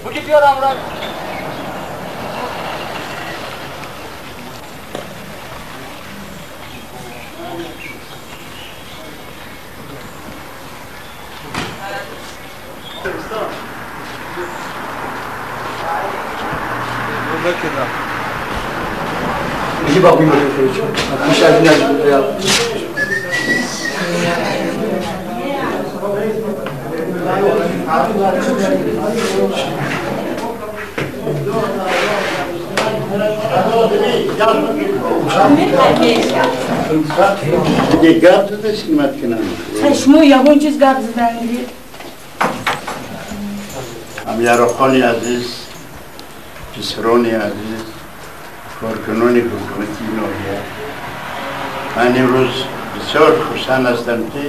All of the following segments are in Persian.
Bu gidiyor amına. İyi bakayım böyle şey. Dışarıdan ya. Gdje gabzu da si matkina? Šmu, ja hoću gabzu da Angli. Amyarokhani aziz, Pisroni aziz, korkunoni hükümeti noya. من امروز بسیار خوشحال هستم که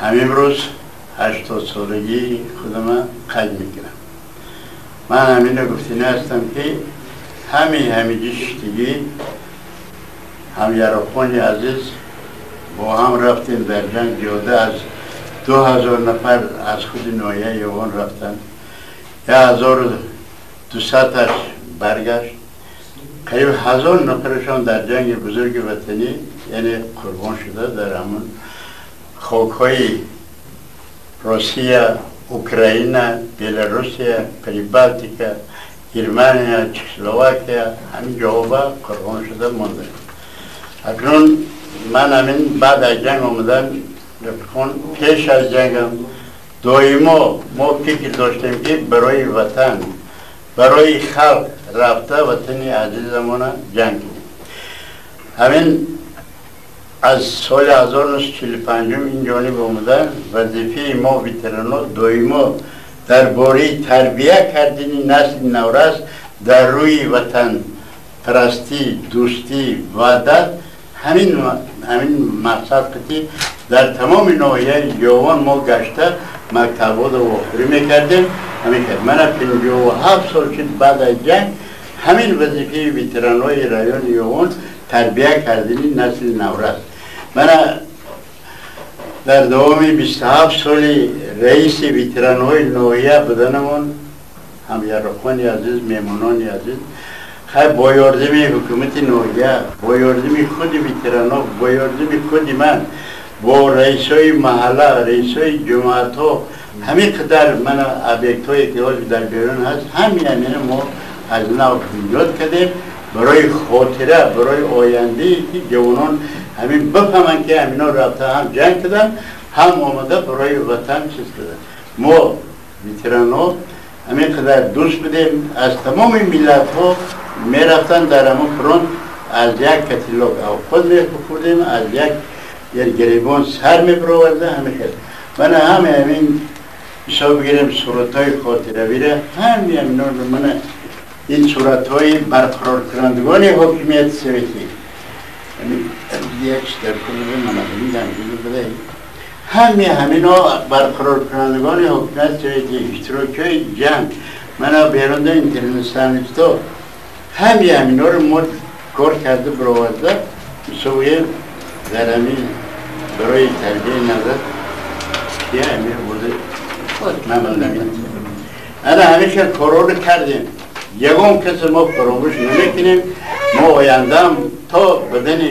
همین روز 80 سالگی خودم قید میگیرم. من همین گفتنی هستم که همه شتگی همیاراخوانی عزیز با هم رفتیم در جنگ جاده از 2000 نفر از خود نویه یوان رفتن 1200 برگشت قریب 1000 نفرشان در جنگ بزرگ وطنی یعنی قربان شده در همون خاک‌های روسیه، اوکراین، بلاروسیه، پریبالتیکا، گرمانیا، چکسلواکیا همین جوابا قربان شده مانده. اکنون من همین بعد از جنگ آمدم پیش از جنگم دائما ما فکر داشتیم که برای وطن برای خلق رفته وطنی عزیزمان جنگ کنیم. همین از سال 1945 این جانب آمدن وظیفه ما ویتران‌ها دائما درباره تربیت کردن نسل نورس در روی وطن پرستی، دوستی، وحدت همین مقصد که در تمام ناحیه جوان ما گشته مکتبات رو وافری میکردیم. همین که من 57 سال شد بعد از جنگ همین وظیفه ویتران‌های رایون یوان تربیت کردن نسل نورس. من در دوام 27 سالی رئیس ویتران‌های ناحیه بودنمون همیاراخوانی عزیز، میمونانی عزیز خیلی با یاردم حکومت ناحیه، با یاردم خود ویتران‌ها، با یاردم خود من، با رئیسای محله، رئیسای جماعت‌ها همین قدر من ابیکت‌های که در بیرون هست همین ما از نو بنیاد کردیم برای خاطره، برای آینده که جوانان همین بفهمن که همینا رفته هم جنگ کردن هم آمده برای وطن چیز کردن. ما ویتران‌ها همین قدر دوست بدیم از تمام ملت ها می رفتن در همون فرانت از یک کتیلوگ او خود می بخوردیم از یک گریبان سر می برآورده همه کرد. من همین حساب بگیرم صورت‌های خاطره بیره همین من این صورت‌های برقرار کنندگان حکومت سویتی یک در کل من بده همینا برقرار کنندگان حکومت سویتی اشتراکی جنگ من بیرونده اینترنشنالیستا همینا رو ما کار کرده برآورده مسویه در همین برای تربیه نظر که همین بوده انا همیشه کارا رو کردیم یکم کسی ما فراموش نمیکنیم ما آیندهم تا بدن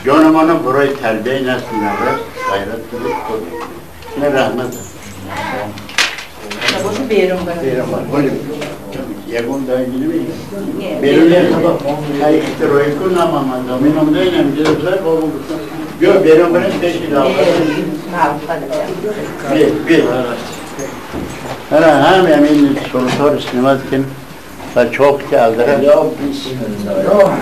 جانمانم برای تربیه نسل نورس غیرت کنیم این رحمت باشه بیرون برم یکم دایی نمیم بیرون های اختراعی کن نمام دامین آمده اینم جده بسر بابا بستم بیا بیرون بریم پیشی لاغر بیا من هم همین سلطان سینمات کن و چوک که aldırır. Ya bismillah.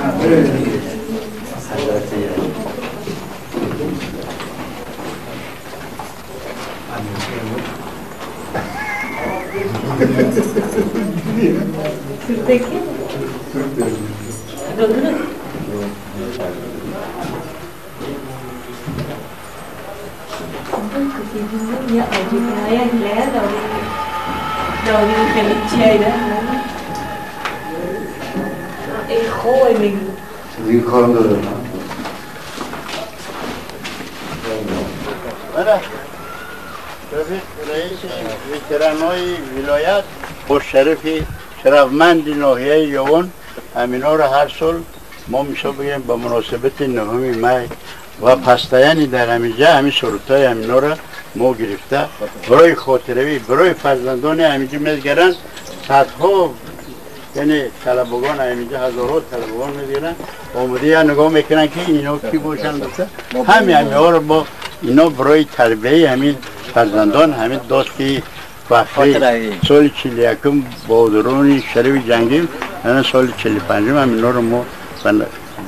Sırttaki? Doldurun. Ya acıkaya hilaya Dori kelepçeyle. Khoy mi? Sizin karnında da. Bana Rafik Reis veteranای ولایت با شرف شرفمند ناحیه یوان همینا را هر سال ما میشه بگیم با مناسبت نهم مای و پستایانی در همینجا همین شروطای همینا را ما گرفته برای خاطروی برای فرزندان همینجا میگیرن صدها یعنی طلبگان همینجا هزارها طلبگان میگیرن آمده یا نگاه میکنن که اینا کی باشن بسه همین ها رو با اینا برای تربیه همین فرزندان همین دوستی وقتی سال 41 با درون شریف جنگیم من سال 45 هم اینا رو ما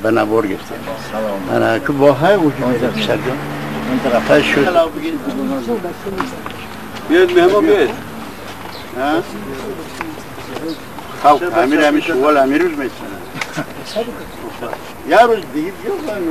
به نبار گرفتیم من که با های وجود دارم سرجان تا شد بیاد مهمان بیاد خب امیر همین سوال امیر روز میتونن یه روز دیگه بیاد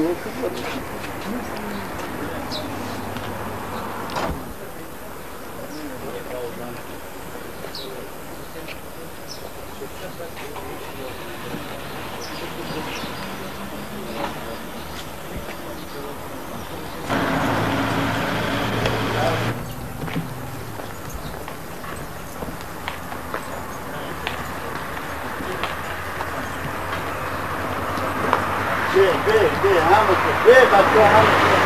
به همه به بچه همه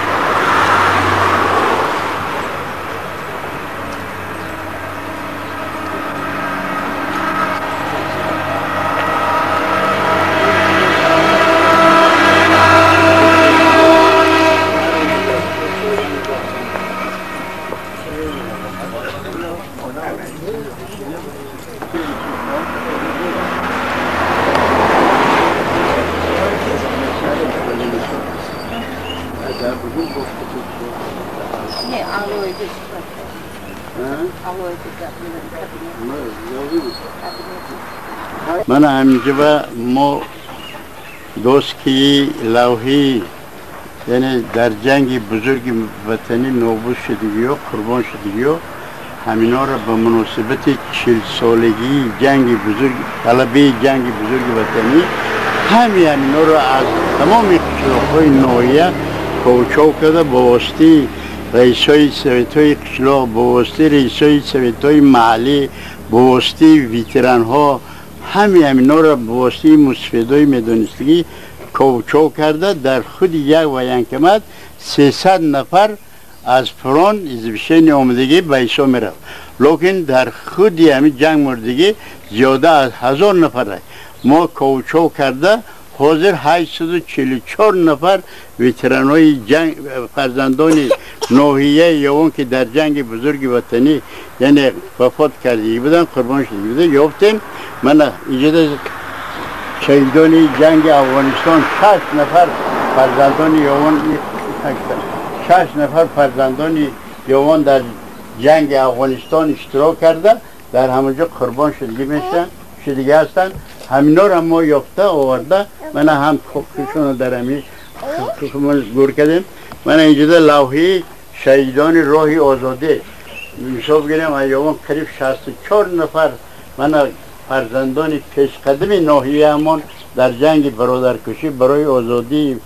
من همینجا ما دوست که لوحی یعنی در جنگ بزرگ وطنی نوبوس شدگی و قربان شدگی و همینا را به مناسبت 40 سالگی جنگ بزرگ غلبه جنگ بزرگ وطنی همینا را از تمام قشلاق‌های ناحیه کوچو کرده با واسطه رئیسای سویت‌های قشلاق با واسطه رئیسای سویت‌های محلی با واسطه ویتران‌ها همینا را با واسطه مستفیدای میدانستگی کوچو کرده در خود یک وینکمت 300 نفر از فران ازبشین آمدگی به ایسا می رفت لیکن در خود همین جنگ مردگی زیاده از 1000 نفر ما کوچو کرده حاضر 844 نفر ویترانای جنگ فرزندان ناحیه یوان که در جنگ بزرگ وطنی یعنی وفات کردگی بودن قربان شدگی بودن یافتیم من اینجا شهیدان جنگ افغانستان 6 نفر فرزندان یوان 6 نفر فرزندان یوان در جنگ افغانستان اشتراک کرده در همونجا قربان شدگی هستند همینا را ما یافته آورده من هم خوبشون در همین گور کردیم من اینجا لوحه شهیدان راه آزاده حساب گیریم ایوان قریب 64 نفر من فرزندان پیشقدم ناحیه همان در جنگ برادرکشی برای آزادی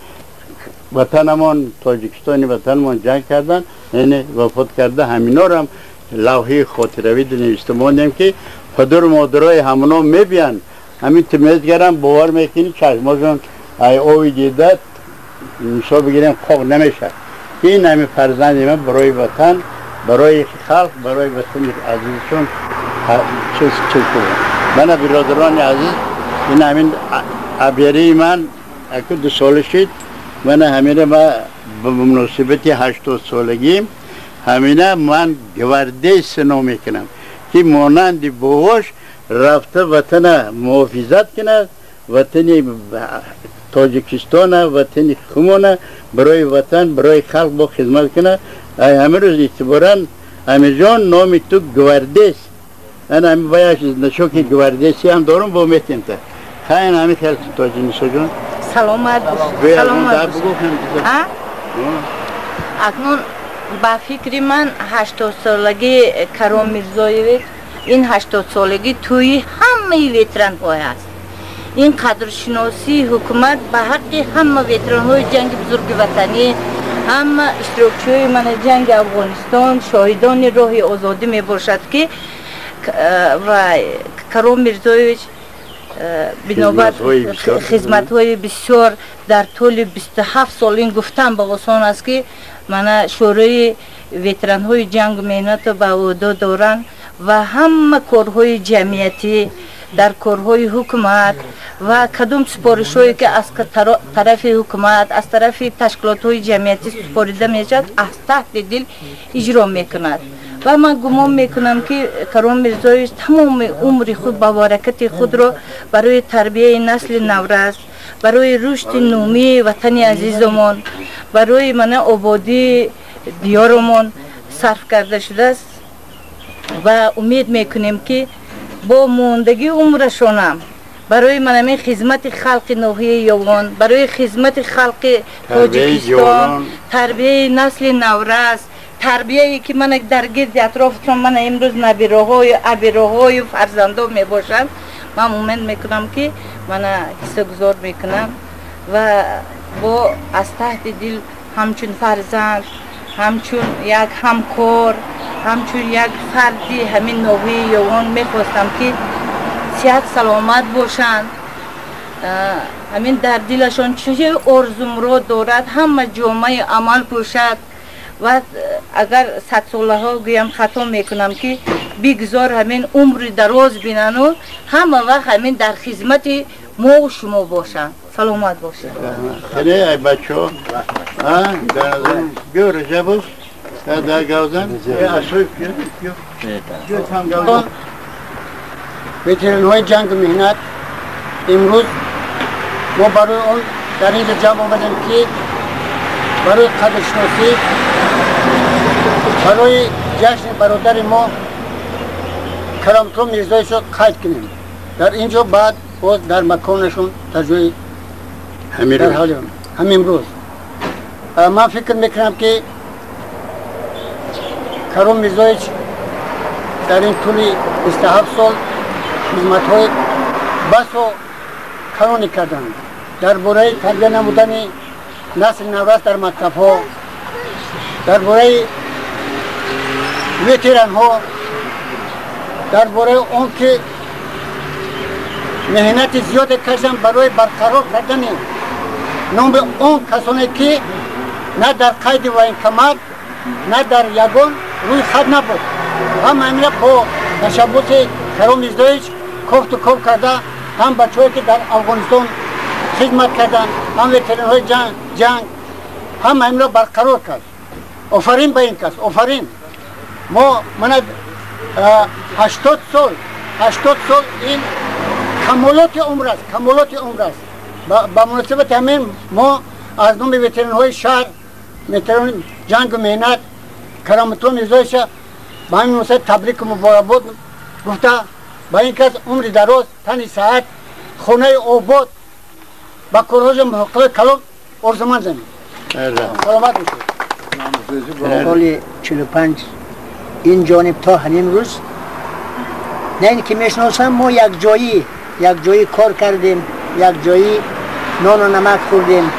وطنمان تاجیکستان وطنمان جنگ کردن یعنی وفات کرده همینا را هم لوحه خاطروی نوشته ماندیم که پدر و مادرای همونا میبین همین تمیزگرم باور میکنی چشماشون آوی دیده حساب بگیریم خوب نمیشه این همین فرزند من برای وطن برای خلق برای وطن عزیزشون چیز کنم من برادران عزیز این همین عبیری من اکو 2 سال شد من همینه ما به مناسبت 80 سالگیم همینه من گورده سنو میکنم که مانند باهاش رفته وطن محافظت کنه، وطن تاجیکستان، وطن خمونه، برای وطن برای خلق با خدمت کنه. همه روز اعتبارا همه جان نام تو گوردس، انا همه باید نشوکی گوردسی هم دارم با میتیم تا خیلی همه خیلی تاجی نیسا جان سلامت باشید. سلامت باشید. اکنون با فکر من 80 سالگی کرم میرزایویچ، این 80 سالگی توی همه ویتران های است. این قدرشناسی حکومت به حق همه ویتران های جنگ بزرگ وطنی، همه اشتراکچی من جنگ افغانستان، شاهدان راه آزادی می باشد که و کرم میرزایویچ بنابر خدمت های بسیار در طول 27 سال این گفتم با آسان است که من شورای ویتران های جنگ مهنت به عهده دارند و همه کارهای جمعیتی در کارهای حکومت و کدام سپارش هایی که از طرف حکومت از طرف تشکیلات های جمعیتی سپاریده میشد از تحت دل اجرا میکند و من گمان میکنم که کرم میرزایویچ تمام عمر خود با برکت خود را برای تربیه نسل نورست، برای رشد نومی وطن عزیزمان، برای من آبادی دیارمان صرف کرده شده است و امید میکنیم که با موندگی عمرشانم برای من خدمت خلق ناحیه یوان، برای خدمت خلق تاجیکستان، تربیه نسل نورست، تربیه‌ای که من در گرد اطرافتون من امروز نبیره‌های ابیره‌های فرزندا میباشم، من امید میکنم که من حصه گذار میکنم و با از تحت دل همچون فرزند، همچون یک همکار، همچون یک فردی همین ناحیه یوان میخواستم که صحت سلامت باشند، همین در دلشان چه آرزو مراد دارد همه جامعه عمل باشد و اگر 100 ساله ها گویم خطا میکنم که بگذار همین عمر دراز بینن و همه وقت همین در خدمت ما و شما باشند. سلامت باشید. خیلی ای بچه ها بیا رجب در گوزن اصوی بیا هم گوزن ویتران های جنگ مهنت امروز ما برای اون در اینجا جمع آمدیم که برای قدرشناسی، برای جشن برادر ما کرامتو میرزایویچ رو قید کنیم در اینجا، بعد باز در مکانشون در جای در حال همین روز. من فکر میکنم که کرم میرزایویچ در این طول 27 سال خدمت های بس و کنونی کردند در باره تربیت نمودن نسل نورست در مکتب ها، در باره ویتران ها، در باره اون که مهنت زیاد کردن برای برقرار کردن نام اون کسانی که نه در قید و انکماد نه در یگان روی خط نبود. هم همین با تشبس کرم میرزایویچ کفت و کف کرده، هم بچه‌هایی که در افغانستان خدمت کردن، هم ویتران های جنگ هم همین را برقرار کرد. آفرین به این کس، آفرین. من 80 سال این کمالات عمر است، کمالات عمر است. با مناسبت همین ما از نام ویتران های شهر، ویتران جنگ و مهنت کرامتو میرزایویچ با همین مناسبت تبریک و مبارکباد گفته با این کس عمر دراز، تن صحت، خونه آباد با کارهای محقق کلام آرزومند زنیم. سلامت باشید. سال 45 این جانب تا همین روز نه اینکه میشناسم، ما یک جایی کار کردیم، یک جایی نان و نمک خوردیم.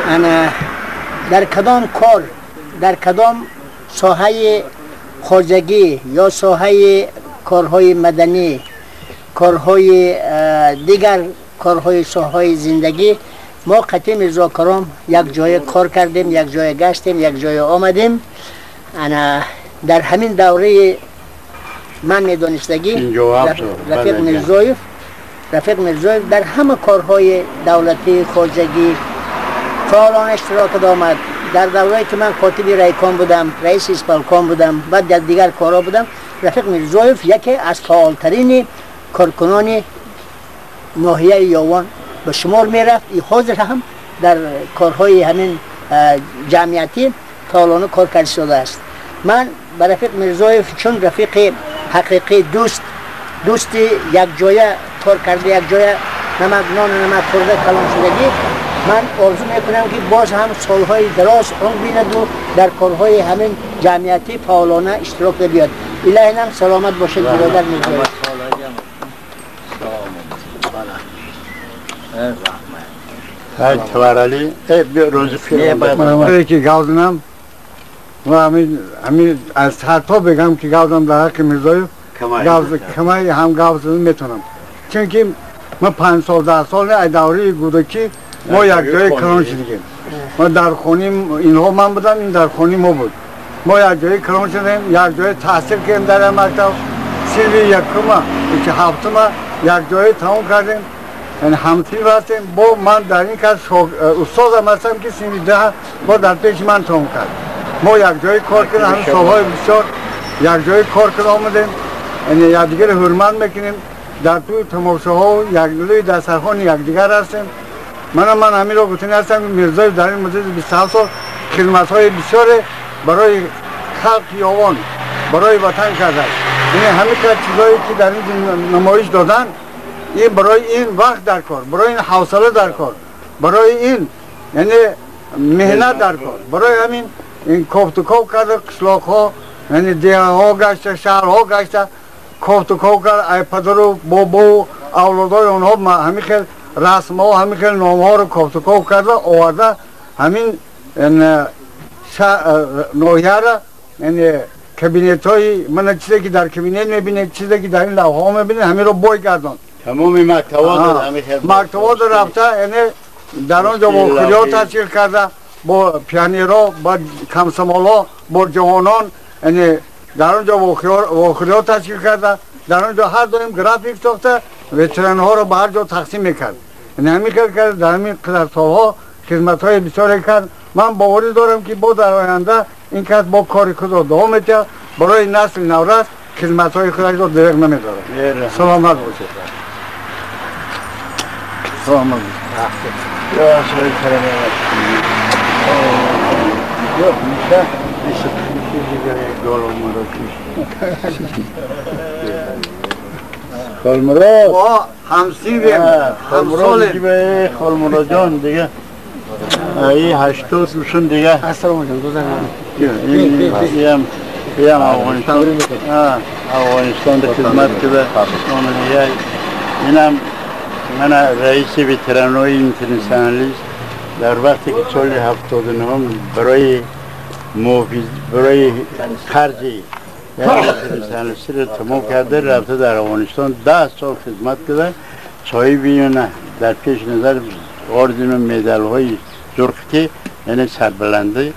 انا در کدام کار، در کدام ساحه خارجگی یا ساحه کارهای مدنی، کارهای دیگر، کارهای ساحه زندگی، ما قطعی میرزا کرم یک جای کار کردیم، یک جای گشتیم، یک جای آمدیم. انا در همین دوره من میدانستگی رفیق میرزایوف در همه کارهای دولتی خارجگی فعالان اشتراک آمد. در دوره که من کاتب رایکان بودم، رئیس اسپالکان بودم، بعد در دیگر کارها بودم، رفیق میرزایف یکی از فعالترین کارکنان ناحیه یاوان به شمار میرفت. ای حاضر هم در کارهای همین جمعیتی فعالانه کار کرده شده است. من به رفیق میرزایف چون رفیق حقیقی دوست یک جایه کار کرده، یک جایه نمک نان و نمک خورده کلان شدگی، من آرزو میکنم که باز هم سالهای دراز عمر بیند و در کارهای همین جمعیتی فعالانه اشتراک بیاد. الهی نم سلامت باشد برادر میرزایف. های توارالی بیا روز فیلم من که گاودنم و همین از حتی بگم که گاودم در حق میرزایف کمایی هم گاودن میتونم، چون که ما 5 سال 10 سال دوره گودکی ما یک جای کران شدیم. ما در خونیم اینها من بودم، این در خونی ما بود. ما یک جای کران شدیم، یک جای تحصیل کردیم در مکتب سیلی یکم که هفتم یک جای تمام کردیم. یعنی همسیر هستیم با من در این کار استادم هستم که سیلی ده با در پیش من تمام کرد. ما یک جای کار کردیم، همین سالهای بسیار یک جای کار کرد آمدیم. یعنی یکدیگر حرمت میکنیم، در توی تماشاها یک لوی دسترخوان یکدیگر هستیم. من همین را گفتنی هستم که میرزایف در این مدت 27 سال خدمت‌های بسیار برای خلق یاوان، برای وطن کرده است. یعنی همه چیزایی که در این نمایش دادن، این برای این وقت در کار، برای این حوصله در کار، برای این یعنی مهنت در کار، برای همین این کوفت و کوف کرده قشلاق‌ها، یعنی دیه‌ها گشته، شهرها گشته، کوفت و کوف کرد. ای پدر و بابا و اولادای اونها همین خیلی رسم ها، همین خیلی نام ها رو کوفت و کوف کرده آورده. همین ناحیه را یعنی کابینت های من چیزی که در کابینت میبینه، چیزی که در این لوحه ها میبینه، همین رو بوی گردان. تمامی مکتبات رفته، یعنی در آنجا با خیلیات تشکیل کرده، با پیانیرها، با کمسمالا، با جوانان، یعنی در آنجا با خیلیات تشکیل کرده. در آنجا هر دویم گرافیک ساخته، وتران ها رو به هر جا تقسیم میکرد. یعنی همین کرد در همین قدر سالها خدمت های بسیاری کرد. من باوری دارم که با در آینده این کس با کاری خود را دوام میده، برای نسل نورست خدمت های خودش را درک نمیداره. سلامت باشید. سلامت باشید. خالمراد ما همسیریم، خالمراد دیگه خالمراد جان دیگه ای 80 روشون دیگه السلام علیکم دوستان. بیام افغانستان در خدمت کرده آمده. اینم من رئیس وتران‌های اینترنشنالیست در وقتی که سال 79 برای خرجی اینترنشنالیستی رو تمام کرده رفته در افغانستان 10 سال خدمت کرده. صاحب در پیش نظر آردین و مدال های زرختی یعنی سربلنده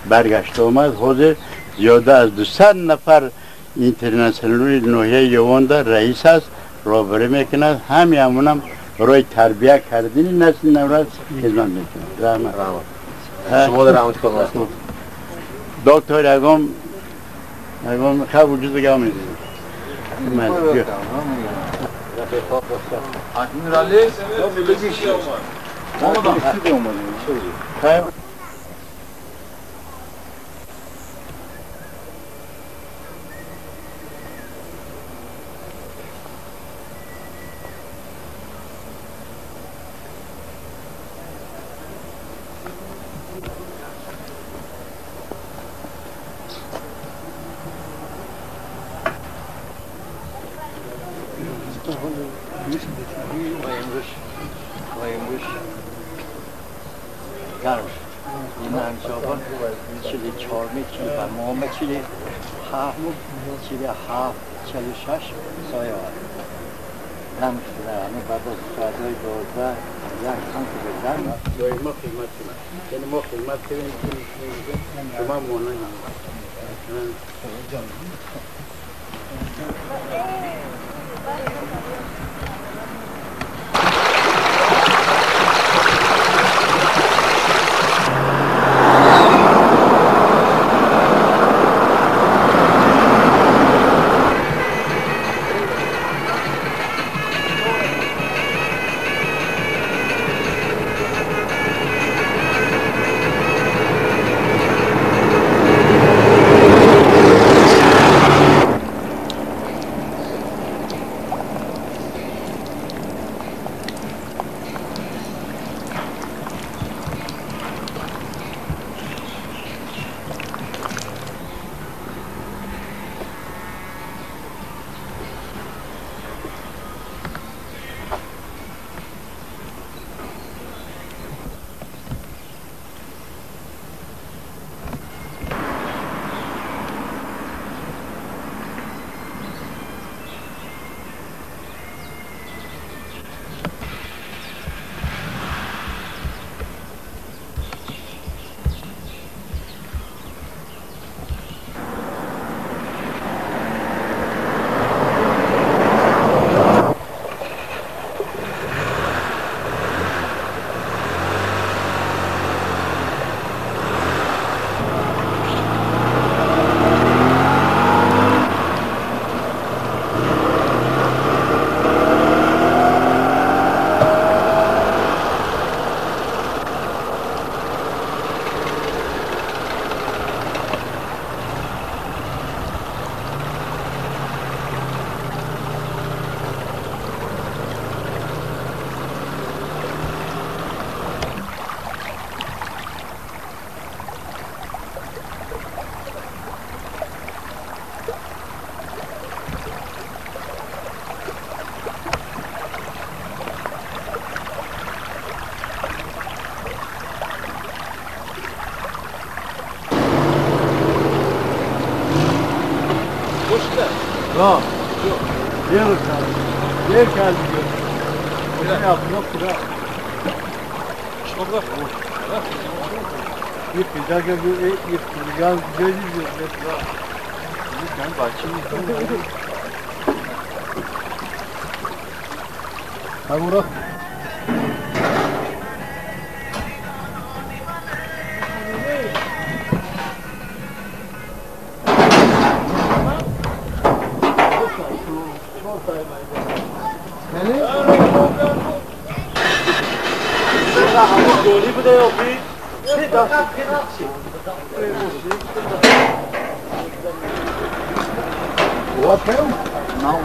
برگشت آمد. حاضر زیاده از 200 نفر اینترنشنالی ناحیه یاوان در رئیس است، رهبری میکند. همونم برای تربیت کردن نسل نورست خدمت میکند. رحمت شما در رحمت کنید. دکتر اگم خواه وجود بگم میدید من بیا امیرالی گرم این انجابان چیلی 4 چیلی برمامه چیلی 7 چیلی 7 46 سایه ها دم شده همه بعد از ساعتهای 12 یک خم که بزن ما خدمت کنم یعنی ما خدمت کنیم شما مانه Ha. Yer kaldı. Yer geldi. Ne yapıyor? Kura. Şurada. Bir güzel güzel güzel güzel. Ben bahçeyi. Ha Murat. Doli bu da yok bir. Bir daha What hell? No.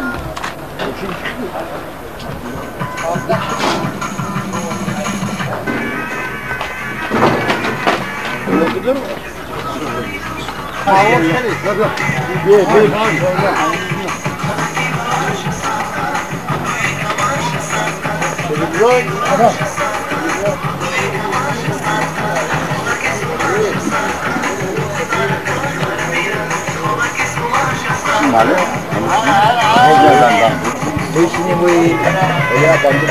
Gördün mü? Vale. Hepsini bu öyle yapandı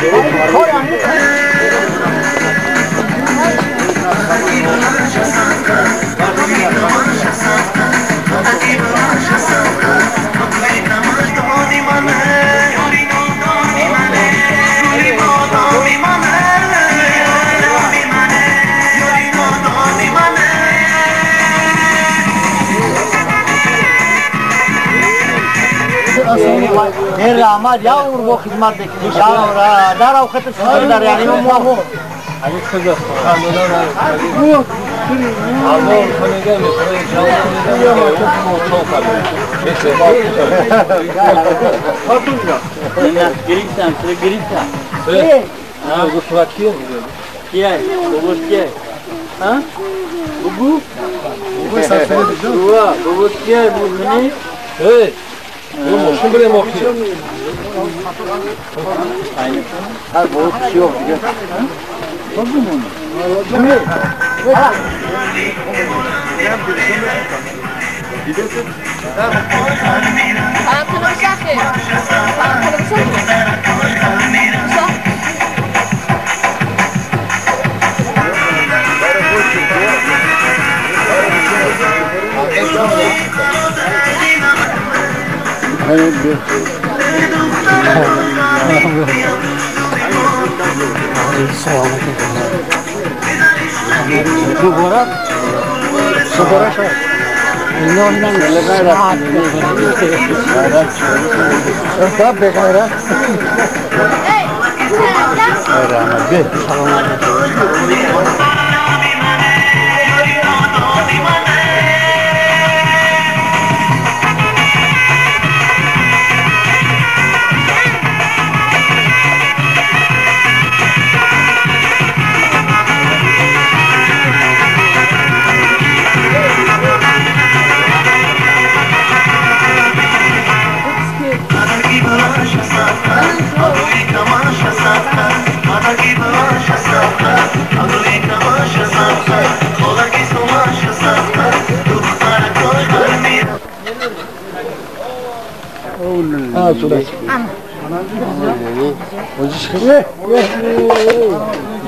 در آمد یا اور با خدمت بکنید یا اور در اوقات سفر در یعنی ما Ali kızı. Yok. Allah sana gelme. Hatun ya. Gelirsen, sıra gelirsen. Ha, bu surat kim diyor? Gel, babus gel. Ha? Bu? Bu sen söyledin. Bu babus gel, bu ne? Hey. Bu şunu buraya mı okuyor? Aynı. Ha, bu şey yok. Bakın onu. Subora şey. İnandan gayret. Tabii gayret. Gayret. Ha, sudah. Hoje escreve.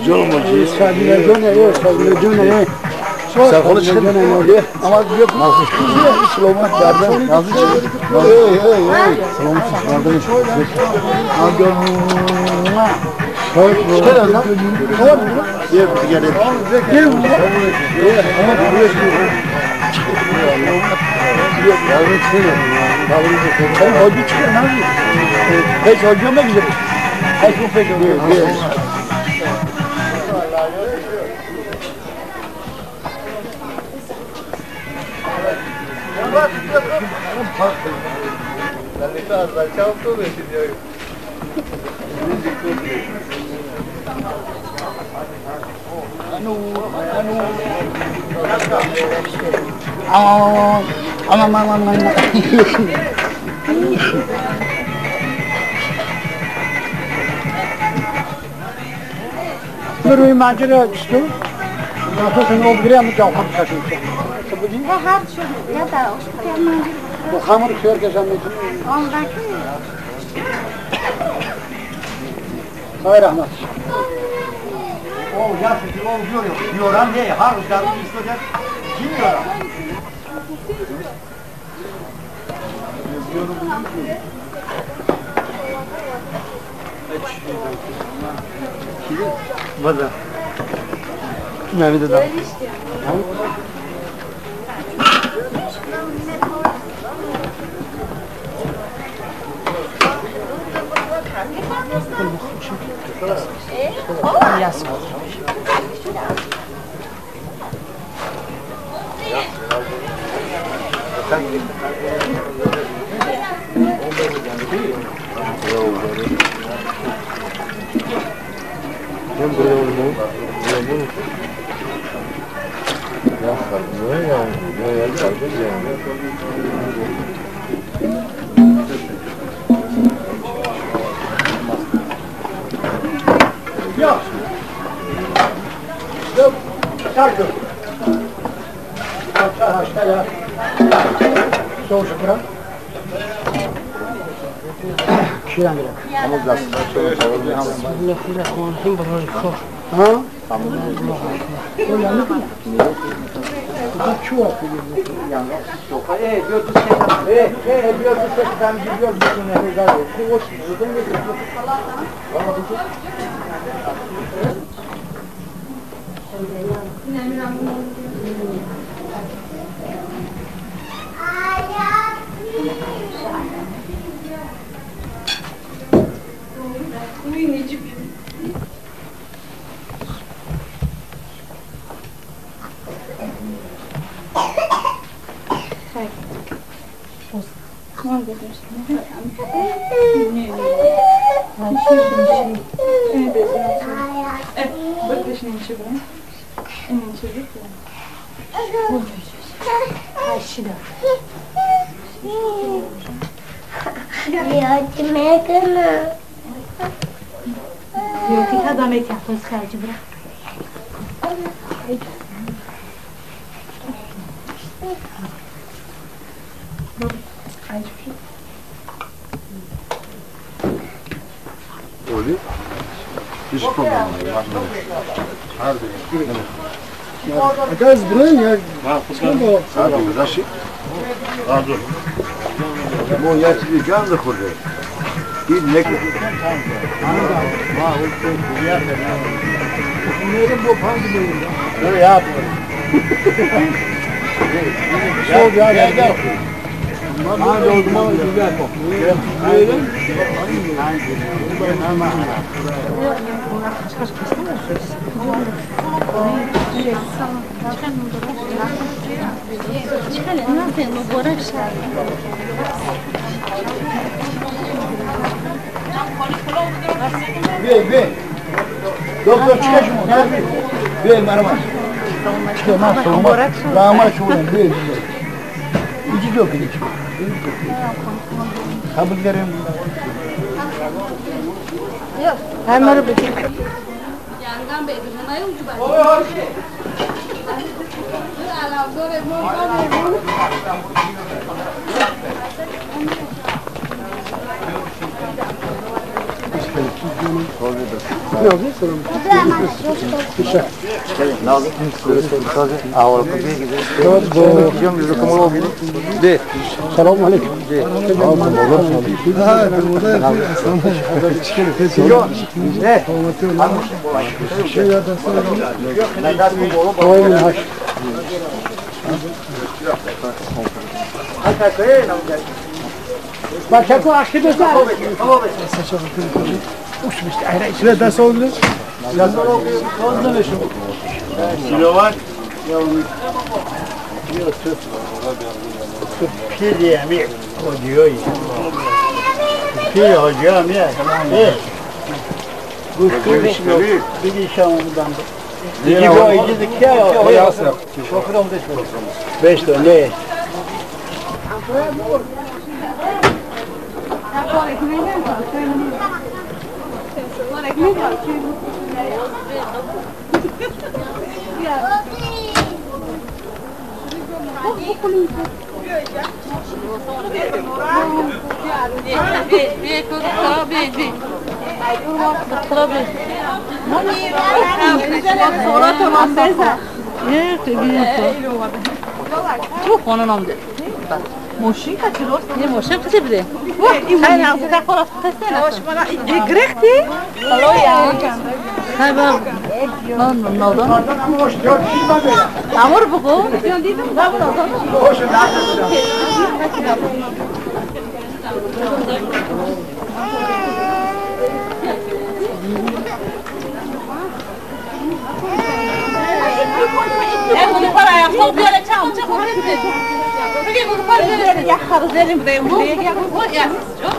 Jogo hoje. Sabile jone, sabile jone. Sen konuş ne? Ama yok. Sloman derden. Nazlı çıkıyor. Sloman çıkardı. Ha görmüyor. Çıkar lan. Tamam mı? Gel gel. Gel. Ama buraya çıkıyor. Yavrum çıkıyor. Sen hoca çıkıyor ne yapıyorsun? Hiç hoca mı gidiyor? Hiç bu pek oluyor. Aman. Nur macera düştü. Nasıl sen o bir ama çok kaçıştı. Ve her şey ya da hospital Bu hamur kör kesem metin. Hayır Ahmet. O yaşlı o diyor. Yoran ne? Har uçlarını istiyor. Kim yoran? Vada. Mehmet adam. Sardır. Haşta ya. Soğuş bırak. Şiran bırak. Ama gazete Ha? Öyle mi? Şu var. hiç problem yok. Gaz buraya ya. Hadi Raşit. Hadi. Bu yatırı canlı kurdu. Bir ne ki? Bunların bu pandı böyle. Böyle yap. Sol ya gel. Hadi o zaman güzel kokuyor. Öyle. Ve. Doktor çıkar şunu. Ve merhaba. Çıkar soğuma. Rağma şunu. Ve. İki yok iki. Kabuklarım. Yok. Hemen bir. Jangan be dengan ayo coba. Alam sore mau Selamun aleyküm. Bak çakı aşkı göster. Uçmuş. Şuraya da soğudu. Ya soğudu ne şu? Kilo var. Pil yemi o diyor ya. Pil hocam ya. Bu bir iş ondan. İki boy gidik ya. O yasır. Şoförüm de şu. 5 tane. çok onun omdu. Moşin kaçırır. Ne moşin kaçırdı? Sen nasıl kaçırır? Hoş bana grehti. Alo ya. Hay bak. Ne oldu? Amor bu ko. Hoş bunu paraya sol bir yere çal çal. Peki bunu paraya yakarız derim buraya buraya gel.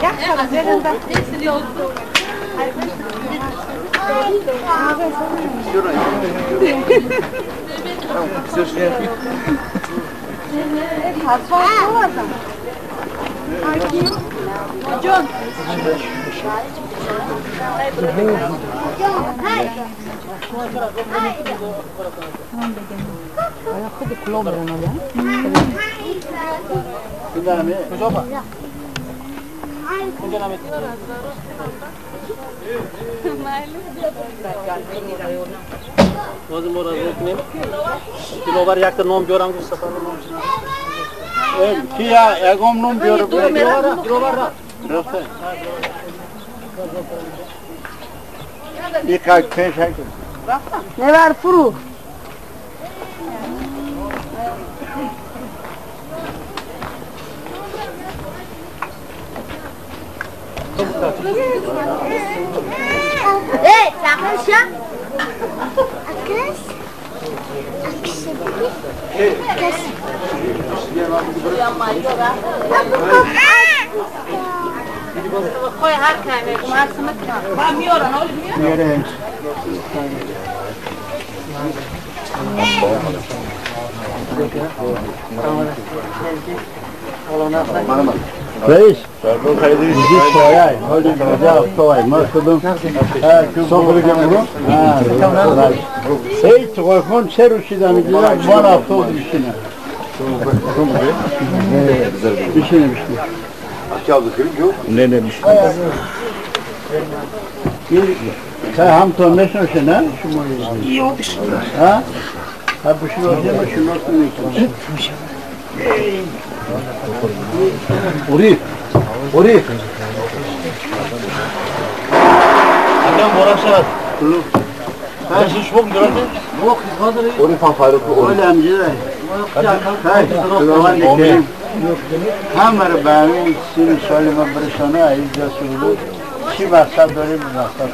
Yakarız derim ben. Hepsini yol. John. Ayakta kulağım var ona. Güzel. Coba. Nozim orada etmeyeyim. Kilolar yaktı nom gören bir sefer nom. Kia egom nom diyorum. Kilolar da. Birkaç peşe. Ne var furu? Hey, sakın şu. Akış. Akış. Koy her kayme, kumarsını kırar. Var mı yoran, olmuyor? Yere. Reis, bizi soyay, hadi güzel soyay, masudum. Sokulu gemuru. Hey, telefon seruşidan güzel, var hafta oldu işine. İşine bir şey. Ne demiş? Sen ham tonleşin o şey ne? Yok bir şey. Ha? Ha bu şey olacak mı? Şunu olsun ne? Uri. Adam borakşat. Ben hiç yok gördüm. Yok, hazır. Uri fanfarı. Öyle amca. Hayır, kılavan dikelim. Hamar benim seni söyleme bir sana ayıca söylüyor. Ki maksat böyle bir maksat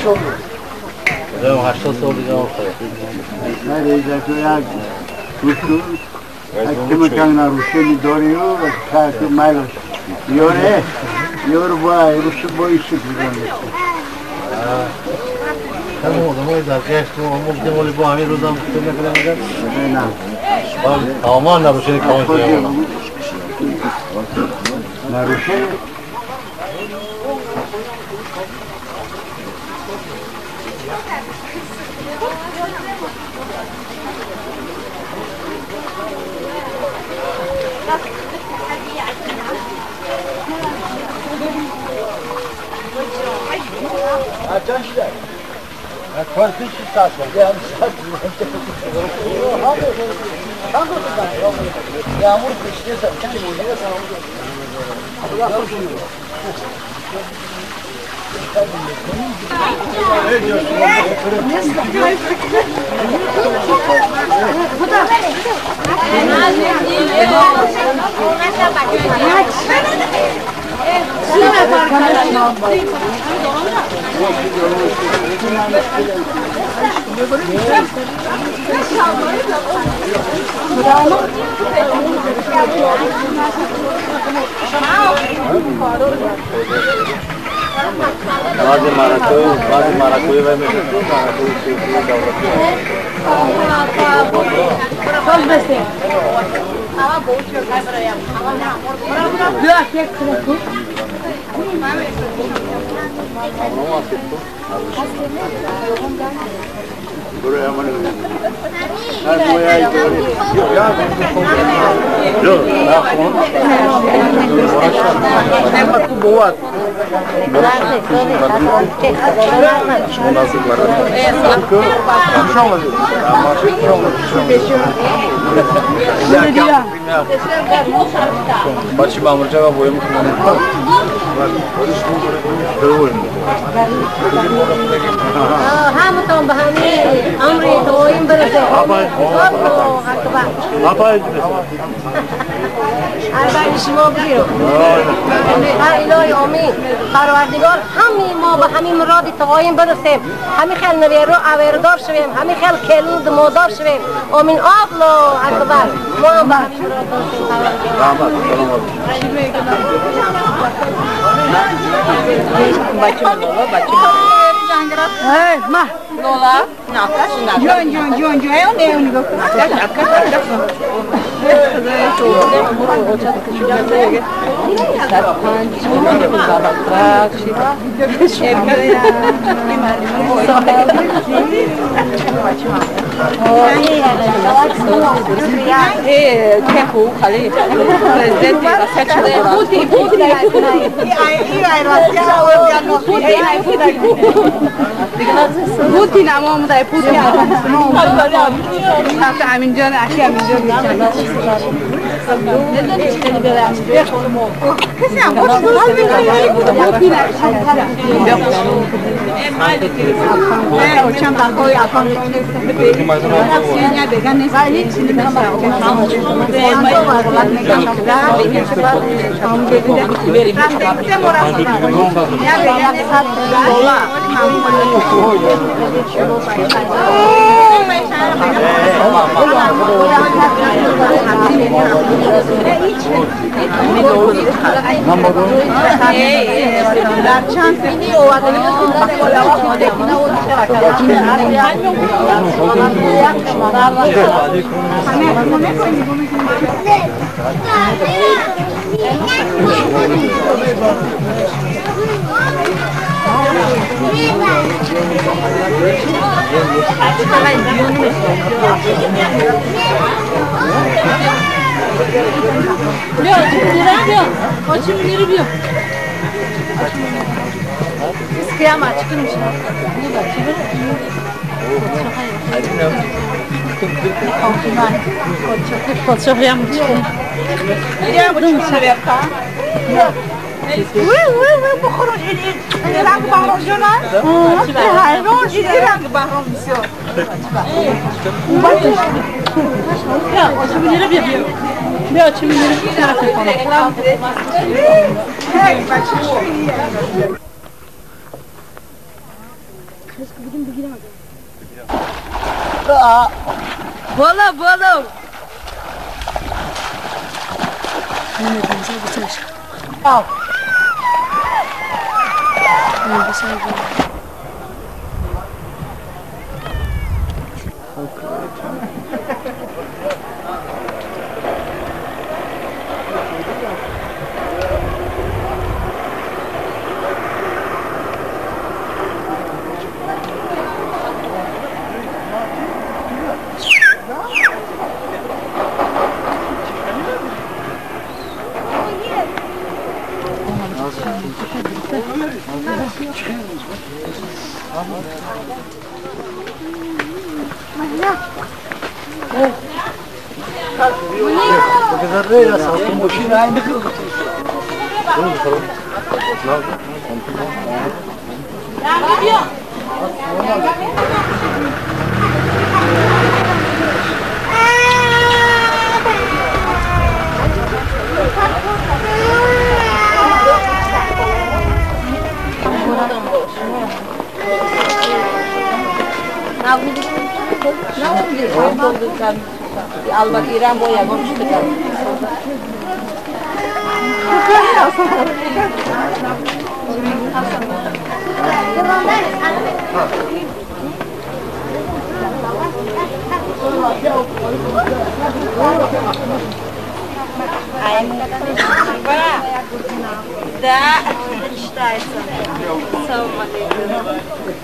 oldu. Ben haşta oldu ya ortaya. Nereye ya? Ruşu. Hakkımı kanına ruşu mi doğruyor? Kâkı mayloş. Yor vay, ruşu boyu sıkıyorum. Tamam o zaman da geçtim ama bu demoli bu amir oradan ne kadar ne? Aman da bu şey konuşuyor. Naruşu. Açan işte. Korkunç istasyonu. Yağmur kışlıyorsa, kendi mucize sana Bazı marakuyu ve marakuyu برای همون هر مویایی داری Yok, ne bu boğaz. Başım amurca ve boyumu kullanıyorum. همتون به همین امری تویم برسه اربعین شما بگیرم الهی آمین پروردگار همین ما به همین مراد تویم برسیم همین خیل نویرو اویردار شویم همین خیل کلود مادار شویم آمین الله اکبر ما هم به همین مراد ما Lola, naka, John, eu nem unico. Putin ama da Putin. Hatta Amincan, Aki Amincan. Neden işleri böyle Amincan? Kızım, bu Putin. O çanta koy apan. Hepsine began ne var hiç şimdi ben بخورون این رنگ بهرام جونن حیران این رنگ بهرام بسیار بیا آچه بینیره بیا بیا آچه بینیره طرف کنم بالا بالا آه Alba İran boya konuştuk. Да, считается.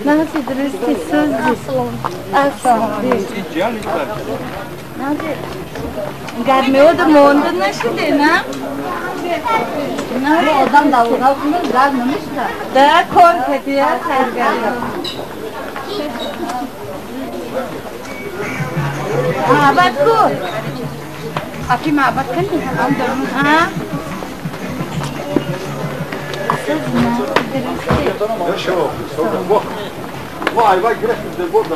Nasıl درستی سوزی گرمی او در مونده نشده نه؟ نه آدم داود کنه گرم نمیشه در کار کدیه سرگرم معبد کو اپی معبد کنی هم درون ها Vay vay güreşimizde burada.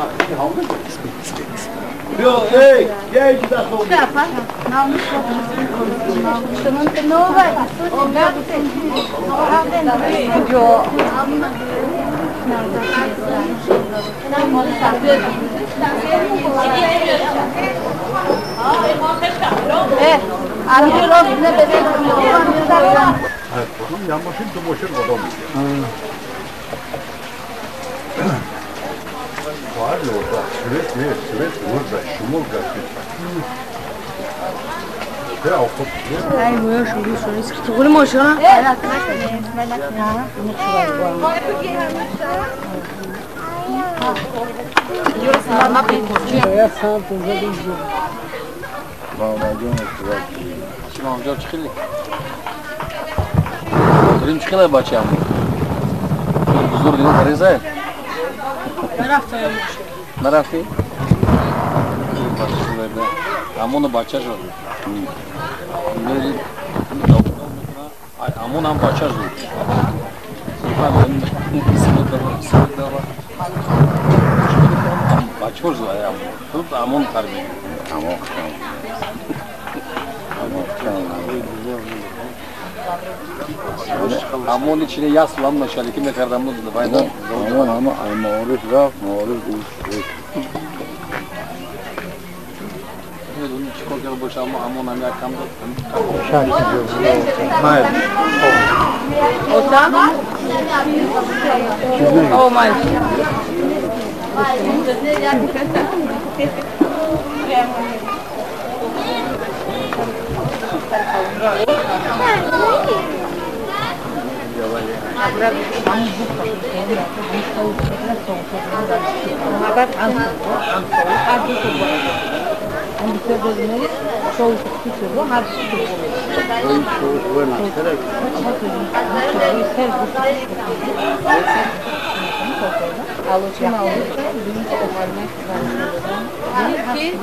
Yo hey, gel bir dakika oldu. Ne yapar? Namus Şunun da ne var? Yo. Arıyorlar ne bebeğim. Evet, bakın yanbaşın da boşur babam. Var ya orada, süret burada, şumurda. Ya okut. Ay bu ya şunu iskitogul moşa. Amca çıkıldı. Dedim çıkıldı bacağım. Zor değil mi? Rezil. Nerafı? Amonu bahçe var. Amon am bahçe var. Bahçe var ya. Tut amon karbi. Amon. Amon içine yas ulanma şöyle kim ne kadar mutlu da bayda. Amon ama mağrur raf, mağrur değil. Evet onun çıkarken boş ama amon am yakamda. Şarkı Hayır. O zaman? Oh my.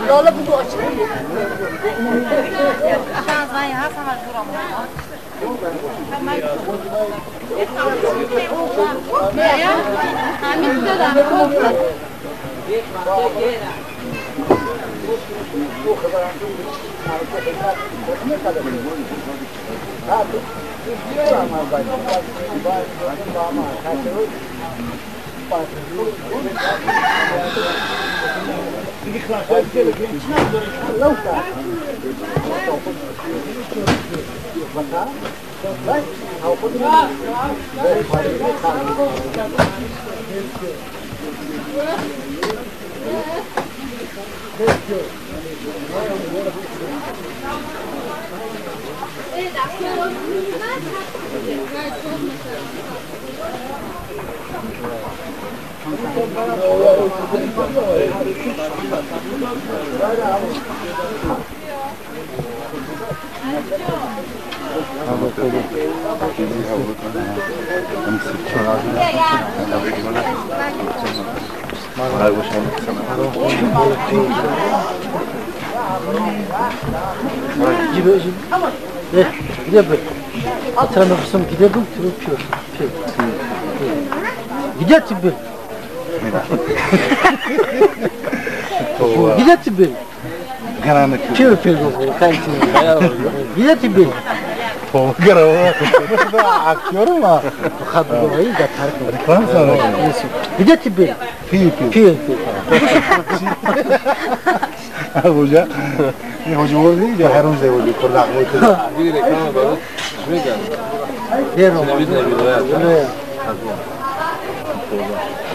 Lola bu açık. Hatırlamıyorsam giderdim, türüp gider tibi. Gider tibi. Karanlık. Pür gider tibi. Gara akıyorum ama. Kadroyu da tarif Kan sana. gider tibi. Pür. Hoca. Hoca oldu ya her önce oldu. Kurlak oldu. Bir reklam var. Şuraya gel. Diğer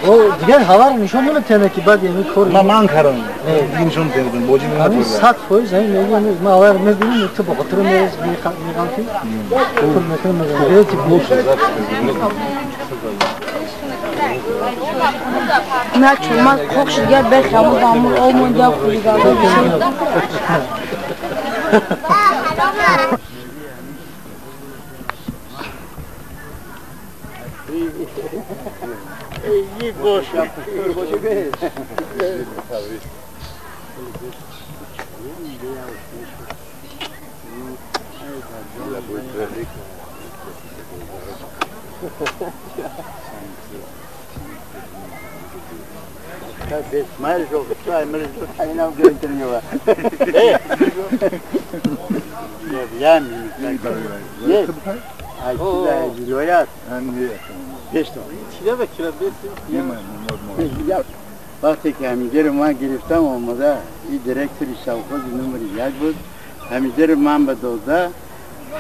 o diğer havar nişanlı teneki bad yemek kor. Maman karan. Din şun tenedin. Bojinin Hani sat foy zayn ne yani ma havar medinin mektup hatırlamıyoruz bir kanti. Kul mekan evet boş. نه چومت خوک شدگر بخیام دامور آمون جا خولیگار بشه iyi boş yap. İsmail çok İsmail çok aynı gönderiyor. Yani ne? Ay size diyorlar. Beşte. Çile bak çile beşte. Vakti ki hamiderim ben giriftem olmadı. İyi direktör işavkoz numara 1 بود. hamiderim من به دوده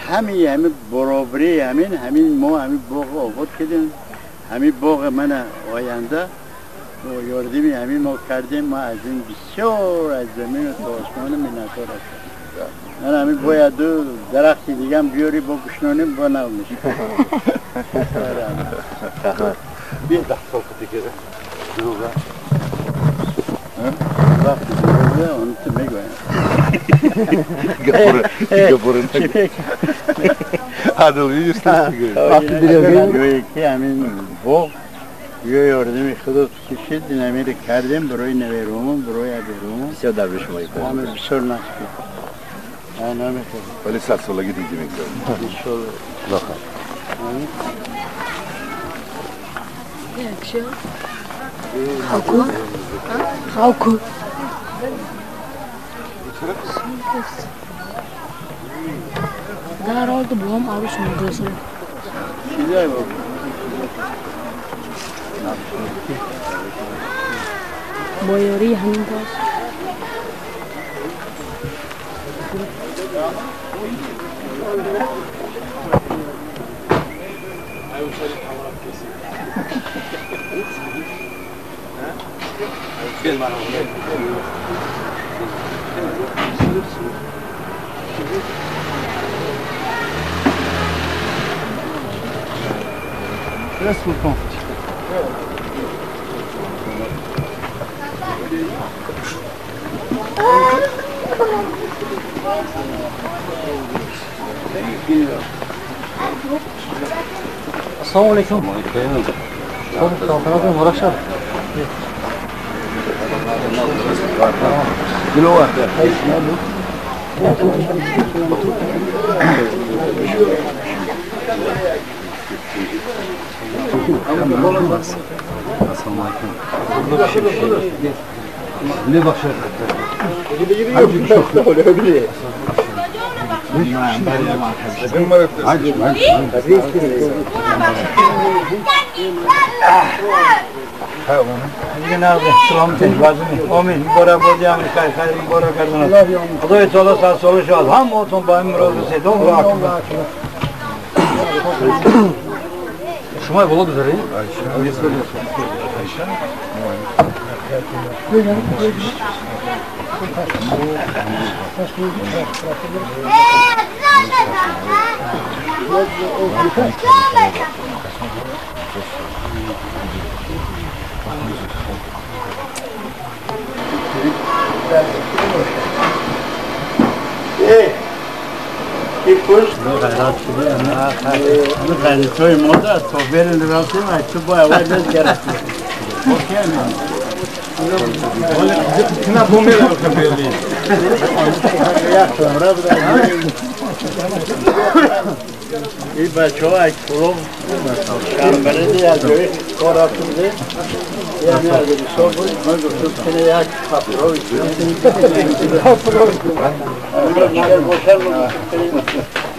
همین برابری همین ما همین باغ آباد کردیم همین باغ من آینده و یاردمی همین ما کردیم ما از این بسیار از زمین تا آسمان منتظر هستم من همین باید دو درختی دیگه هم بیاری با بشنانیم با نو میشه Bir daha sohbeti kere. Duruga. وقتی دیگه اون تو میگویم Gapurun. Hadi oluyor işte. که همین باغ یه یاردمی خدا کشید نمیره کردیم برای نویرومون برای ابیرومون بسیار در به شما ایتون همه بسیار نشکید نمیخواد ولی 100 سالگی دیگه میگذارم انشالله لاخر خاکو خاکو در حال تو بوام عروس مدرسه چیزایی بود با یاری همین باز Rest for comfort. Assalamu alaikum. Kalkanatın uğraşar. Gülü var. Ne başlar? جناب سلامت بازمی امید بارا بودی آمریکا خیر بارا کردن خدای تعالی سال سال شاد هم اوتون با این روز رسید الله اکبر شما بالا بذارید این پشت خیلی توی مادر تا برن راستی من تو با اول دست گرفتی نه بومی رو کبیلی این بچه ها اگه پروم شنبرده از جای کار آتونده یعنی از بسا بود من گفتم کنه یک خفراوی اگر باشر من گفتم کنه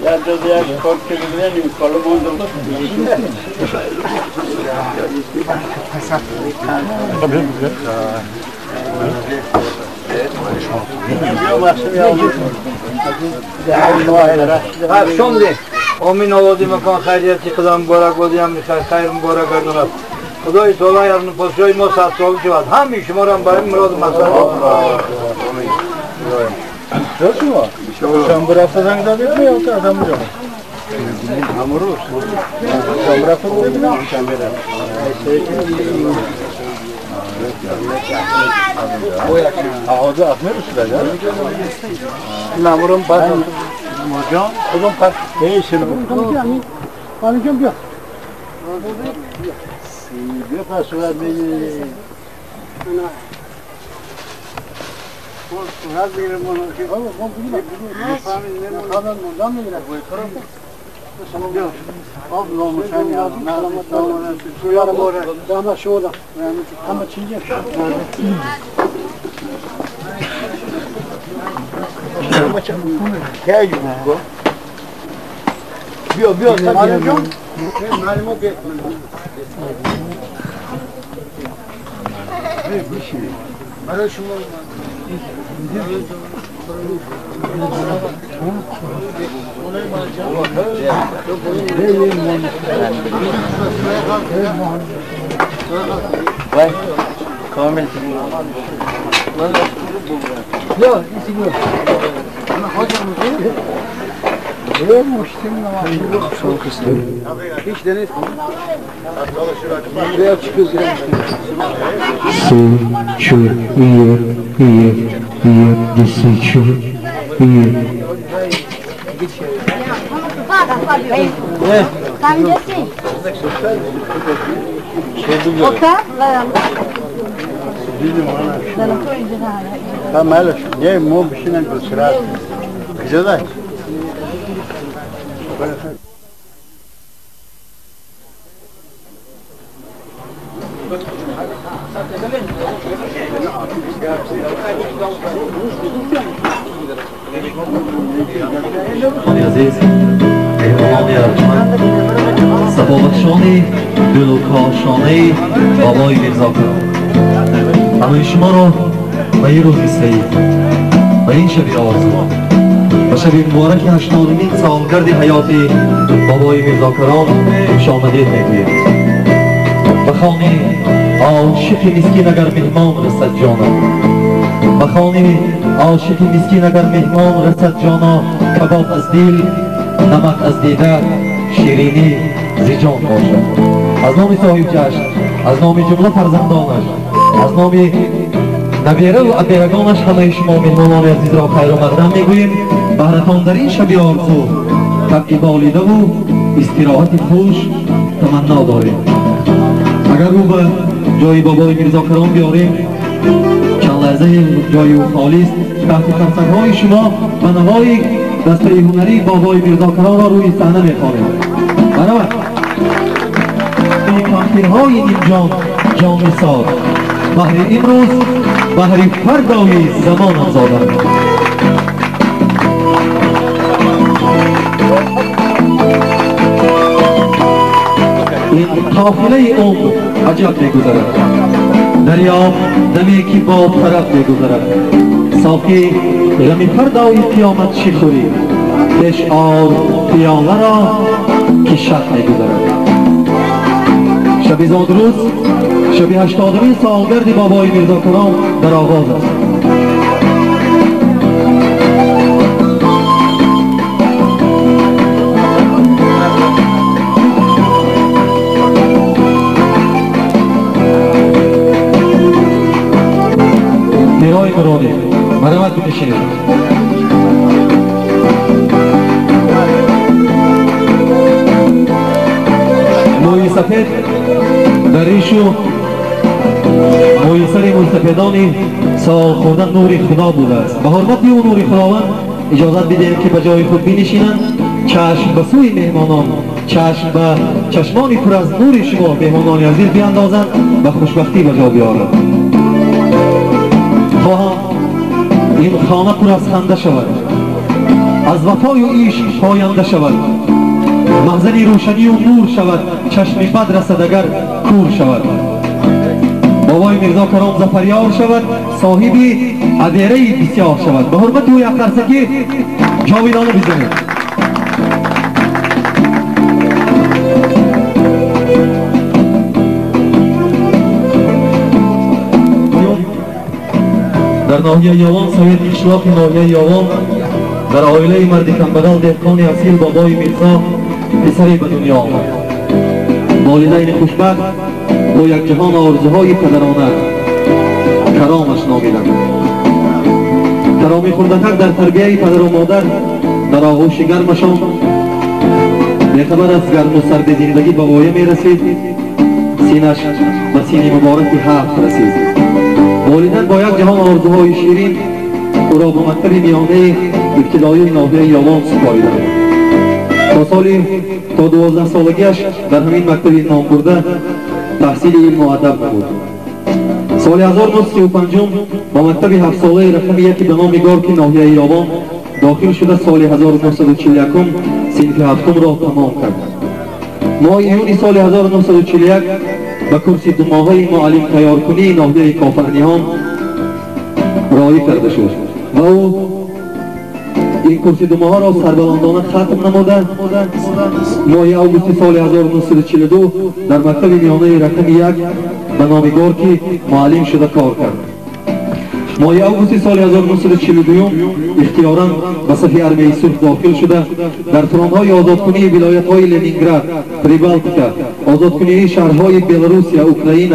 یک جاده یک کار که بگیرن این کارو ماندم şimdi Amin Allah'ım makan hayriyeti kılan mübarek oldu خیر mübarek ardınat. Kudayı sola yarını pozisyonu masat solu çıvat. Ham işim oran bayım muradım masat. Nasıl var? Sen bu haftadan da bitmiyor ki adam yok. Hamurus. Ağzı atmıyor musun da? Namurum bak. Hocam, oğlum bak. Hey şimdi. Anlayacağım yok. Bir paslar beni. Her birim onu ki ama bunu familyen kadar bundan mı girer? Yok. Ablam sen ya. Suya mora. Daha şurada. Yani ama çiğce. Gel bu. Bio malum. Malum ki. Bir şey. Bana şunu Vay, kamil. Yok, isi yok. Hocam Son kısmı. Hiç deniz. Buraya çıkıyoruz. Su, şu, iyi, disi, şu, iyi. Tamam, ne mu bir şeyden götürer. Güzel. عزیز مهمان ارجمند سبابخشانی دلوکاشانی بابای میرزاکر همه شما را به این روز سعید به این شب آرزو و شب مبارک 80مین سالگرد حیات بابای میرزاکران خوش آمدید میگویید به خانه عاشق مسکین اگر مهمان رسد جانا به خانه عاشق مسکین اگر مهمان رسد جانا کباب از دل نمک از دیده شیرینی زیجان باشد از نام صاحب جشن از نام جمله فرزندانش از نام نبیره و ابیرگانش همه شما مهمانان عزیز را خیر و مقدم میگوییم بهرتان در این شب آرزو طبع بالیده و استراحت خوش تمنا داریم اگر رو به جای بابای میرزاکران بیاریم چند لحظه جای او خالی است تحت فرسنگ‌های شما و نوای دسته هنری بابای میرزاکران را روی صحنه می‌خوانیم برابر کانتین‌های این جام ساز بهر امروز بهر فردای زمان زاده این قافله عمر عجب می‌گذرد دریا دمی که با طرف می‌گذرد ساقی غم فردای قیامت چی خوری پیش آر پیاله را که شب می‌گذرد شب زادروز شب 80مین سالگرد بابای میرزاکران در آغاز است نیروی مرادی مرمت بکشید موی سفید در ریشو موی سر موی سفیدانی سال خوردن نور خدا بوده است به حرمت او نور خداوند اجازت بدهیم که به جای خود بنشینند چشم به سوی مهمانان چشم به چشمانی پر از نور شما مهمانان عزیز بیاندازند و خوشبختی به جا بیارند خواهم این خانه پر از خنده شود از وفای و عشق پاینده شود محضن روشنی و نور شود چشم بد رسد اگر کور شود بابای میرزاکران ظفریار شود صاحب ادیره بسیار شود به حرمت او یک لحظه جاویدانه بزنید در ناحیه یاوان سوید اشلاق ناحیه یاوان در عائله مرد کمبدل دهقان اصیل بابای میرزا پسری به دنیا آمد. والدین خوشبخت با یک جهان آرزوهای پدرانه کرامش نامیدند. کرامی خوردتر در تربیه پدر و مادر در آغوش گرمشان بیخبر از گرم و سرد زندگی به غایه می رسید. سینش به سینی مبارکی هفت رسید. والدین با یک جهان آرزوهای شیرین او را به مکتب میانه ابتدایی ناحیه یاوان سپاریدند. تا 12 سالگیش در همین مکتب نام برده تحصیل علم و ادب نمود. سال 1935 با مکتب 7 ساله رقم 1 به نام گارکی ناحیه یاوان داخل شده. سال 1941 صنف هفتم را تمام کرد. ماه ایون سال 1941 به کورس 2 ماهه معلم تیارکنی ناحیه کافرنیان رایی کرده شد و او این کورس 2 ماهه را سربلندانه ختم نموده. ماه اوگوست سال 1942 در مکتب میانه رقم 1 به نام گارکی معلم شده کار کرد. ماه اوگوست سال 1942 اختیاراً به صف ارمیه سرخ داخل شده. در فرانت‌های آزادکنی ولایت‌های لنینگراد، پریبالتیکا، آزادکنی شهرهای بلاروسیا، اوکراین،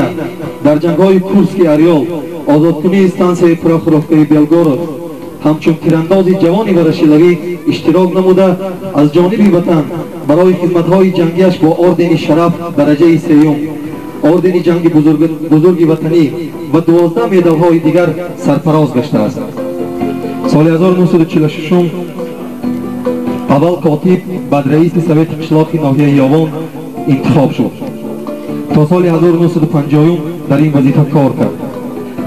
در جنگ‌های کورسک اریال، آزادکنی استانسیه پراخوروفکای بلگورود، همچون تیراندازی جوانی و رشیلوی اشتراک نموده. از جانب وطن برای خدمت‌های جنگیش با اردن شرف درجه سیوم، اردن جنگ بزرگ وطنی و 12 مدال‌های دیگر سرفراز گشته است. سال 1946 اول کاتب بعد رئیس سویت قشلاق ناحیه یاوان انتخاب شد. تا سال 1950 در این وظیفه کار کرد.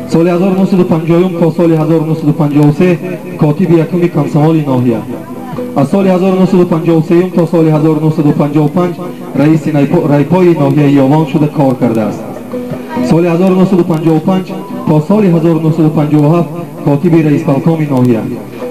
سال 1950 تا سال 1953 کاتب یکم کمسمال ناحیه. از سال 1953 تا سال 1955 رئیس رایپای ناحیه یاوان شده کار کرده است. سال 1955 تا سال 1957 کاتب رئیس پلکام ناحیه.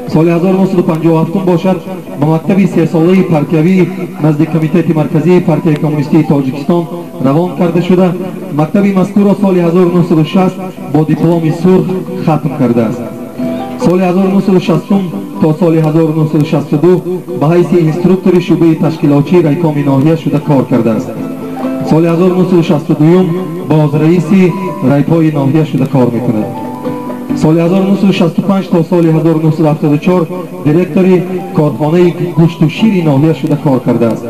سال 1957 باشد به مکتب 3 ساله پرتیوی نزد کمیته مرکزی پارتی کمونیستی تاجیکستان روان کرده شده. مکتب مذکور را سال 1960 با دیپلم سرخ ختم کرده است. سال 1960 تا سال 1962 به حیث اینستروکتور شعبه تشکیلاتی رایکام ناحیه شده کار کرده است. سال 1962 باز رئیس رایپای ناحیه شده کار میکند. سال 1965 تا سال 1974 دیرکتور کارخانه گوشت و شیر ناحیه شده کار کرده است.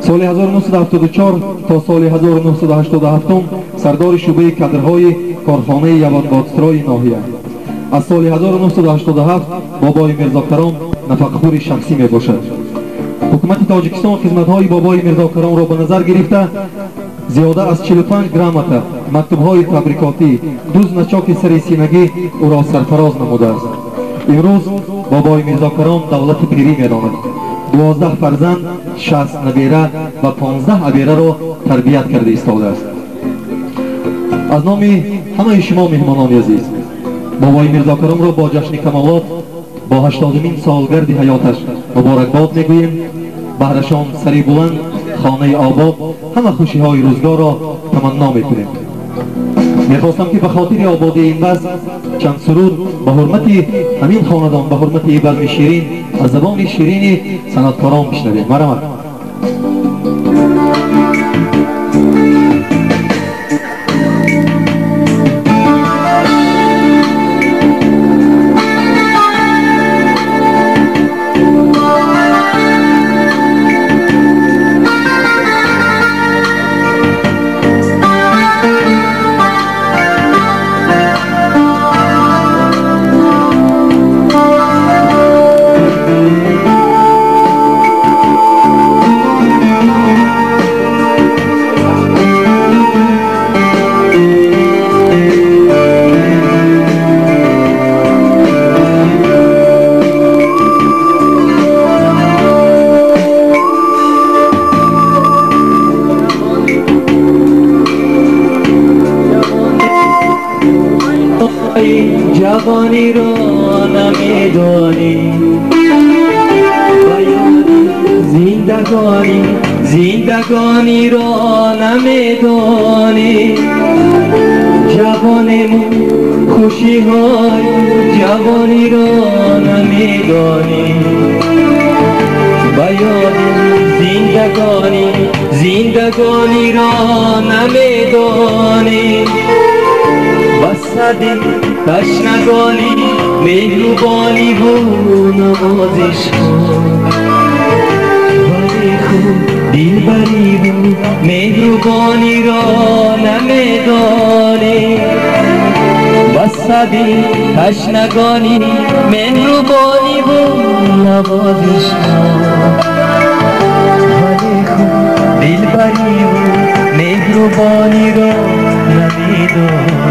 سال 1974 تا سال 1987 سردار شعبه کادرهای کارخانه یوانبادسترای ناحیه. از سال 1987 بابای میرزاکرام نفقه‌خوری شخصی می باشد. حکومت تاجیکستان خدمت‌های بابای میرزاکرام را به نظر گرفته زیاده از 45 گرامته مکتوب‌های تبریکاتی دوز نچاک سر سینگی او را سرفراز نموده است. امروز بابای میرزاکرام دولت پیری می‌داند. 12 فرزند، 60 نبیره و 15 عبیره را تربیت کرده ایستاده است. از نام همه شما مهمانان عزیز بابای میرزاکرام را با جشن کمالات با 80مین سالگرد حیاتش مبارکباد میگوییم. بهرشان سری بلند، خانه آباد، همه خوشی های روزگار را تمنا میکنیم. میخواستم که به خاطر آبادی این بزم چند سرود به حرمت همین خاندان، به حرمت این بزم شیرین از زبان شیرین صنعتکاران بشنویم. مرحبا. جوانی را نمیدانی زندگانی را نمیدانی جوانمون خوشی های جوانی را نمیدانی و یاد زندگانی را نمیدانی وسط تشنگانی مهربانی و نوازش ولی خوب دلبری و مهربانی را نمیدانی وسط تشنگانی مهربانی و نوازش ولی خوب دلبری و مهربانی را نمیدانی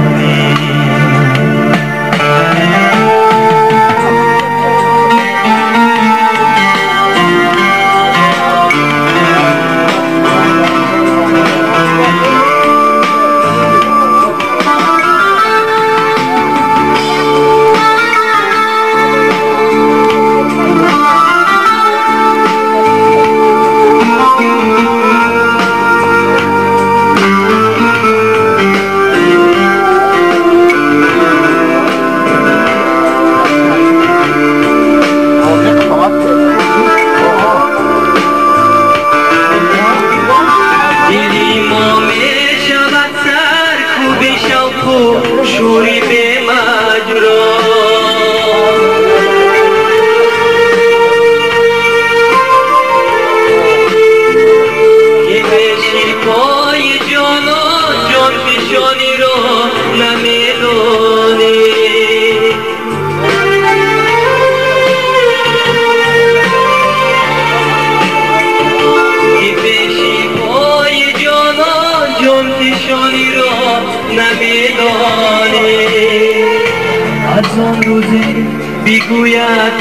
بگوید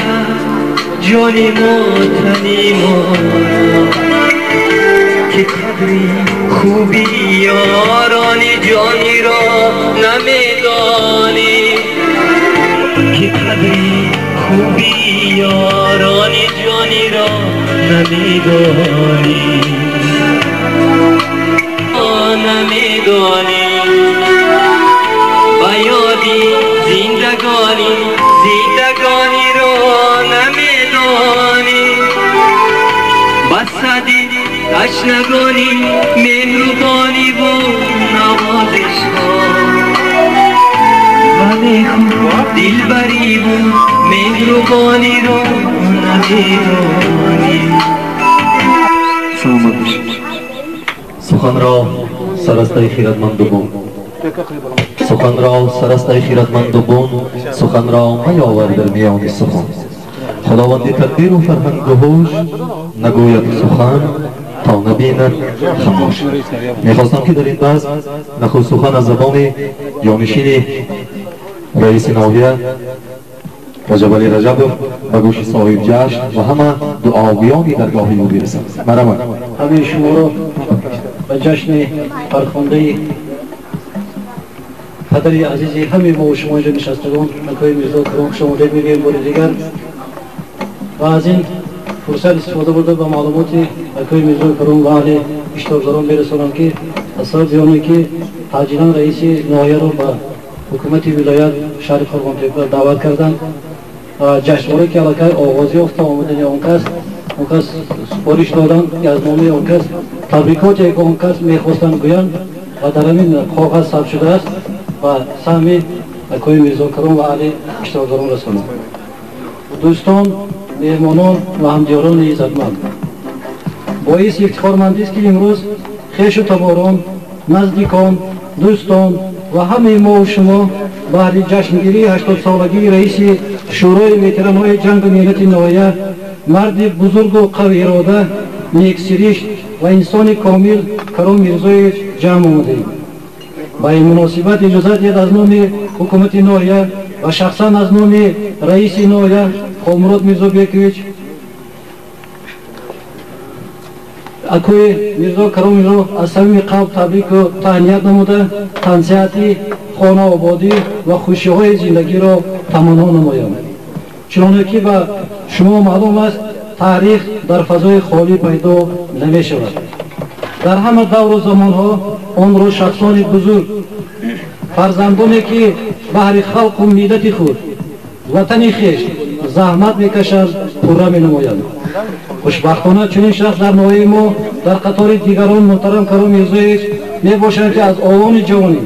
جانی تنی که قدری خوبی یارانی جانی را نمیدانی که قدری خوبی یارانی جانی را نمیدانی و یادی زندگانی را نمیدانی بسدی تشنگانی مهربانی و نوازش ولی خوب دلبری و مهربانی را نمیدانی سلامت باشید. سخن را سراسته خیرتمند دوم سخن را سراسته خیرتمند دوم سخن را میاور در میان سخن خداوند تدبیر و فرهنگ و هوش نگوید سخن تا نبیند خاموش. میخواستم که در این بحث نخست سخن از زبان جانشین رئیس ناحیه رجب علی رجبوف و گوش صاحب جشن و همه دعاویانی درگاه او برسد. مرحبا. همه شما را به جشن فرخنده پدری عزیزی همه ما و شما اینجا نشستگان مکای میرزا کرام شما دید میگیم بار دیگر و از این فرصت استفاده برده به معلومات مکای میرزا کرام و اهل اشتراکزاران برسانم که اصلا زیانه که حاجیان رئیس ناحیه را به حکومت ولایت شهر خرمانتیپور دعوت کردند و جشنواره که علاقه آغازی افته آمدن اون کس سپارش دادن که از نامه اون کس تبریکاتی که اون کس میخواستن گویند و در همین کاغذ ثبت شده است و سهم مکای میرزا کرام و اهل اشتراکزاران رسانم. دوستان، مهمانان و همدیاران عزتمند، باعث افتخارمندی است که امروز خویش و تباران، نزدیکان، دوستان و همه ما و شما بعد جشنگیری 80 سالگی رئیس شورای وتران‌های جنگ ملت ناحیه، مرد بزرگ و قوی اراده، نیکسرشت و انسان کامل کرام میرزاییچ جمع آمدیم. با این مناسبت اجازه دهید از نام حکومت ناحیه و شخصا از نام رئیس ناحیه خامراد میرزا بیکویچ اکوی میرزا کرام را از صمیم قلب تبریک و تهنیت نموده تنصیحاتی خانه آبادی و خوشی‌های زندگی را تمنا نمایم. چنانکه که به شما معلوم است تاریخ در فضای خالی پیدا نمی شود. در همه دور و زمانها آن را شخصان بزرگ فرزندانی که بهر خلق و ملت خود وطن خویش زحمت میکشند پورا می نمایند. خوشبختانه چنین شخص در نوعی ما در قطار دیگران محترم کرم میرزاییویچ میباشند که از آوان جوانی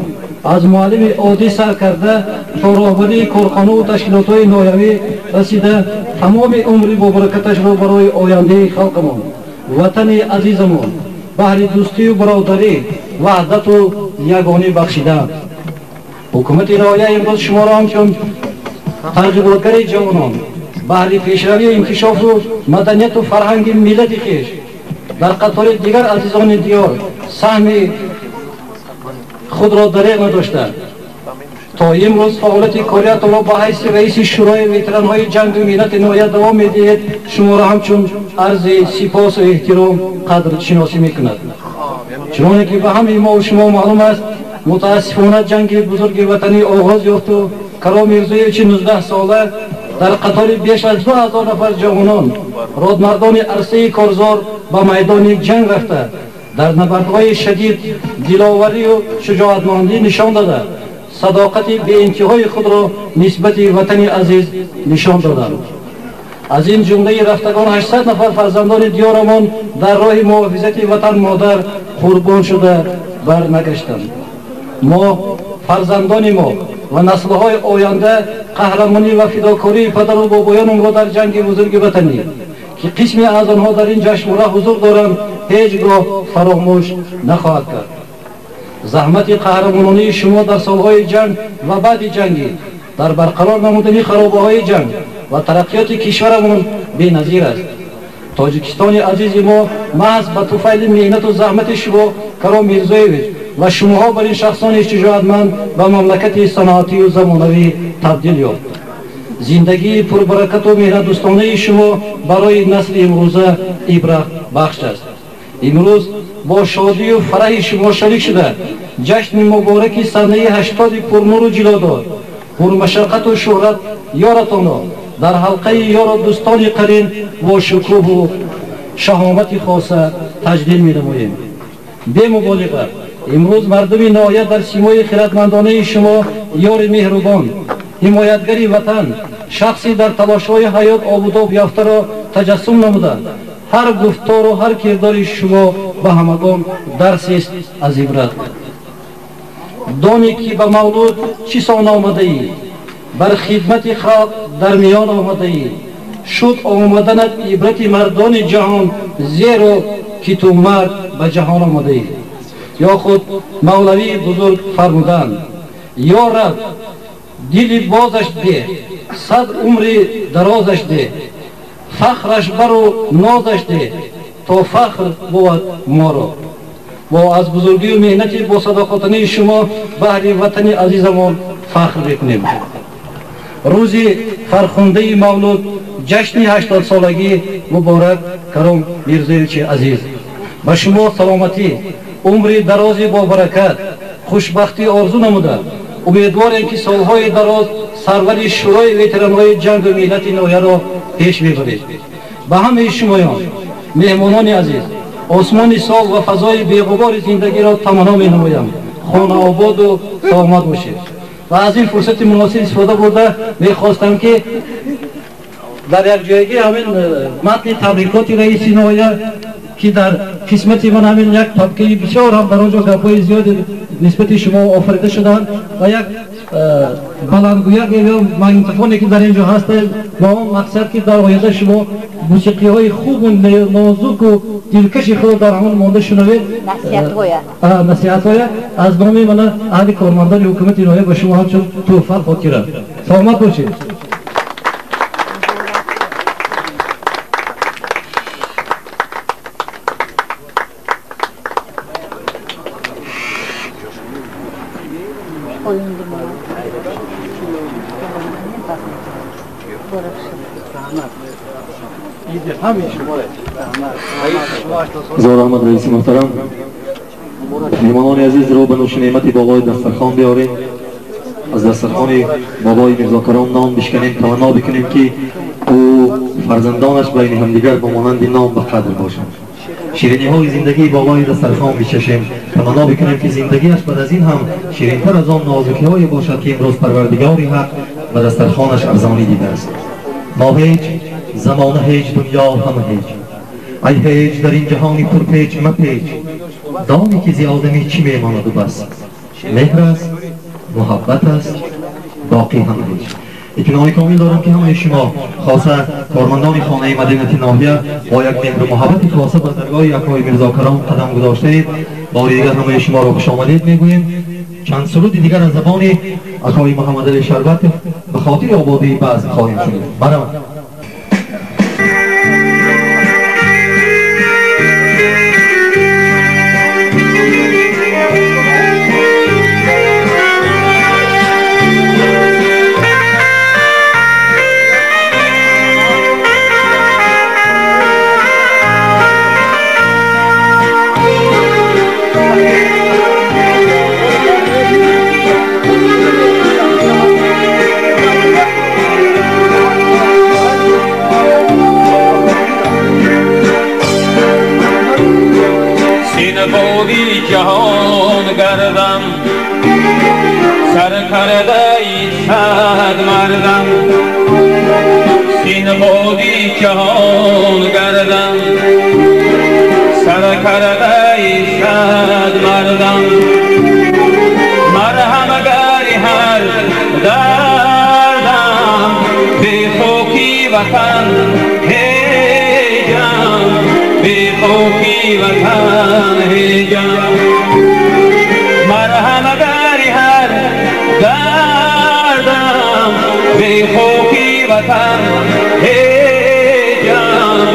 از معلم عادی سر کرده تا راهبری کارخانه و تشکیلات‌های نایوی رسیده تمام عمری با برکتش را برای آینده خلقمان وطن عزیزمان بهر دوستی و برادری وحدت و یگانگی بخشیده. حکومت رایه امروز شما را همچون ترغیباتگر جوانان بهر پیشروی و انکشاف و مدنیت و فرهنگ ملت خویش در قطار دیگر عزیزان دیار سهم خود را دریغ نداشته تا امروز فعالیت کاریت را با حیث رئیس شورای وتران‌های جنگ و ملت نهایت دوام می‌دهید. شما را همچون عرض سپاس و احترام قدر شناسی می‌کند. چنانکه که به همه ما و شما معلوم است متاسفانه جنگ بزرگ وطنی آغاز یافت و کرم میرزاییویچ 19 ساله در قطار بیش از 2000 نفر جوانان رادمردان عرصه کارزار به میدان جنگ رفته در نبردهای شدید دلاوری و شجاعتمندی نشان داده صداقت به انتهای خود را نسبت وطن عزیز نشان دادند. از این جمله رفتگان 800 نفر فرزندان دیارمان در راه محافظت وطن مادر قربان شده برنگشتند. ما فرزندان ما و نسل‌های آینده قهرمانی و فداکاری پدر و بابایان را در جنگ بزرگ وطنی که قسمی از آنها در این جشنواره حضور دارند هیچگاه فراموش نخواهد کرد. زحمت قهرمانانه شما در سالهای جنگ و بعد جنگی در برقرار نمودن خرابه‌های جنگ و ترقیات کشورمان بی‌نظیر است. تاجیکستان عزیز ما محض به طفیل محنت و زحمت شما کرم میرزاییویچ و شماها بر این شخصان شجاعتمند به مملکت صنعتی و زمانوی تبدیل یافت. زندگی پربرکت و مهنت دوستانه شما برای نسل امروزه عبرت بخش است. امروز با شادی و فرح شما شریک شده جشن مبارک سنه 80 پرنور و جلادار پرمشقت و شهرت یارتان در حلقه یار دوستان قرین و شکوه و شهامت خاصه تجلیل می نماییم. بی مبالغه امروز مردم نهایت در سیمای خردمندانه شما یار مهربان حمایتگری وطن شخصی در تلاش‌های حیات آبوداب یافته را تجسم نموده هر گفتار و هر کردار شما به همگان درس است از عبرت. دانی که به مولود چی سان آمده ای بر خدمت خلق در میان آمده ای شد آمدنت عبرت مردان جهان زیرا که تو مرد به جهان آمده ای. یا خود مولوی بزرگ فرمودند یا رب دل بازش ده صد عمر درازش ده فخرش برو نازش ده تا فخر بود ما را. و از بزرگی و مهنت با صداقتانه شما بهر وطن عزیزمان فخر بکنیم. روز فرخنده مولود جشن 80 سالگی مبارک کرم میرزاییویچ عزیز. به شما سلامتی عمر درازی با برکت خوشبختی آرزو نموده امیدواریم که سالهای دراز سرور شورای وتران‌های جنگ و ملت نویه را پیش ببرید. به همه شمایان مهمانان عزیز آسمان سال و فضای بی‌غبار زندگی را تمنا می نمایم. خانه آباد و سلامت باشید. و از این فرصت مناسب استفاده برده می خواستم که در یک جایگی همین متن تبریکات رئیس نهایه که در قسمت من همین یک طبقه بسیار هم در آنجا گپ‌های زیادی نسبت شما آفریده شدند و یک بلندگویک یا مگنیتوفونی که در اینجا هست با اون مقصد که در آینده شما موسیقی های خوب و نازک و دلکش خود در همون مانده شنوید نصیحت های از نام من اهل کارمندان حکومت نهایه به شما همچون توفیق خاطره. سلامت باشید. زار احمد رئیس محترم مهمانان عزیز را به نوش نعمت بالای دسترخوان بیاریم. از دسترخوان بابای میرزا کرم نام بشکنیم تمنا بکنیم که او فرزندانش بین همدیگر با مانند نام به قدر باشند. شیرینی های زندگی بالای دسترخوان بچشیم تمنا بکنیم که زندگیش بعد از این هم شیرین‌تر از آن نازکی های باشد که امروز پروردگار حق به دسترخوانش ارزانی دیده است. با هیچ زمان هیچ دنیا همه هیچ ای هیچ در این جهانی پرپیچ مپیچ دانی که زی آدمی چی میماند و بس مهر است محبت است باقی همه هیچ اطمینان کامل دارم که همه شما خاصه کارمندان خانه مدینه ناحیه با یک مهر و محبت خاصه به درگاه اکای میرزا کرام قدم گذاشته اید. بار دیگر همه شما را خوش آمدید میگوییم. چند سرود دیگر از زبان اکای محمد علی شربت به خاطر آبادی بعض خواهیم شنید. برام بودی جهان گردم سر کرده ای صد مردم سین بودی جهان گردم سر کرده ای صد مردم مرهم گری هر دردم بی خوکی وطن بی خوکی وطن هیجان مرهم گری هر دردم بی خوکی وطن هیجان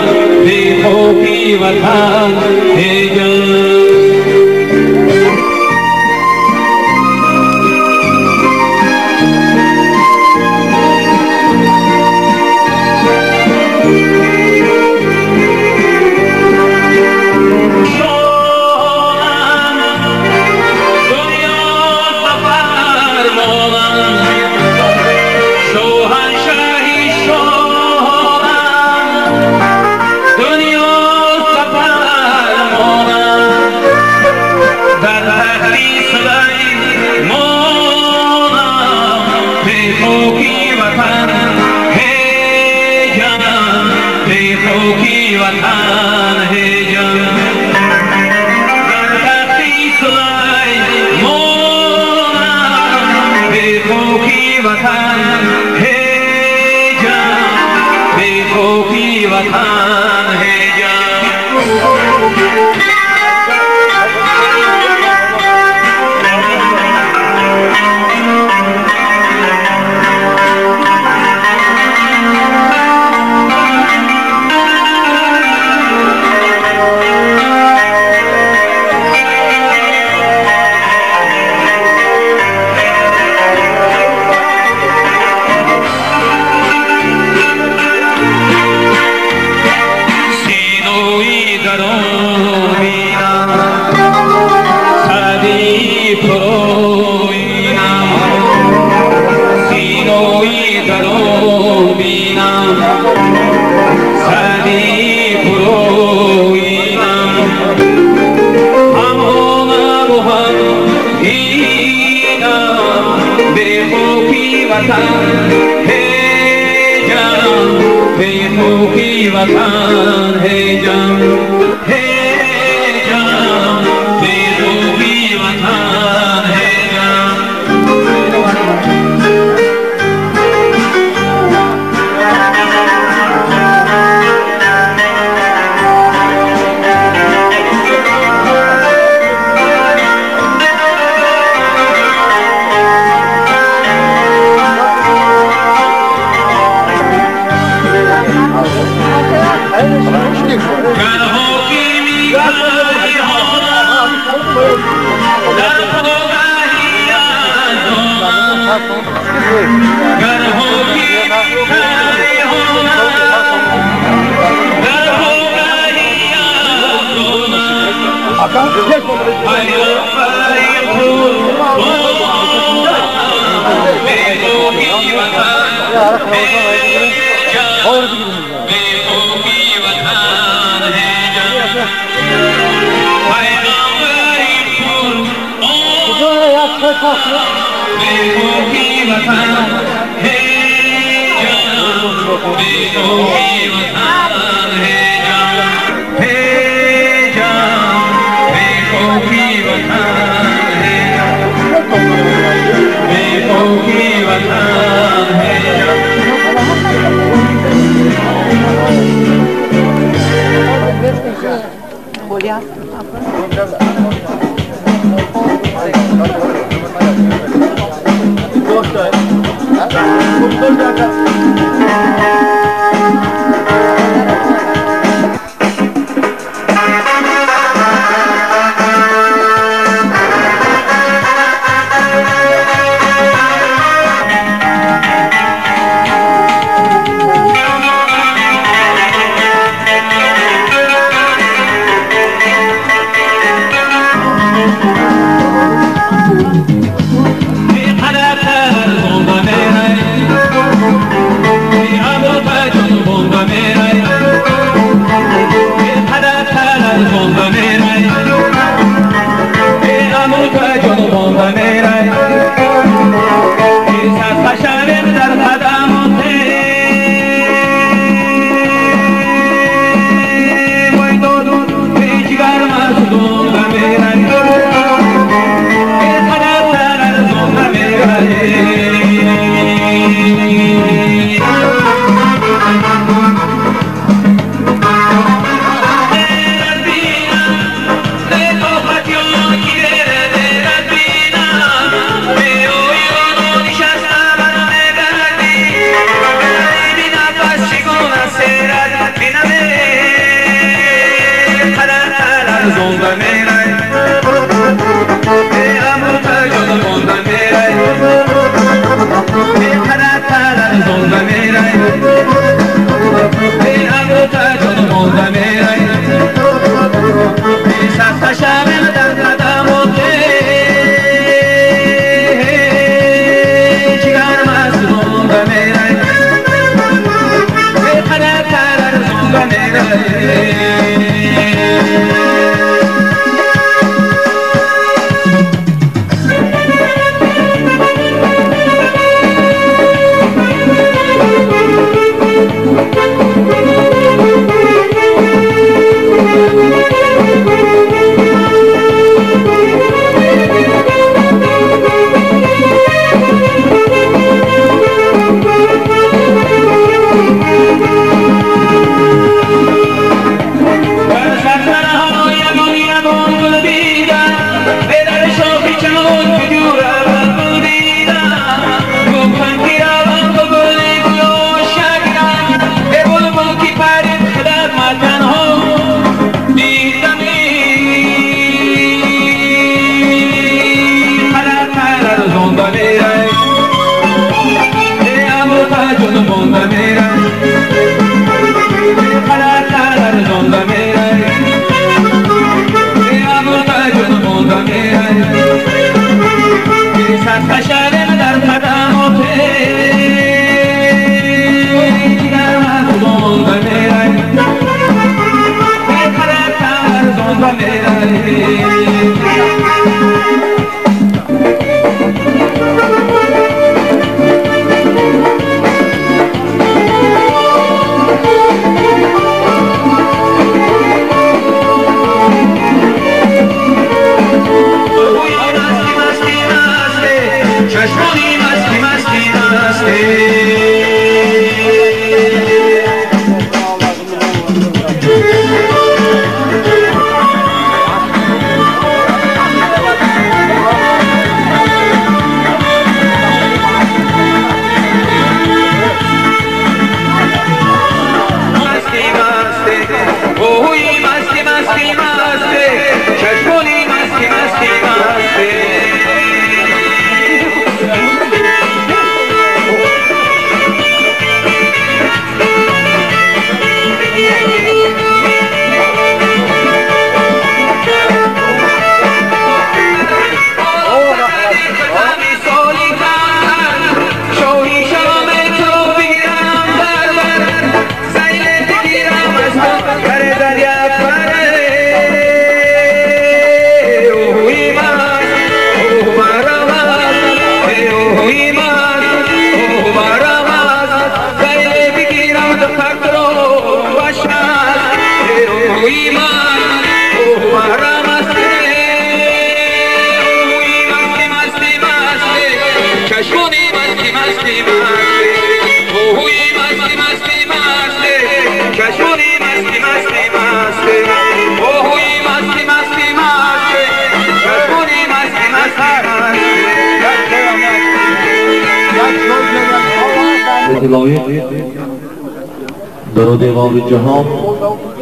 بی خوکی وطن هیجان Hey, الهی در و دیوار جهان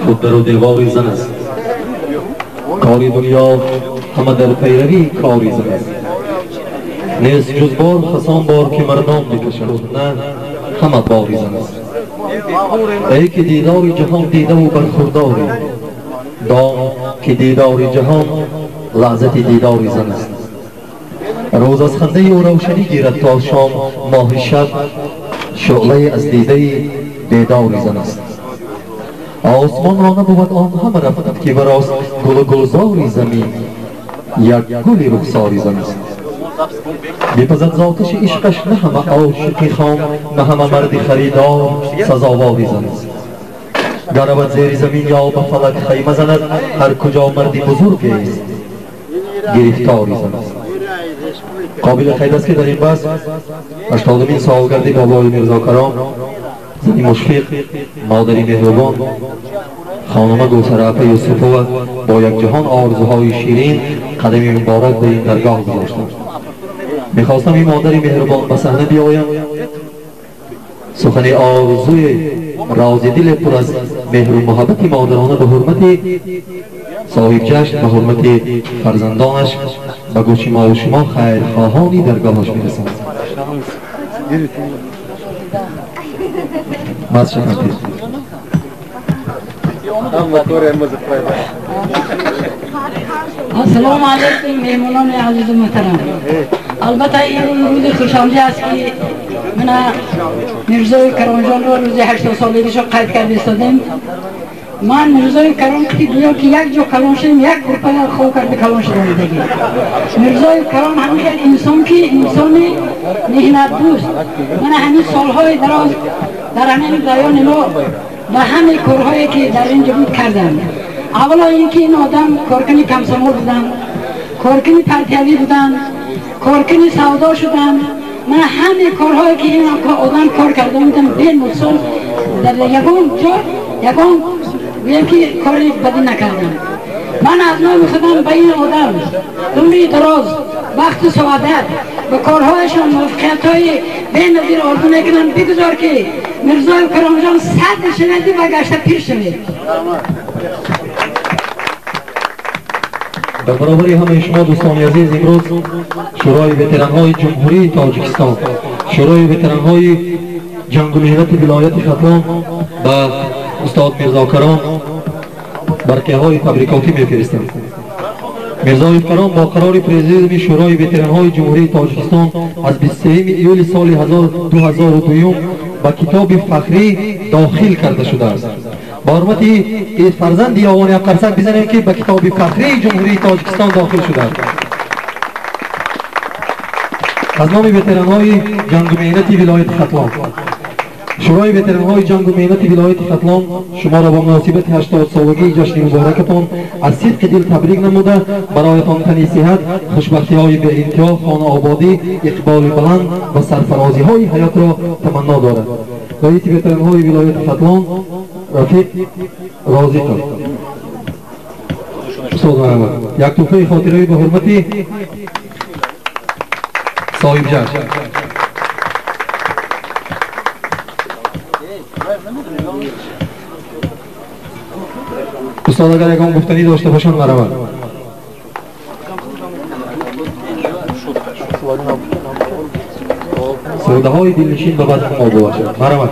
خود در و دیوار زن است. کاری دنیا همه در پیروی کاری زن است. نیست جز بار خسان بار که مردم میکشند، نه همه باری زن است. ای که دیدار جهان دیده و برخورداری، دام که دیدار جهان لحظت دیدار زن است. روز از خنده و روشنی گیرد تا شام، ماه شب شعله از دیده دیدار زن است. آسمان را نبود آن همه رفتند که براست گل گلزاری زمین یک گلی رخساری زن است. بپزد زاتش عشقش نه همه عاشقی خام، نه همه مرد خریدار سزاواری زن است. گرود زیر زمین یا به فلک خیمه زند، هر کجا مردی بزرگ است گرفتاری زن است. قابل خیر است که در این بحث 80مین سالگرد بابای میرزا کرام، زنی مشفق، مادری مهربان، خانم گلسرعفه یوسفова با یک جهان آرزوهای شیرین قدمی مبارک به این درگاه گذاشتند. میخواستم این مادری مهربان به صحنه بیایم، سخن آرزوی راز دل پر از مهر و محبت مادرانه به حرمت صاحب جشن، به حرمت فرزندانش به گوش ما و شما خیرخواهانی درگاهش میرسند. السلام علیکم مهمانان عزیز و محترم. البته این روز خوشامدی است که من میرزای کرامجان را روز 80 سالگیش را قید کرده استادم. من میرزای کرام که گویا که یک جا کلان شدیم، یک گروپه خواه کرده کلان شدم دیگه. میرزای کرام همیشه انسان که انسان مهنت دوست. من همین سالهای دراز در همین دایان ما و همه کارهایی که در اینجا بود کردم. اولا اینکه این آدم کارکنی کمسمول بودن، کارکنی پرتیوی بودن، کارکنی سودا شدن. من همه کارهایی که این آدم کار کرده بودم به مثال در یکون جا یکون بگم که کاری بدی نکردم. من از نوع میخوادم به این آدم عمری دراز، وقت سعادت به کارهایشان موفقیت‌های بی‌نظیر آرزو میکنم. بگذار که میرزای کرامجان 100 شنیدی و گشته پیر شوید. در برابر همه شما دوستان عزیز، امروز شورای وتران‌های جمهوری تاجیکستان، شورای وتران‌های جنگ و مهنت ولایت ختلان به استاد میرزا کرام برقیه‌های تبریکاتی میفرستند. میرزا کرام با قرار پرزیدنت شورای وتران‌های جمهوری تاجیکستان از 23 ایول سال 2002 با کتاب فخری داخل کرده شده است. با حرمت فرزند یاوان یک قرصک بزنیم که به کتاب فخری جمهوری تاجیکستان داخل شده است. از نام وتران‌های جنگ و مهنت ولایت ختلان، شورای وتران‌های جنگ و مهنت ولایت ختلان شما را با مناسبت 80 سالگی جشن مبارکتان از صدق دل تبریک نموده برایتان تنی صحت، خوشبختی‌های بی انتها، خانه آبادی، اقبال بلند و سرفرازی‌های حیات را تمنا دارد. رئیس وتران‌های ولایت ختلان رفیق راضی کرد. استاد محمد یک تحفه خاطره به حرمت صاحب جشن. استاد اگر یکم گفتنی داشته باشند مرحبا. سوده های دلنشین به بعد ما باشد. مرحبا.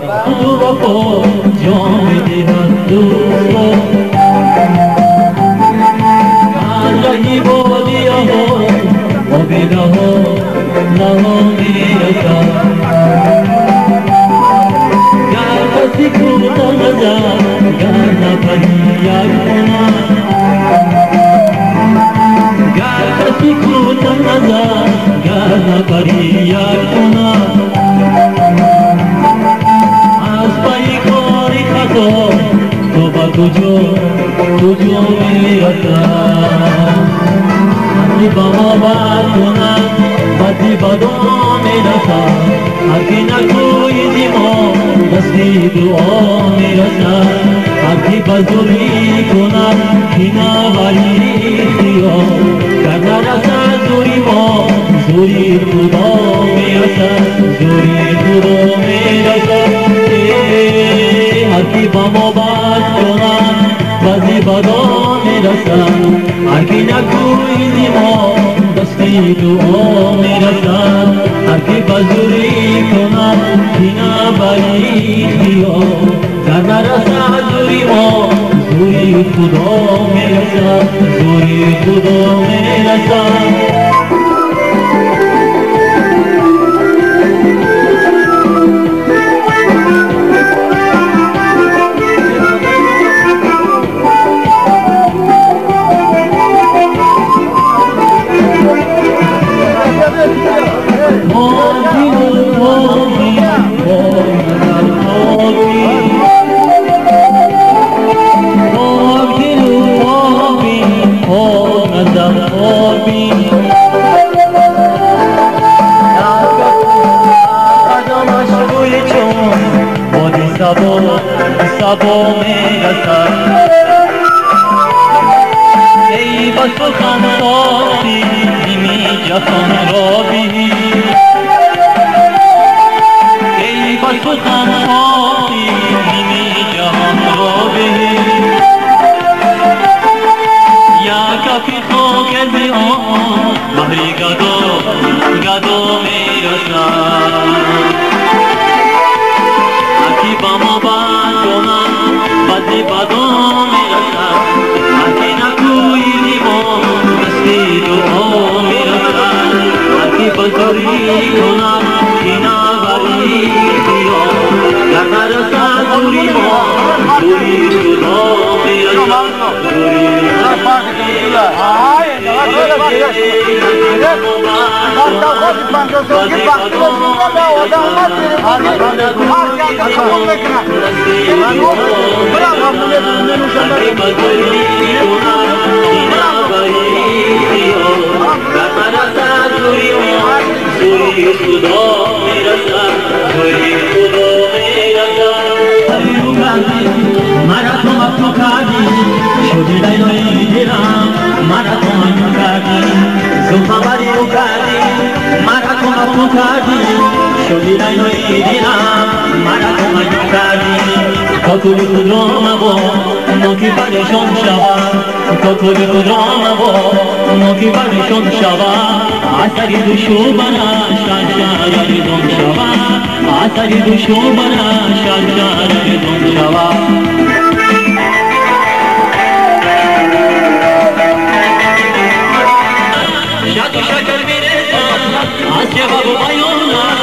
तुझो मेरा बाबा बातोना बदी बदो मेरा सा आगे ना कोई दिमो बसी दुआ मेरा सा आगे बजुरी कोना बिना वाली दियो करना सा जोरी मो जोरी खुदा मेरा सा जोरी खुदा मेरा सा ما دستی دعا میرسد هر که بزوری کند کینه بری خیا در نرسد زوری ما زوری خدا میرسد زوری خدا میرسد سبا میرسد ای بس سخن سازی نیمی جهان را بینی ای بس سخن سازی نیمی جهان را بینی یا کفی خاک زیان بحری گدا میرسد با ما بانم بدی بدو میرسد اگه نکویی ما دستی دعا میرسد اگه بزاری کنم کینا بری خیا در نرسد دوری ما دوری خدا میرسد دوری شدی نایی دیدم مرا کمک کردی تا کلی خود را مبا ناکی برشان شود تا کلی خود را مبا ناکی برشان شود اثری دوشو برش شرشر دون شود اثری دوشو برش شرشر دون شود شد و شکر میرسد از جواب بیانم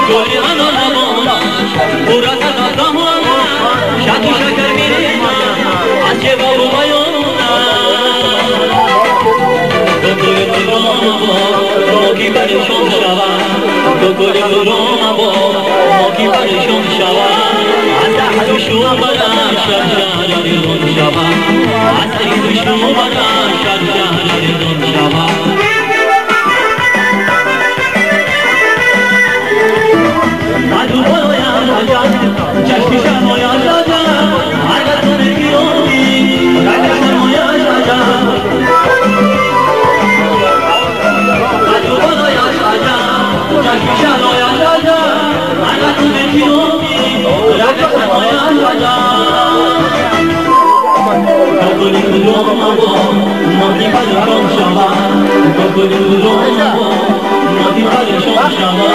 گوری آنو نبانا برا تدامانا شد و شکر میرسد از جواب بیانم گوری برام با موکی برشان شود گوری برام با موکی برشان شود از تحت شو برا شرشر دون شود از تحت شو برا شرشر دون شود Adu boya raja, chashti shamoya raja, aga tune kiyomi, raja shamoya raja. Adu boya raja, chashti shamoya raja, aga tune kiyomi, raja shamoya raja. Kokoli kuloma bo, mati balon shava, kokoli kuloma bo, mati balon shava.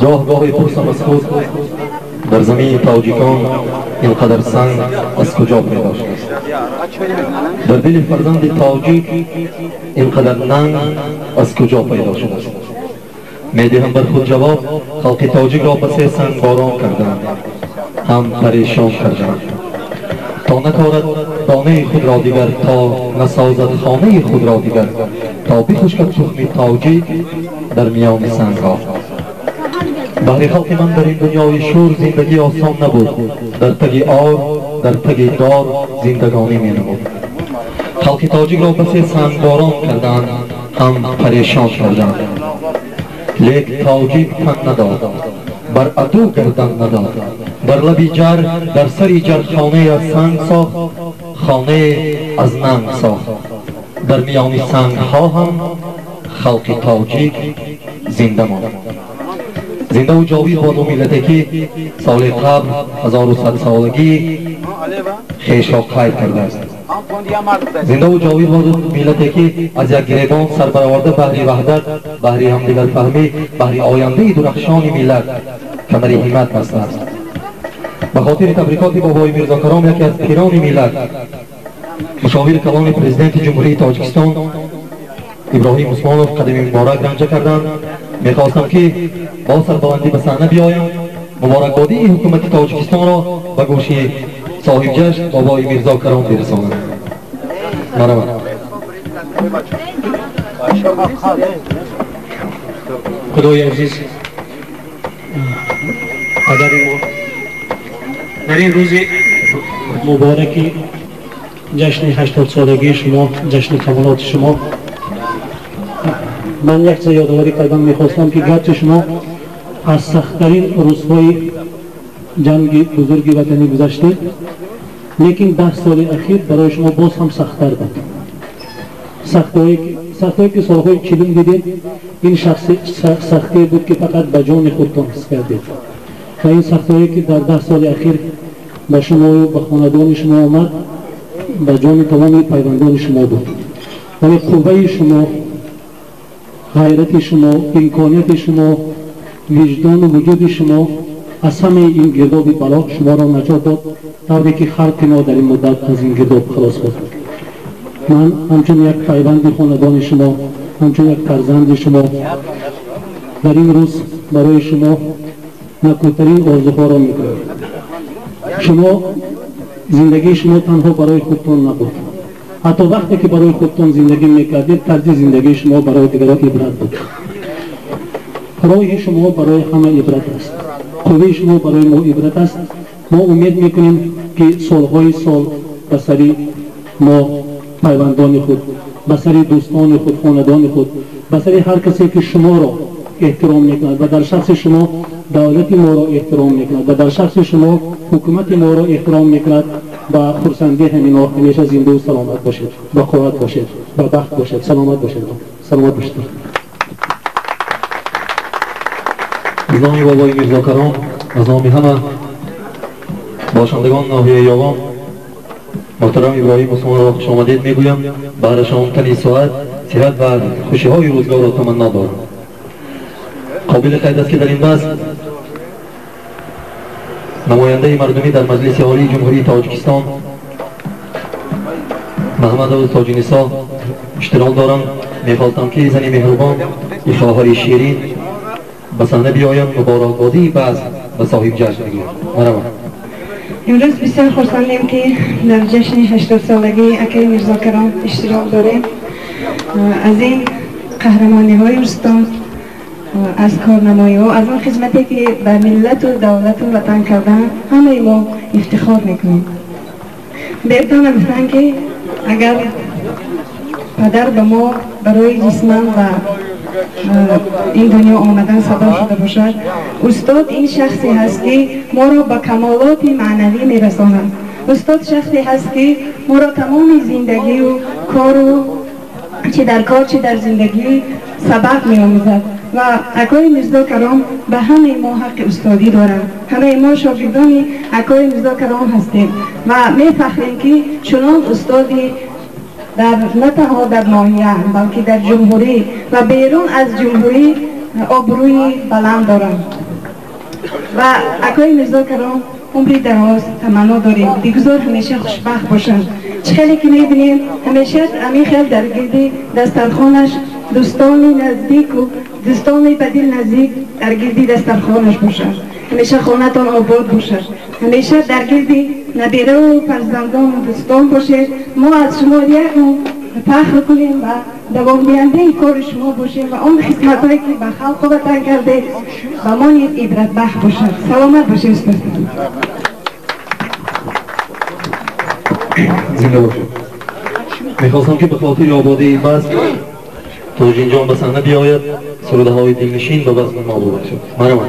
جاهگاه پرسم از خود در زمین تاجیکان اینقدر سنگ از کجا پیدا شد؟ در دل فرزند تاجیک اینقدر ننگ از کجا پیدا شده است؟ می‌دهم بر خود جواب، خلق تاجیک را پس سنگ باران کردند، هم پریشان کردند تا نکارد دانه خود را دیگر، تا نسازد خانه خود را دیگر، تا بخشکد تخم تاجیک در میان سنگ ها. برای خلق من در این دنیای شور زندگی آسان نبود، در تگ آب در تگ دار زندگانی می نمود. خلق تاجیک را پس سنگ باران کردند، هم پریشان کردند، لیک تاجیک تن نداد، بر عدو گردن نداد، بر لبی جر در سری جرخانه از سنگ ساخت، خانه از ننگ ساخت. در میان سنگ ها هم خلق تاجیک زنده ماند. زنده و جاوید باد و ملتی که سال قبل 1100 سالگی خیش را قید کرده است. زنده و جاوید باد و ملتی که از یک گریبان سر برآورده بهر وحدت، بهر همدیگر فهمی، بهر آینده درخشان ملت کمر همت بسته است. به خاطر تبریکات بابای میرزا کرام، یکی از پیران ملت، مشاور کلان پرزیدنت جمهوری تاجیکستان ابراهیم عثمانوف قدم مبارک رنجه کردند. میخواستم که با سربلندی به صحنه بیایم، مبارکبادی حکومت تاجیکستان را به گوش صاحب جشن بابای میرزا کرام برسانم. مرحبا. خدای عزیز، پدر ما در این روز مبارکی جشن 80 سالگی شما، جشن کمالات شما، من یک چیز یادآوری کردم. میخواستم که گرچه شما از سخت‌ترین روزهای جنگ بزرگ وطنی گذشته، لیکن 10 سال اخیر برای شما باز هم سخت‌تر بود. سخت‌هایی که سالهای چلم دیدید، این سختی بود که فقط به جان خودتان حس کردید و این سختی‌هایی که در 10 سال اخیر به شما و به خاندان شما آمد به جان تمام پیوندان شما بود. ولی قوه شما، غیرت شما، امکانیت شما، وجدان و وجود شما از همه این گرداب بلا شما را نجات داد، طوری که خلق ما در این مدت از این گرداب خلاص بود. من همچون یک پیوند خاندان شما، همچون یک فرزند شما در این روز برای شما نکوترین آرزوها را میکنم. شما زندگی شما تنها برای خودتان نبود، حتی وقتی که برای خودتان زندگی میکردید طرز زندگی شما برای دیگران عبرت بود. راه شما برای همه عبرت است، قوه شما برای ما عبرت است. ما امید میکنیم که سالهای سال به سری ما پیوندان خود، به سری دوستان خود، خاندان خود، به سری هر کسی که شما را احترام میکند و در شخص شما دولت ما را احترام میکند و در شخص شما حکومت ما را احترام میکند و خرسندی همینا همیشه زنده و سلامت باشید، با قوت باشید، با بخت باشید، سلامت باشید، سلامت باشید. از نام بابای میرزا کرام، از نام همه باشندگان ناحیه یاوان، محترم ابراهیم عثمان را خوش آمدید میگویم. برای شما تنی ساعت صحت و خوشی های روزگار را تمنا دارم. قابل قید است که در این بحث نماینده مردمی در مجلس عالی جمهوری تاجیکستان محمد تاج نسا اشتراک دارم. میخواستم که زنی مهربان خواهر شیرین به صحنه بیایم مبارکبادی بعض به صاحب جشن بگویم. مرحبا. امروز بسیار خرسندیم که در جشن 80 سالگی اکای میرزا کرام اشتراک داریم. از این قهرمانی های استان، از کارنمایی ها، از اون خدمتی که به ملت و دولت و وطن کردن همه ما افتخار میکنیم. بهتان گفتن که اگر پدر به ما برای جسمان و این دنیا آمدن صدا شده باشد، استاد این شخصی هست که ما را به کمالات معنوی میرساند. استاد شخصی هست که ما را تمام زندگی و کار و چه در کار چه در زندگی سبق می آموزد و اکای میرزا کرام به همه ما حق استادی دارند. همه ما شاگردان اکای میرزا کرام هستیم و می فخریم که چنان استادی در نه تنها در ناحیه بلکه در جمهوری و بیرون از جمهوری آبروی بلند دارند و اکای میرزا کرام عمری دراز تمنا داریم. دیگزار همیشه خوشبخت باشند. چه خیلی که میبینیم همیشه همین خیلی در گردی دسترخوانش دوستانی نزدیک و دوستانی بدیل نزدیک در گردی دسترخوانش باشند. همیشه خانتان آباد باشد. همیشه در گردی نبیره و فرزندان و دوستان باشید. ما از شما یک فخر کنیم و دوام دهنده کار شما باشیم و اون خدمت‌هایی که به خلق وطن کرده و ما نیز عبرت بخش باشد. سلامت باشید استاد. زنده باشید. میخواستم که به خاطر آبادی بس تاجین جان به صحنه بیاید، سروده های دلنشین به وزن ما بود شد. مرحبا.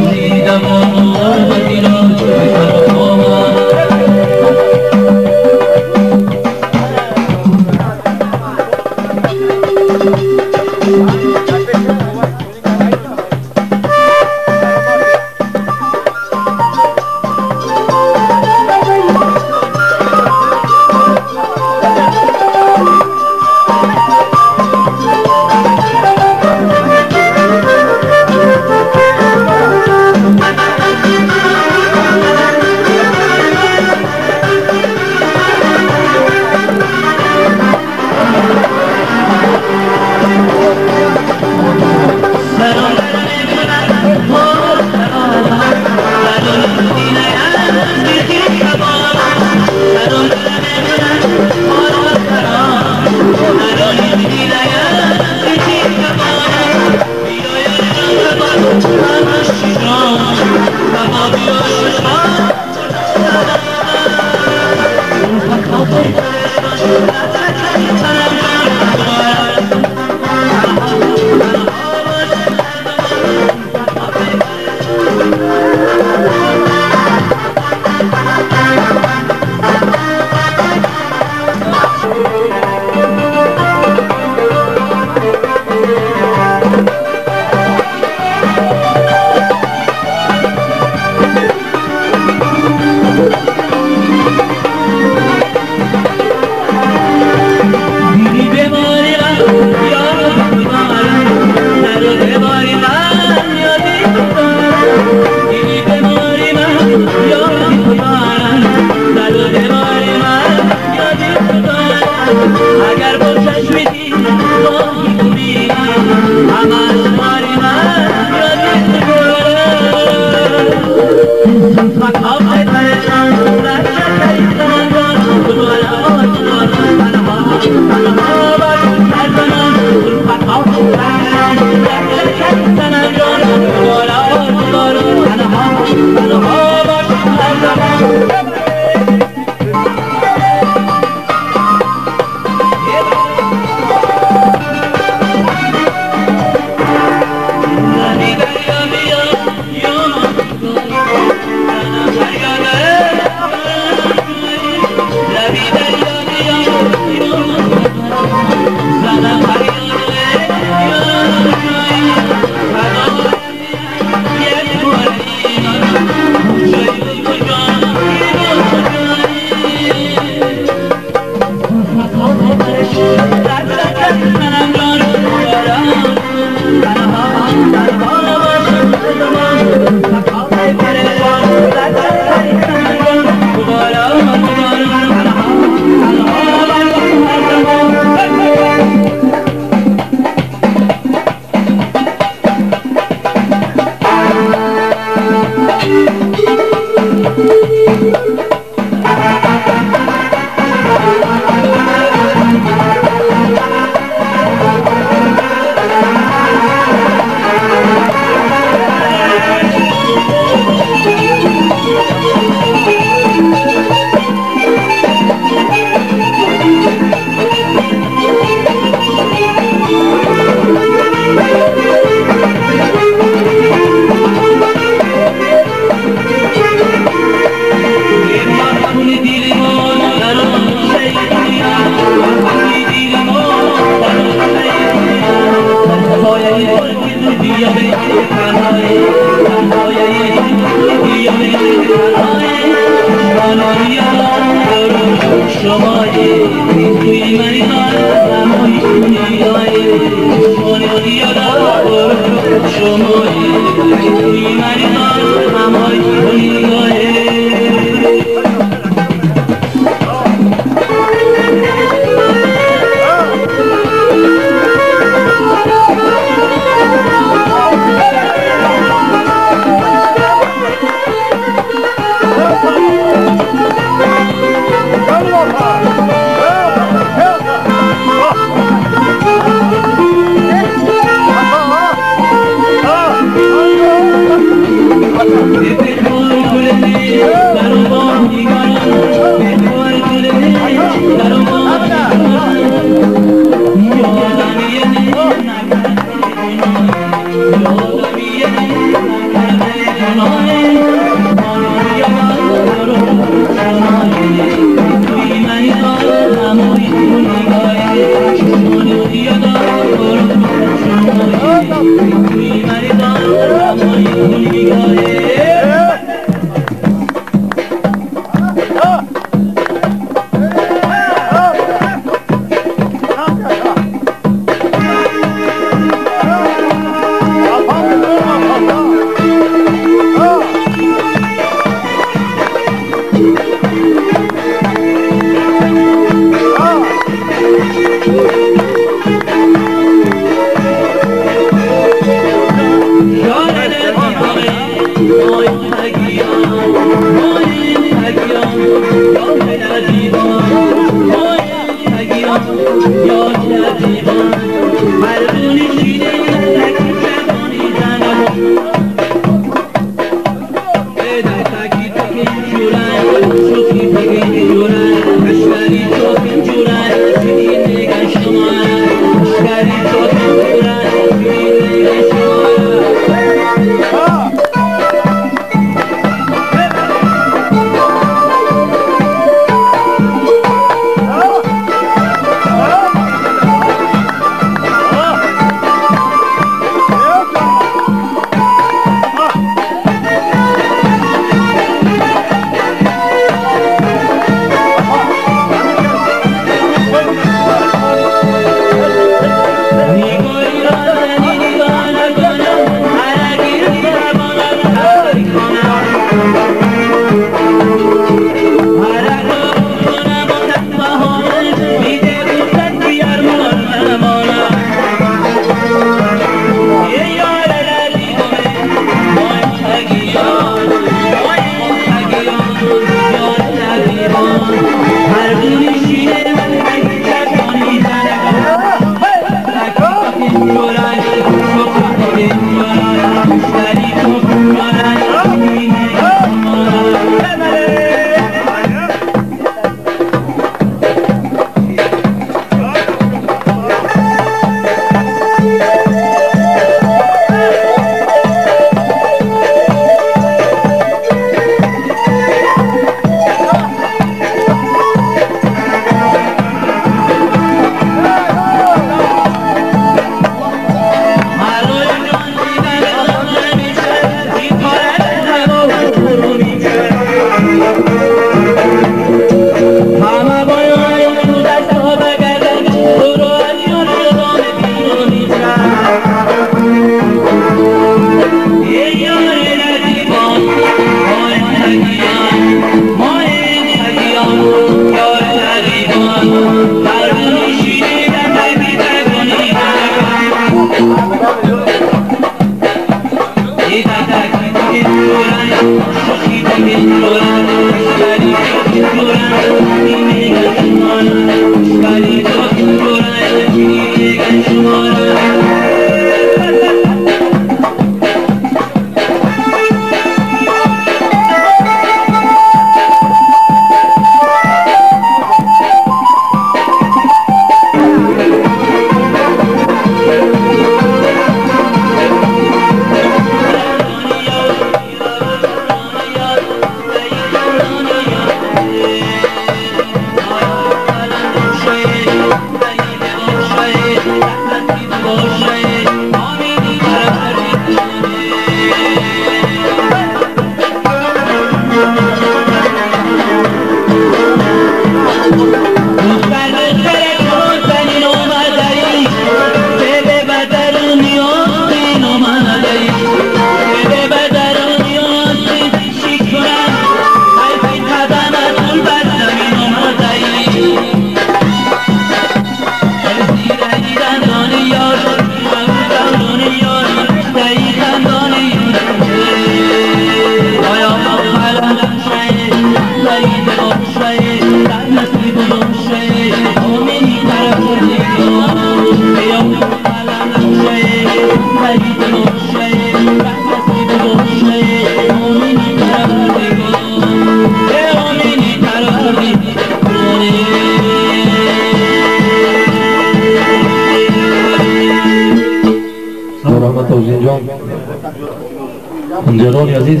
همجران عزیز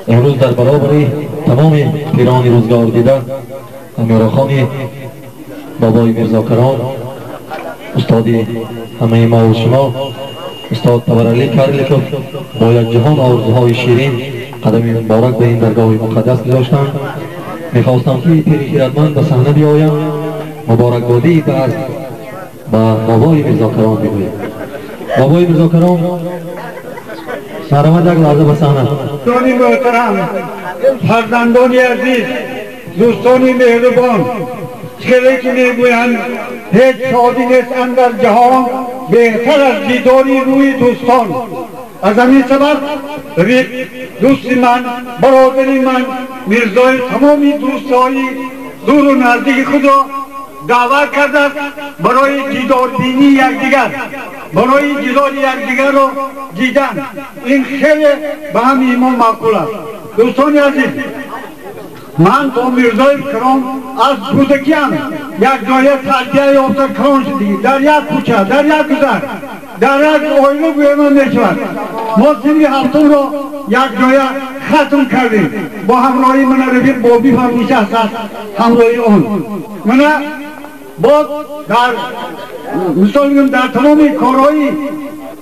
امروز در برابر تمام پیران روزگار دیده امیرخان بابای میرزاکران استاد همه ما و شما استاد تبرعلی کرلکوف با یک جهان آرزوهای شیرین قدم مبارک به این درگاه مقدس گذاشتند. میخواستم که پیر خیرتمند به صحنه بیایم مبارکبادی از با بابای میرزاکران بگویم. بابای میرزاکران سرآمد یک لحظه به صحنه. دوستان محترم، فرزندان عزیز، دوستان مهربان، چهره که میگویند هیچ شادی نیست اندر جهان بهتر از دیداری روی دوستان. از همین سبب دوست من، برادری من، میرزای تمامی دوستای دور و نزدیک خود را دعوت کرده برای دیدار بینی یکدیگر، برای دیدار یکدیگر را دیدن. این خیلی به هم ایمان معقول است. دوستان عزیز، من با میرزای کرام از کودکیم یک جای تربیت یافته کران شدیم، در یک کوچه، در یک گذر، در یک آیله گویمان میشود. ما سنی هفتم را یک جای ختم کردیم با همراهی من رفیق بابی فرموشه است، همراهی اون من باز در مثال میگم در تمامی کارهای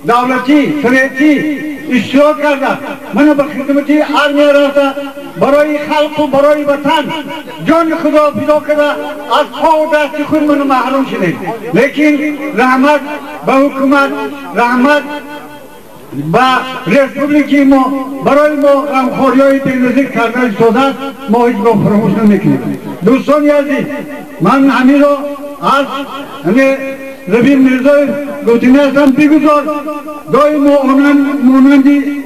دولتی سریعتی اشتراک کرده. من به خدمتی ارمی رفته برای خلق و برای وطن جان خدا پیدا کرده، از پا و دست خود من محروم شده. لیکن رحمت به حکومت، رحمت به رسپوبلیکی ما برای ما غمخواری های بینظیر کرده شده، ما هیچ با فراموش نمیکنیم. دوستان عزیز، من همین را از رفیق میرزای گفتنی هستم بگذار دای ما مانندی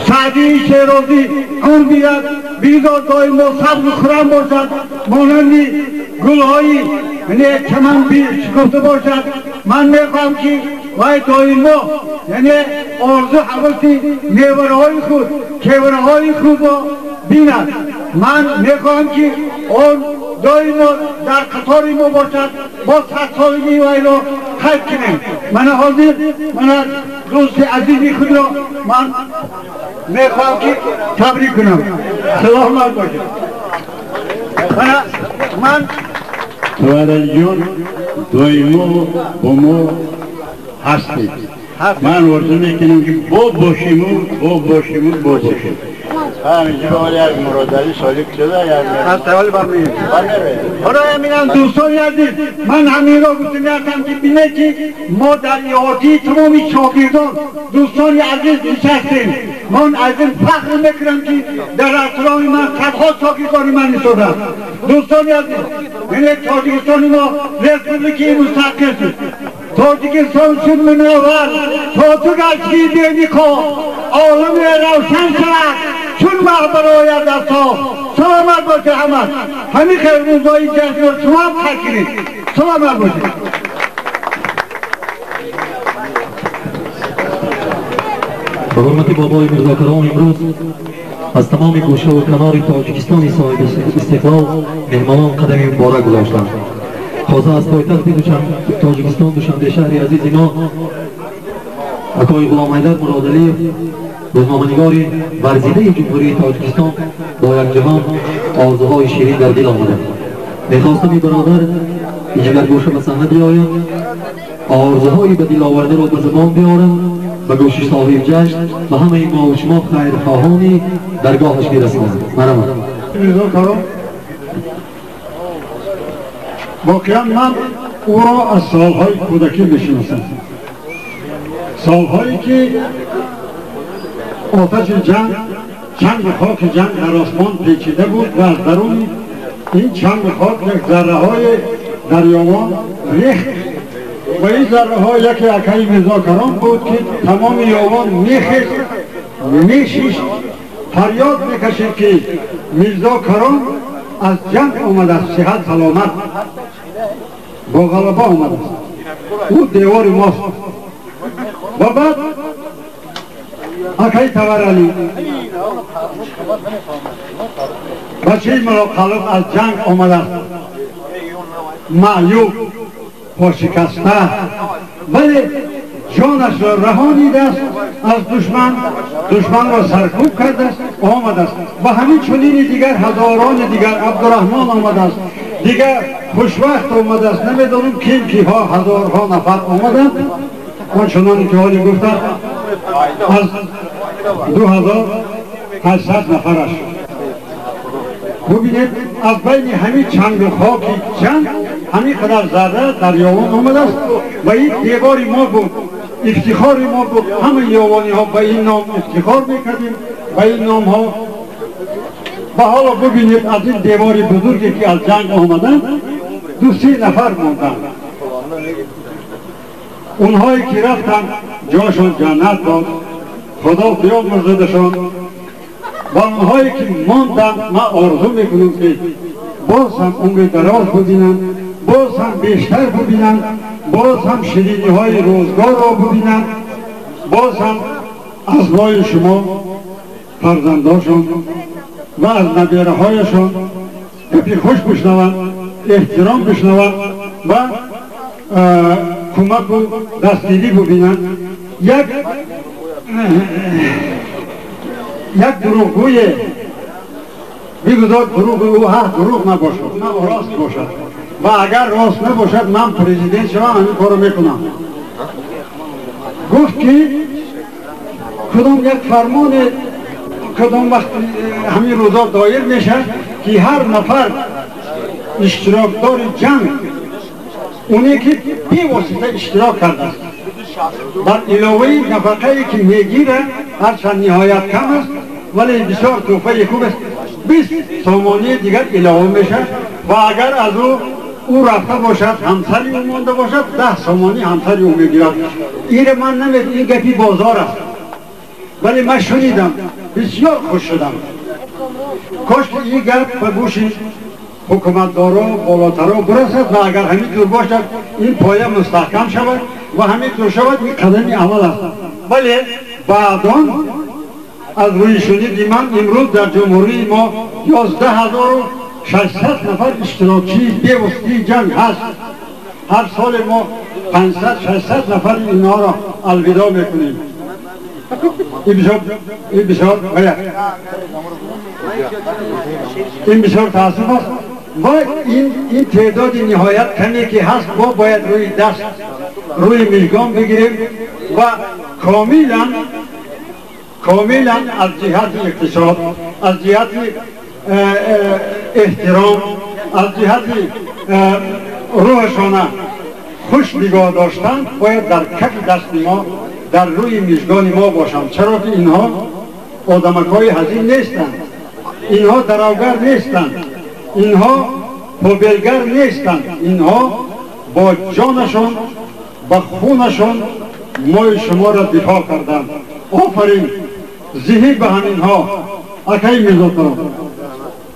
سعدی شیرازی اون بیاد بگذار دای ما سبز خورم باشد، مانندی گلهایی چمن شکفته باشد. من میخوام که وای دای ما یعنی آرزو حواسی میوه‌های خود، کیوه‌های خود را بیند. من میخوام که اون دای ما در قطار ما باشد، با 100 سالگی وای را خط کنیم. من حاضر، من دوست عزیزی خود را من میخوام که تبریک کنم. سلامت باشد. من توارل جون دویمو بومو هستید. من ارزو میکنم که با باشیم. همینجا باید یک مرادلی سالیک شده از توالی برمیگیم. برای همینم دوستان عزیز، من همین را گفتم هستم که بینه که ما در احاطه تمامی شاگردان دوستان عزیز نشستیم. من از این فخر میکنم که در اطراف من صدها شاگردان من ایستادند. دوستان عزیز، این تاجیکستان ما رسپوبلیکی مستقل شد. تاجیکستان شد منور تا تو گشتی بینی که عالم روشن شود چون وقت برآید در صاف. سلامت باشه همه. همین خیر روزایی جشن رو شما هم تکرید. سلامت باشه. به حرمت بابای میرزا کرام امروز از تمام گوشه و کنار تاجیکستان صاحب استقلال مهمانان قدمی مبارک گذاشتند. تازه از پایتخت تاجیکستان دوشنبه شهر عزیز ما اکای غلام حیدر مرادعلی روزنامه‌نگار ورزیده جمهوری تاجیکستان با یک جهان آرزوهای شیرین در دل آمده. میخواستم این برادر جگر گوشه به صحنه بیایند، آرزوهای به دل آورده را به زبان بیارند و گوش صاحب جشن و همه ما و شما خیرخواهانی درگاهش میرسند. مرحبا. میرزا کرام واقعا من او را از سالهای کودکی میشناسم. سالهایی که آتش جنگ، چنگ خاک جنگ در آسمان پیچیده بود و از درون این چنگ خاک یک ذره های دریاوان ریخت و این ذره ها یکی اکای میرزا کرام بود که تمام یاوان میخیست میشیشت فریاد میکشید که میرزا کرام از جنگ آمده است، صحت سلامت با غلبه آمده است. او دیوار ماست. و بعد اکای تورعلی بچه مرا خلق از جنگ آمده است، معیوب و شکسته ولی جانش را رهانیده است از دشمن را سرکوب کرده است آمده است. و همین چنین دیگر هزاران دیگر عبدالرحمن آمده است، دیگر خوشوقت آمده است. نمیدانم کی ها هزارها نفر آمدند. آنچنانی که حالی گفتن از 2800 نفرش. ببینید از بین همین چنگ خاک جنگ همین قدر زده در یاوان آمده است و این دیواری ما بود، افتخاری ما بود. همه یاوانی ها به این نام افتخار میکردیم، به این نام ها. و حالا ببینید از این دیواری بزرگی که از جنگ آمدن 2-3 نفر موندن. اونهایی که رفتن جاشون جنت داد، خدا بیامرزدشان. و اونهایی که ماندن من آرزو میکنم که باز هم عمر دراز ببینن، باز هم بیشتر ببینن، باز هم شیرینی های روزگار را ببینن، باز هم از مای شما فرزنداشون و از نبیره هایشون بپی خوش بشنون، احترام بشنون و کمک و دستگیری ببینن. یک دروغگوی بگذار دروغ او دروغ نباشد، نه راست باشد. و اگر راست نباشد من پرزیدنت شما همین کارو میکنم. گفت که کدام یک فرمان کدام وقت همین روزا دایر میشه که هر نفر اشتراکدار جنگ اونی که بی واسطه اشتراک کرده است بر علاوه نفقه‌ای که میگیره هرچند نهایت کم است ولی بسیار توفه خوب است 20 سامانی دیگر علاوه میشه و اگر از او رفته باشد همسری او مانده باشد 10 سامانی همسری او میگیرد. این من نمیدونم، این گپی بازار است ولی من شنیدم بسیار خوش شدم. کاش که این گپ به گوش حکومتدارا بالاترا برسد و اگر همینطور باشد این پایه مستحکم شود و همینطور شود این قدمی اول است. ولی بعدان از روی شنیدی من امروز در جمهوری ما 11,600 نفر اشتراکی بیوستی جنگ هست. هر سال ما 500-600 نفر اینا را الوداع میکنیم. این بسیار تأسف است و این تعداد نهایت کمی که هست ما باید روی دست روی میزگان بگیریم و کاملا از جهت اقتصاد، از جهت احترام، از جهت روحشانه خوش نگاه داشتن باید در کف دست ما در روی میزگان ما باشند. چرا که اینها آدمک‌های هزین نیستند، اینها دراوگر نیستند، اینها پوبلگر نیستند، اینها با جانشان با خونشان مای شما را دفاع کردند. آفرین ذهی به همین ها اکای میرزا کرام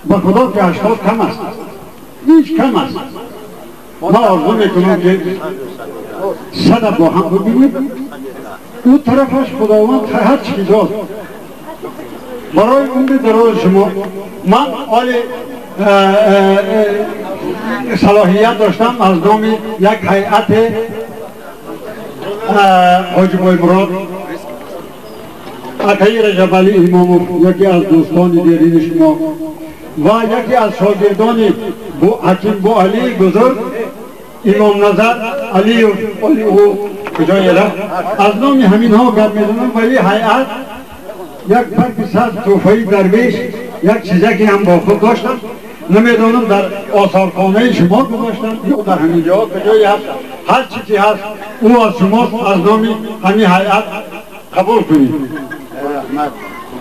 با خدا که 80 کم است هیچ کم است ما آرزو میکنم که 100 با هم ببینیم اون طرفش خداوند هر چی داد برای اون دراز شما من آلی صلاحیت داشتم از نام یک هیئت حاجی بای مراد اکای رجب علی اماموف یکی از دوستان دیرین شما و یکی از شاگردان حکیم بو علی بزرگ امام نظر علی او کجای رفت از نام همین ها گرد میدونم ولی هیئت یک پک صد توفایی درویش یک چیزی که هم با خود داشتم نمیدونم در آثارخانه شما گذاشتم یا در همین جا کجایی هست هر چیزی هست او از شما از نام همین هیئت قبول کنید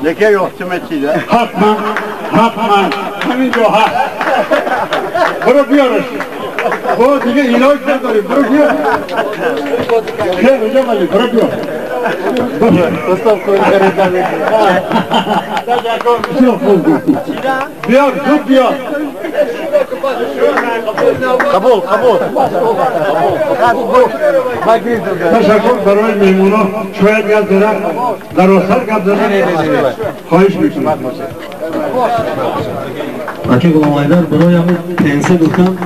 لکه یافتمه چیده حتما همین جا هست برو بیارش با دیگه علاج نداریم برو بیار خیلی رجب علی برو بیار دوستم کوئی خریدار بیار زود بیار قبول تشکر برای میمونا شاید گفت داره در آثار گفت داره خواهش میکنم اگه گلام ایدر برای همین پنسه گفتم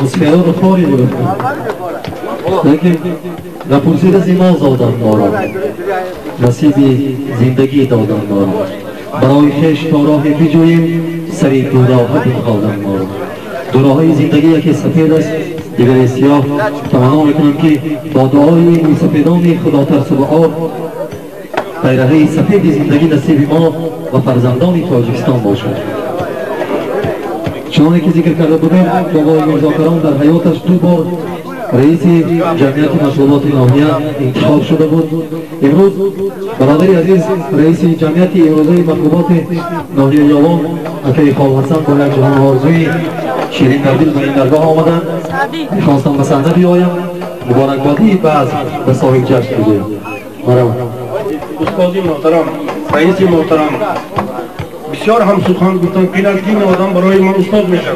مصفیرا رو خاری رو گفتم لیکن در پرسید از ایمان زادن مارا نصیب زندگی دادن مارا برای خیش تا راه بجوییم سری دو راه بخوادن مارا دو راه زندگی یکی سفید است دیگر سیاه تمنا میکنم که با دعای این سفیدان خدا ترس و آب پیرهی سفید زندگی نصیب ما و فرزندان تاجیکستان باشد چنانه که ذکر کرده بودیم بابای میرزا کرام در حیاتش 2 بار رئیس جمعیت مطلوبات ناحیه انتخاب شده بود امروز برادری عزیز رئیس جمعیت امروزه مطلوبات ناحیه یالان اکای خال حسن با یک جهان آرزوی شیرین نردیل به این درگاه آمدن میخواستم به صحنه بیایم مبارکبادی بعض به صاحب جشن بگویم مرحبا استادی محترم رئیس محترم بسیار هم سخن گفتن پیرالتین آدم برای ما استاد میشه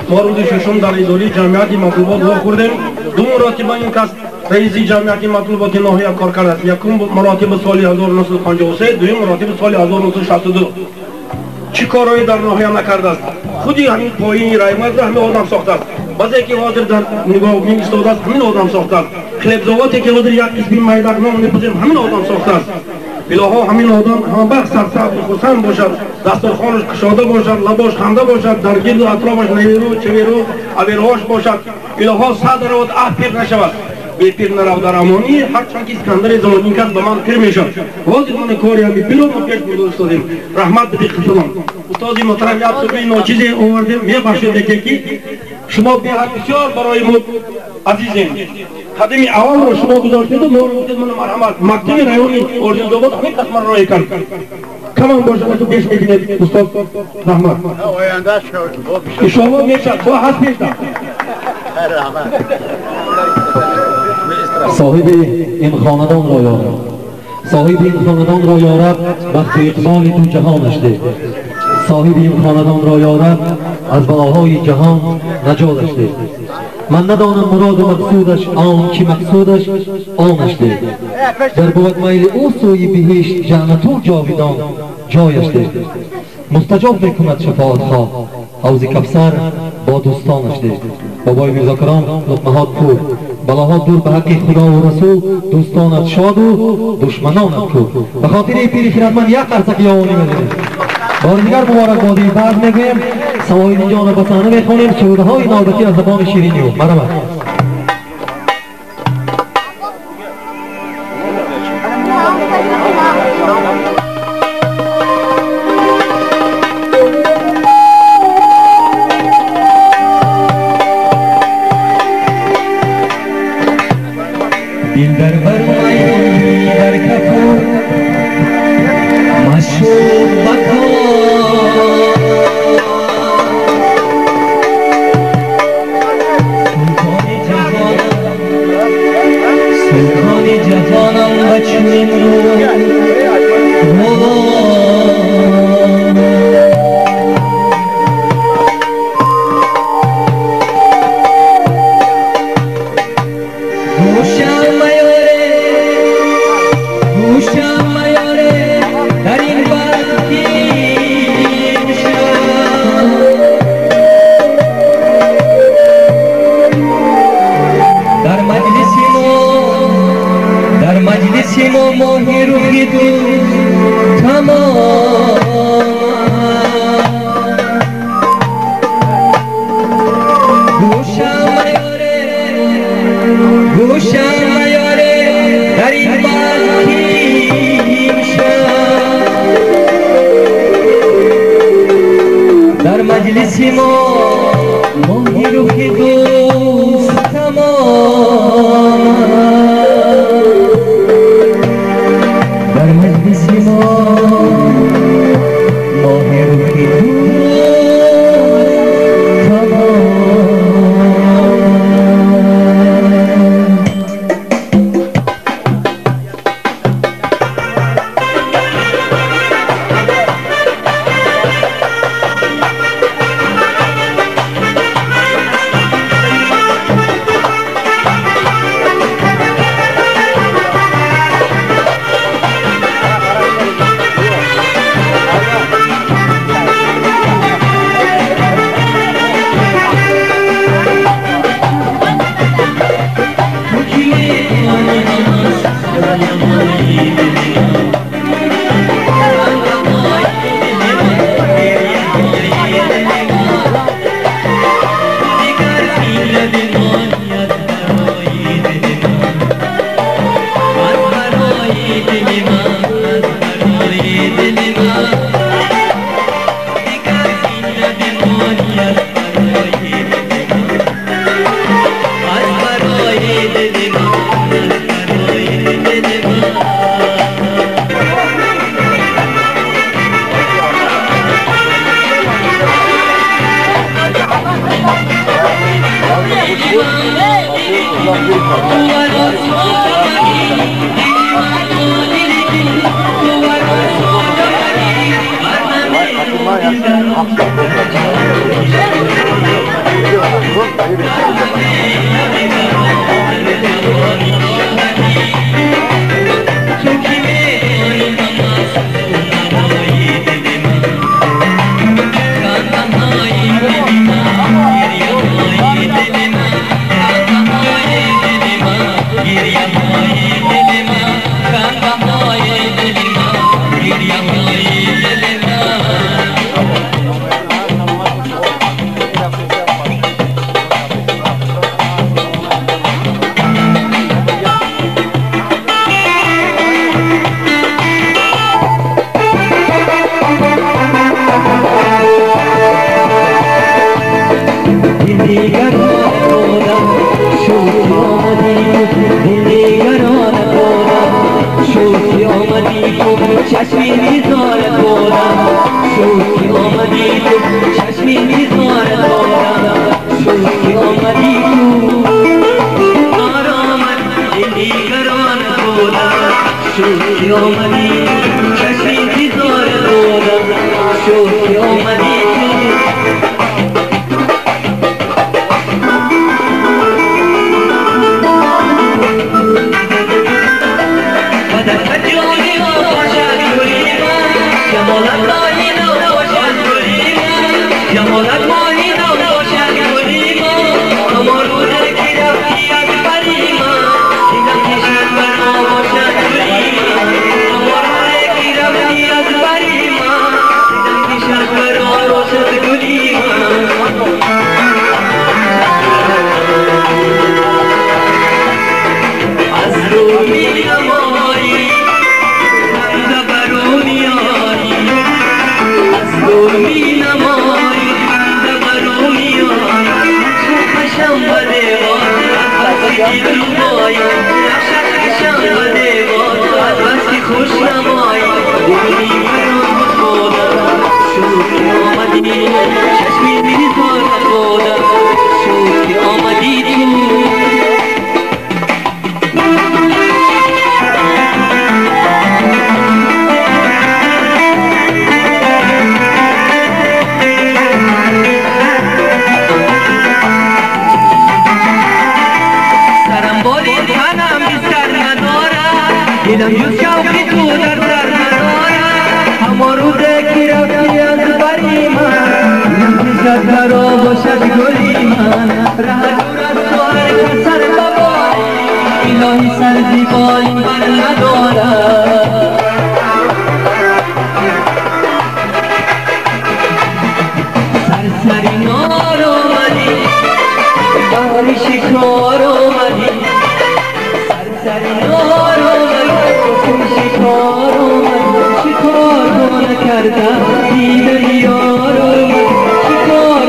ما روز ششم در اداره جمعیت مطلوبات وا خوردیم 2 مراتبه این کس رئیس جمعیت مطلوبات ناحیه کار کرده است یکم مراتب سال 1953 دوم مراتب سال 1962 چی کارهایی در ناحیه نکرده است خودی همین پایین رایمت را همین آدم ساخته است بعضی که حاضر در نگاه می ایستاده است همین آدم ساخته است خلبزاواتی که حاضر یک اسم میدان نام نپذیم همین آدم ساخته است الها همین آدم هم بخت سرسبز خرسند باشد دسترخوانش کشاده باشد لباش خنده باشد در گرد و اطرافش نیرو چویرو اویرهاش باشد الها صد روز پیر نشود بی پیر نرو در امانی هرچند که اسکندر زمانی کس به من پیر میشد حاضر من کاری همی پیرو ما پیش برده استادیم رحمت بدید خسلان استادی محترم یک سوی ناچیزی آوردیم میبخشید که شما بسیار برای ما عزیزیم خدمی اول رو شما گذاشتید و نور بودید من مرحمت مکتب رایونی ارزیز دوباد همین قسم رای کرد کمان باشد تو پیش میکنید استاد رحمت شما میشد با هست پیشتم صاحب این خاندان را یارب صاحب این خاندان را یارب وقت اقبال دو جهانش ده صاحب این خاندان را یارب از بلاهای جهان نجاتش ده من ندانم مراد و مقصودش آن که مقصودش آنش ده در بود میل او سوی بهشت جنت و جاویدان جایش ده مستجاب میکند شفاعت خواه حوض کفسر با دوستانش ده بابای میرزا کرام لقمهات پور بلاها دور به حق خدا و رسول دوستانت شاد و دشمنانت کور به خاطر پیر خیرتمند یک قرصه یاونی میزنیم بار دیگر مبارکبادی بعد میگویم سواید جان بسانه میخونیم سروده های نازکی از زبان شیرینی و مرحبا دل در برای در کفور مشهور بکار سلطان مجلس ما ماهی روح دوست تمام در مجلس ما ماهی روح دوست تمام کردم دیده یارو شکار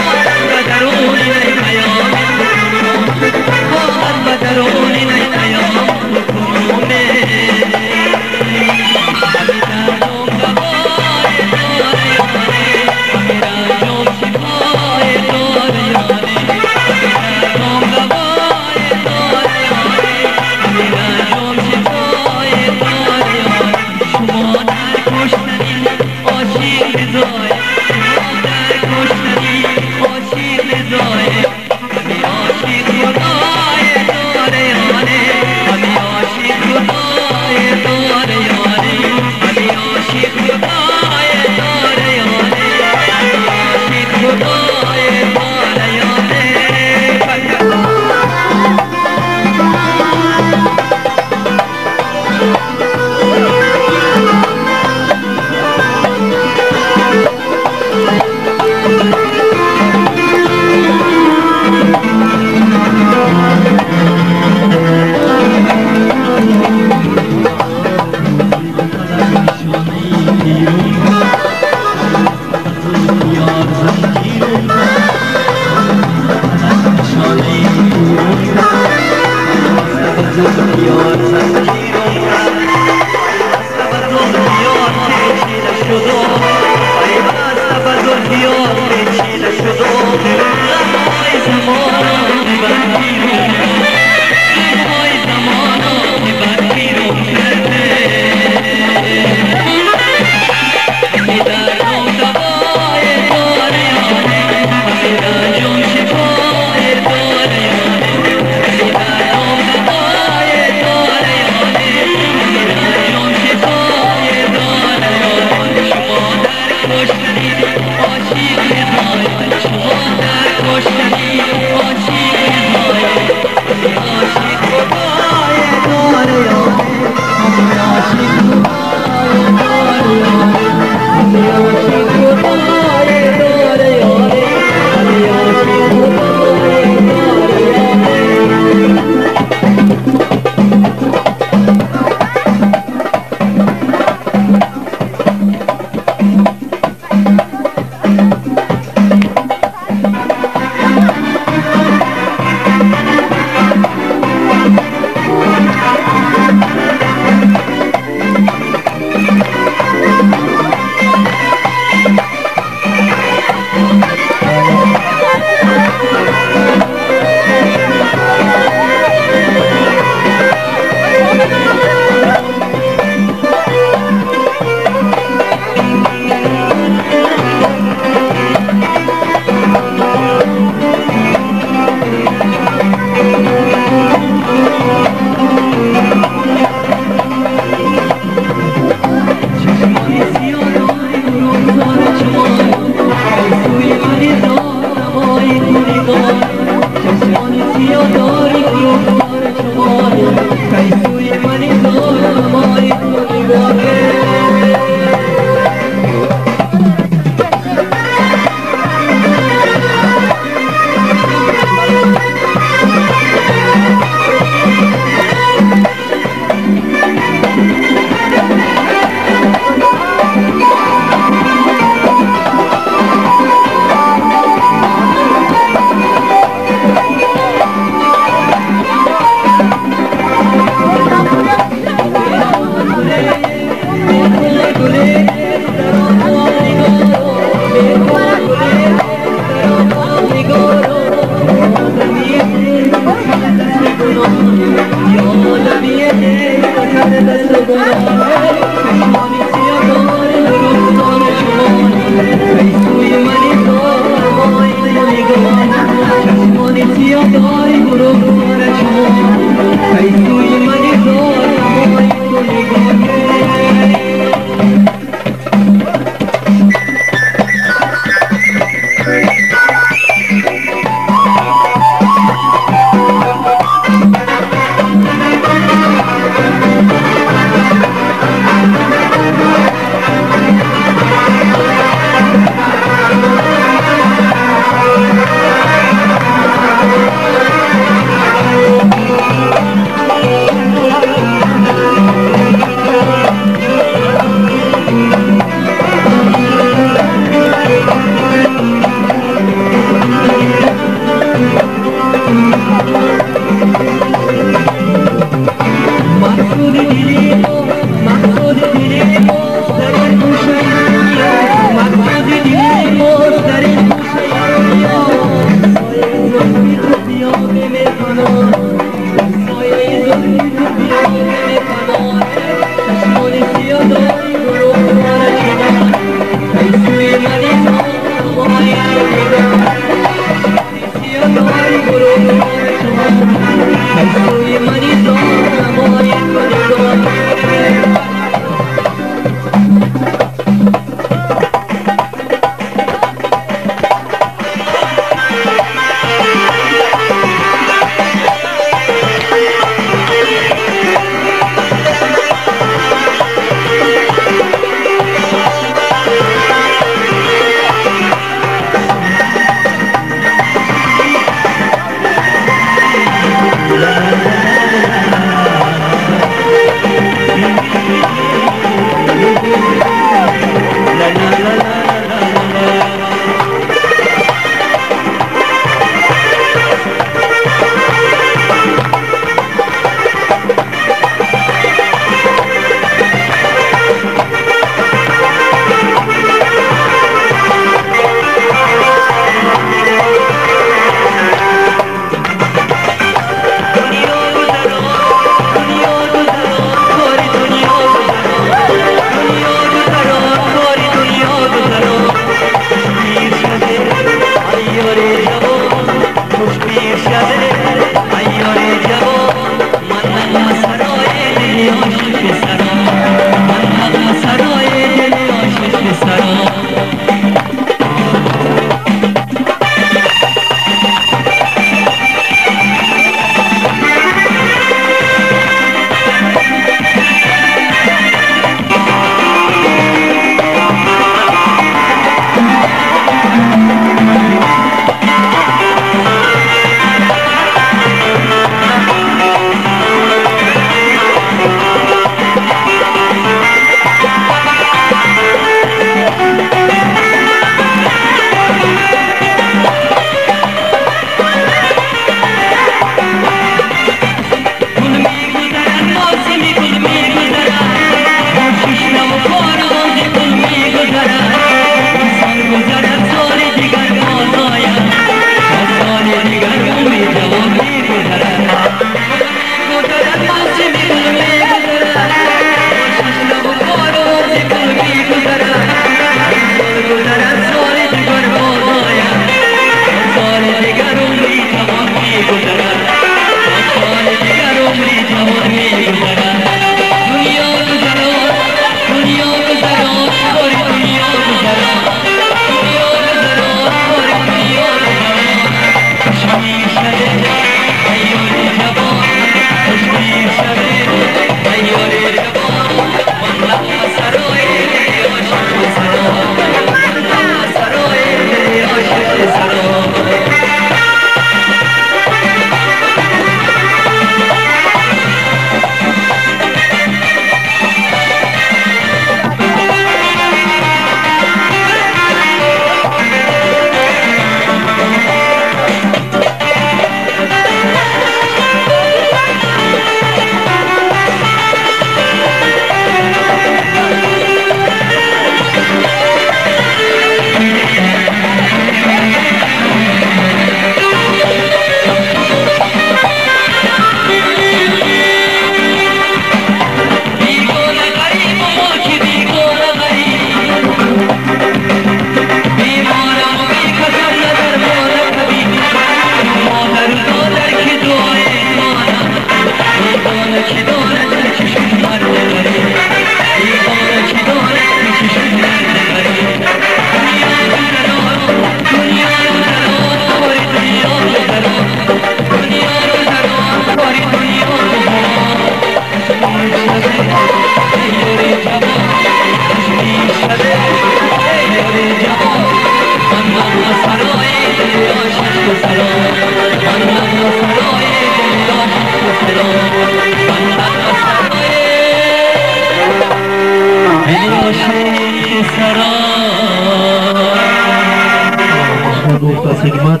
خدمت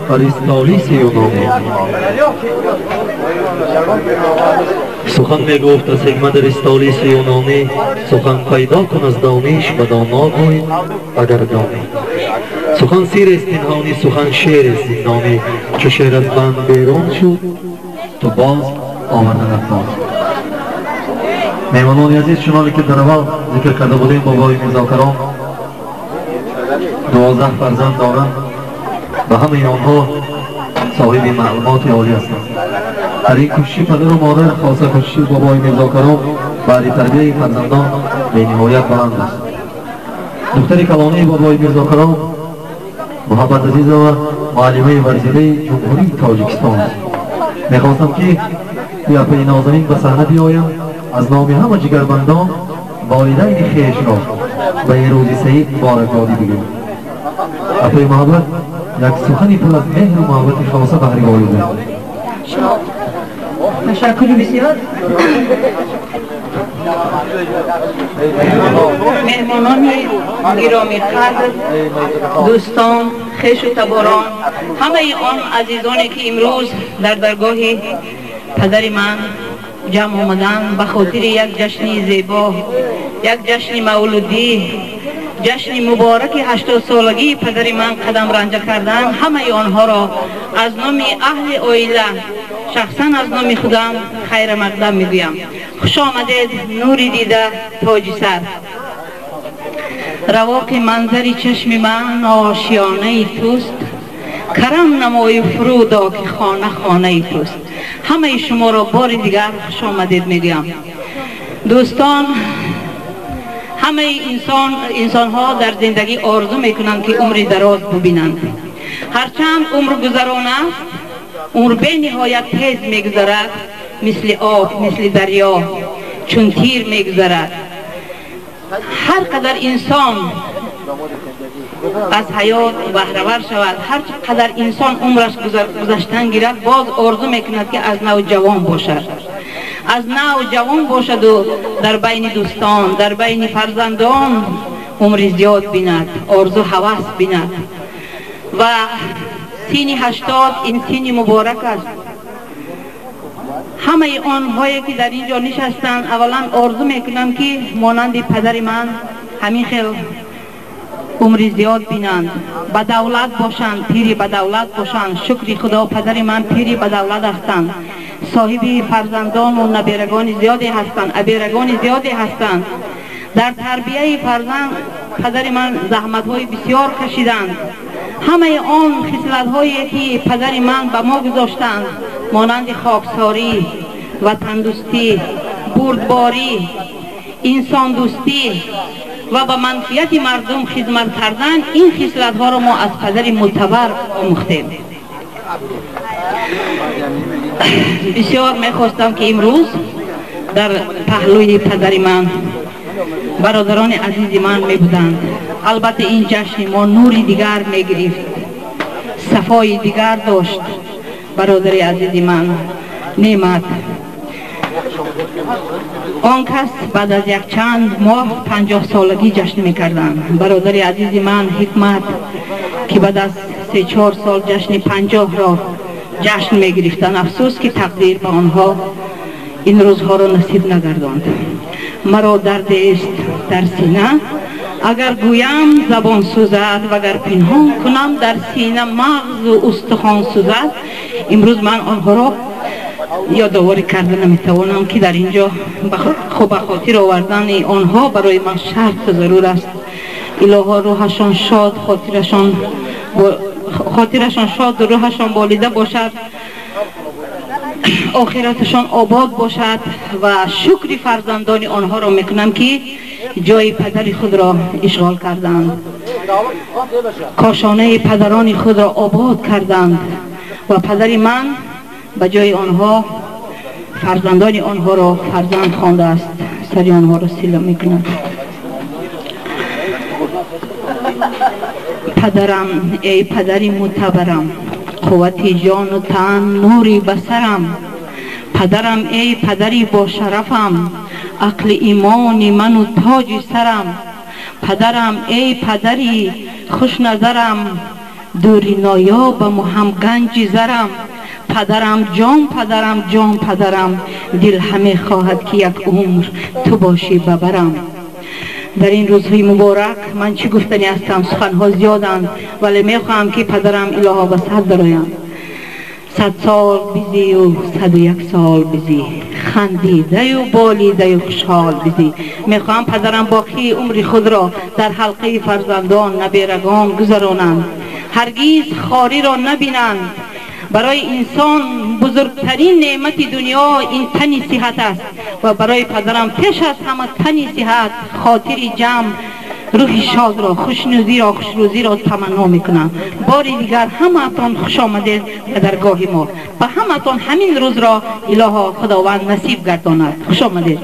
آریستالیس یونانی سخن میگفت از حکمت آریستالیس یونانی سخن پیدا کن از دانش و دانا گوی اگر دانی سخن سیر است پنهانی سخن شعر است زندانی چو شعر از بند بیرون شد تو باز آورده نتوان مهمانان عزیز چنانکه که در اول ذکر کرده بودیم بابای میرزاکران 12 فرزند دارند و همه آنها صاحب معلومات عالی هستند. در این کوشش پدر و مادر خاصه کوشش بابای میرزا کرم برای تربیت فرزندان به نهایت بلند است. دختر کلانی بابای میرزا کرم محمد عزیز و معلمه ورزیده جمهوری تاجیکستان است. میخواستم که بیا پی نازنین به صحنه بیایم از نام همه جگربندان والدین خویش را به این روز سعید مبارکبادی بگویم. اپی محبت یک سخنی پر از مهر و محبت خاصه بهر والدین. تشکر بسیار. مهمانان گرامی قدر، دوستان، خویش و تباران، همه آن عزیزانی که امروز در درگاه پدر من جمع آمدند به خاطر یک جشن زیبا، یک جشن مولودی، جشن مبارک 80 سالگی پدر من قدم رنجه کردن، همه آنها را از نام اهل عائله شخصا از نام خودم خیر مقدم میگویم. خوش آمدید، نوری دیده تاج سر. رواق منظر چشم من آشیانه توست، کرم نمای فرودا که خانه خانه توست. همه شما را بار دیگر خوش آمدید میگویم. دوستان، همه انسان ها در زندگی آرزو میکنند که عمر دراز ببینند. هرچند عمر گذران است، عمر به نهایت تیز میگذرد، مثل آب، مثل دریا، چون تیر میگذرد. هر قدر انسان از حیات بهره‌ور شود، هر قدر انسان عمرش گذشتن گیرد، باز آرزو میکند که از نو جوان باشد، از نو جوان باشد و در بین دوستان، در بین فرزندان عمر زیاد بیند، آرزو هوس بیند. و سین 80 این سین مبارک است. همه آنهایی که در اینجا نشستند اولا آرزو میکنم که مانند پدر من همین خیل عمر زیاد بینند، به دولت باشند، پیری به دولت باشند. شکر خدا پدر من پیری به دولت هستند، صاحب فرزندان و نبیرگان زیادی هستند، ابیرگان زیادی هستند. در تربیه فرزند پدر من زحمت های بسیار کشیدند. همه آن خصلت هایی که پدر من به ما گذاشتند مانند خاکساری، وطن دوستی، بردباری، انسان دوستی و به منفعت مردم خدمت کردن، این خصلت ها را ما از پدر معتبر آموختیم. بسیار میخواستم که امروز در پهلوی پدر من برادران عزیز من می بودند. البته این جشن ما نوری دیگر می گرفت، صفای دیگر داشت. برادر عزیز من نعمت، آن کس بعد از یک چند ماه 50 سالگی جشن می کردند. برادر عزیز من حکمت که بعد از 3-4 سال جشن 50 را جشن می گرفتند. افسوس که تقدیر به آنها این روزها را نصیب نگرداند. مرا درد است در سینه، اگر گویم زبان سوزد و اگر پنهان کنم در سینه مغز و استخوان سوزد. امروز من آنها را یادآوری کرده نمیتوانم که در اینجا خوب خاطر آوردن آنها برای من شرط و ضرور است. الها روحشان شاد، خاطرشان شاد و روحشان بالیده باشد، آخرتشان آباد باشد. و شکر فرزندان آنها را میکنم که جای پدر خود را اشغال کردند، کاشانه پدران خود را آباد کردند و پدر من به جای آنها فرزندان آنها را فرزند خوانده است. سری آنها را سیله میکنم. پدرم ای پدری معتبرم، قوت جان و تن نوری بسرم. پدرم ای پدری با شرفم، عقل ایمانی من و تاج سرم. پدرم ای پدری خوش نظرم، دوری نایابم و هم گنج زرم. پدرم جان پدرم جان پدرم، دل همه خواهد که یک عمر تو باشی ببرم. در این روزهای مبارک من چی گفتنی هستم، سخنها زیادند، ولی میخواهم که پدرم الها به صد درآیم. 100 سال بزی و 101 سال بزی، خندیده و بالیده و خوشحال بزی. میخواهم پدرم باقی عمر خود را در حلقه فرزندان نبیرگان گذرانند، هرگیز خاری را نبینند، برای انسان بزرگترین نعمت دنیا این تن صحت است و برای پدرم پیش از همه تن صحت، خاطر جمع، روح شاد را، خوشنودی را، خوشروزی را تمنا میکنم. بار دیگر همه‌تان خوش آمدید به درگاه ما و همه‌تان همین روز را الها خداوند نصیب گرداند. خوش آمدید.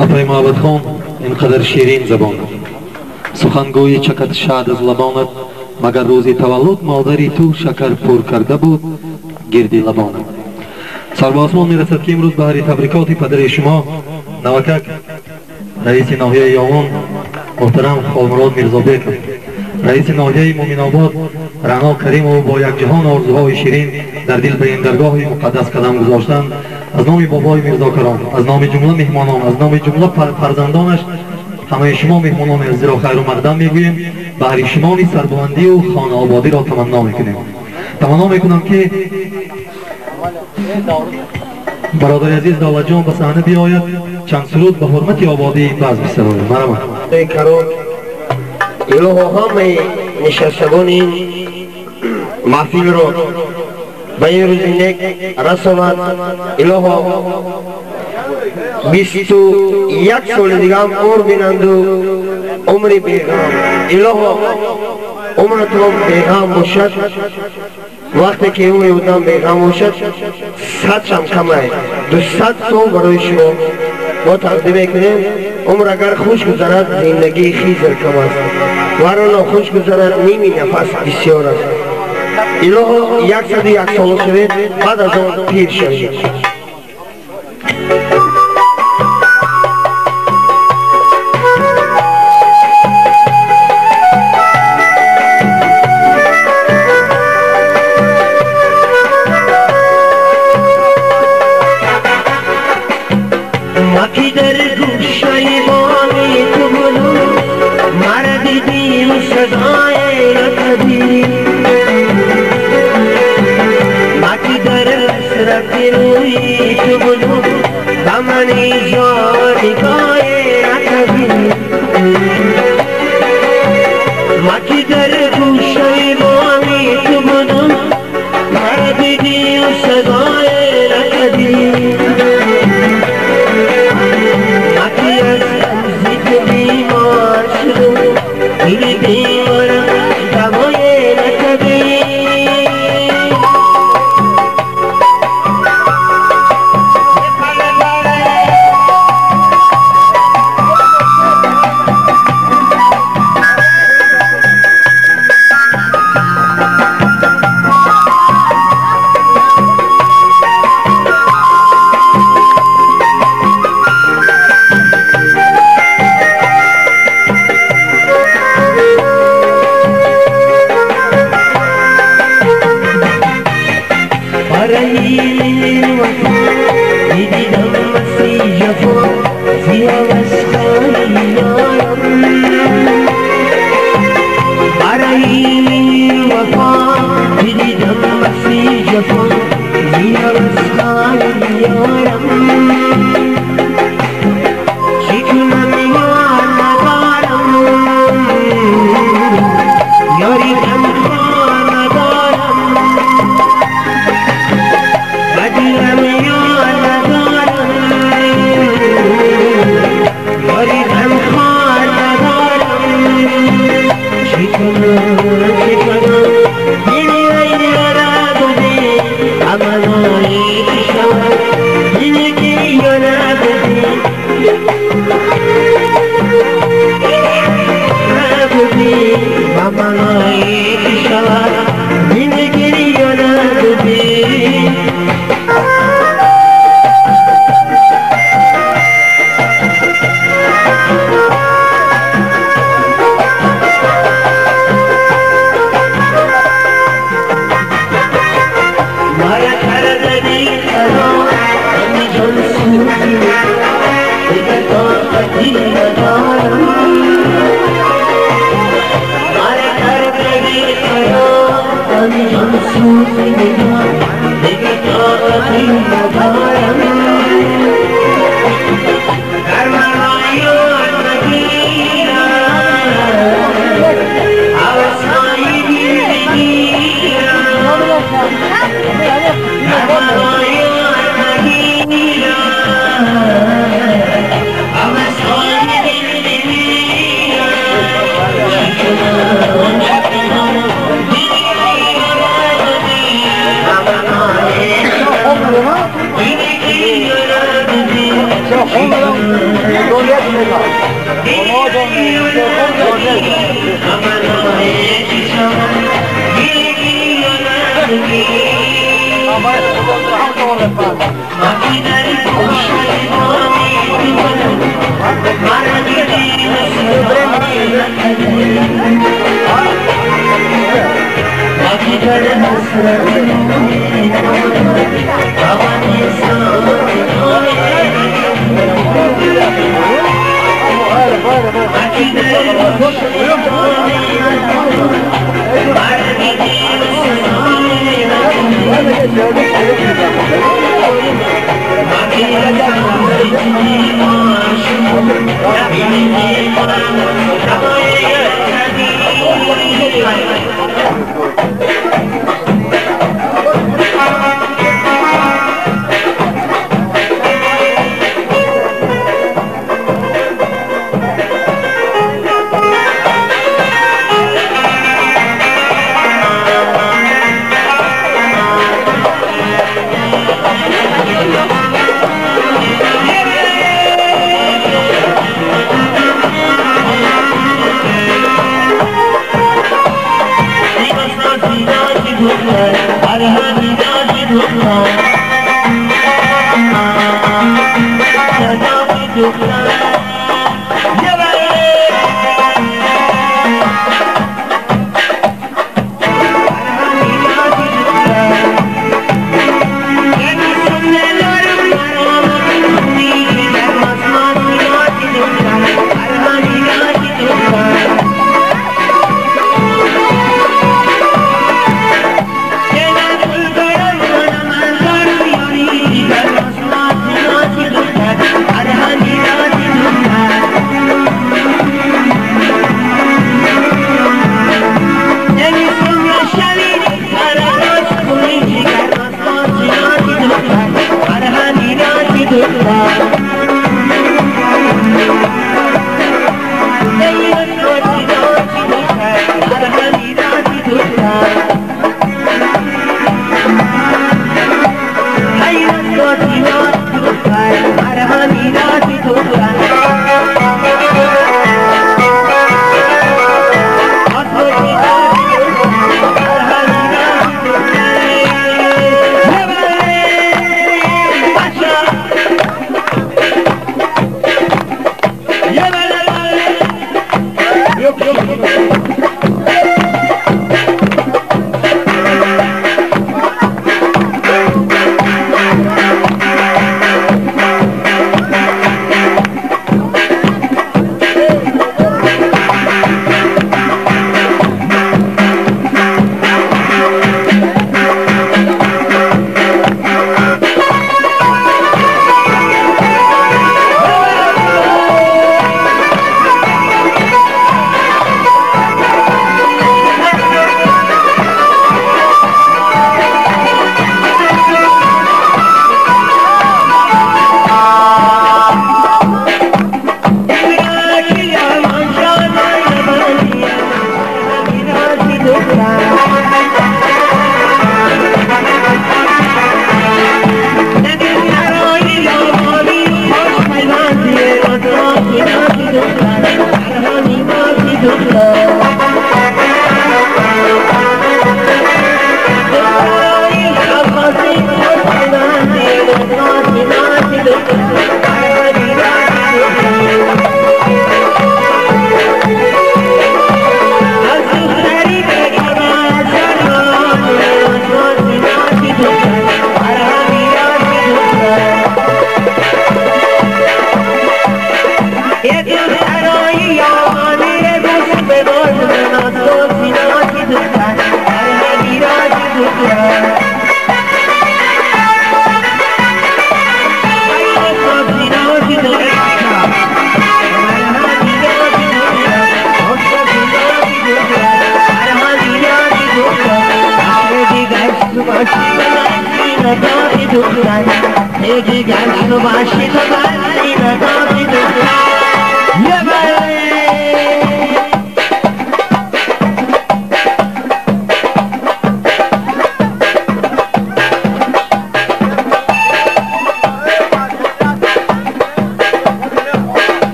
آقای محمد خان اینقدر شیرین زبان، سخنگوی چقدر شاد از لبانت، مگر روزی تولد مادری تو شکر پر کرده بود گردی لبانت. سر به آسمان میرسد که امروز بهاری تبریکات پدر شما نوکک رئیس ناحیه یاون محترم خالمراد میرزابک، رئیس ناحیه مومن آباد رنا کریم و با یک جهان آرزوهای شیرین در دل به این درگاه مقدس قدم گذاشتند. از نام بابای میرزا کرام، از نام جمله مهمانان، از نام جمله فرزندانش همه شما مهمانان از را خیر و مقدم میگوییم. بهر شما سربلندی و خانه آبادی را تمنا میکنیم. تمنا میکنم که برادر عزیز دولت جان به صحنه بیاید، چند سرود به حرمت آبادی باز بسراید. مرحبا. کرام الهو همه نشستگان این محفل را به این روز نیک رساند. الهو 21 سال دیگه هم عمر بینند و عمر بیغم. الهو عمرتون بیغم باشد. وقتی که عمر بودم بیغم باشد 100 هم کمه 200 سال برای شما ما تقدیم میکنیم. عمر اگر خوش گذرد زندگی خیزر کم است، ورنه خوش گذرد نیمی نفس بسیار است. الهو 101 سال شوید بعد از آن پیر شوید. مکی در گوشه بامی تو بلو مرد دیم صدای رکدی، مکی در حسرت روی تو بلو بمنی جانگای رکدی، مکی در گوشه بامی تو بلو مرد دیم صدای رکدی، این بیمارم دوای نکبی. I was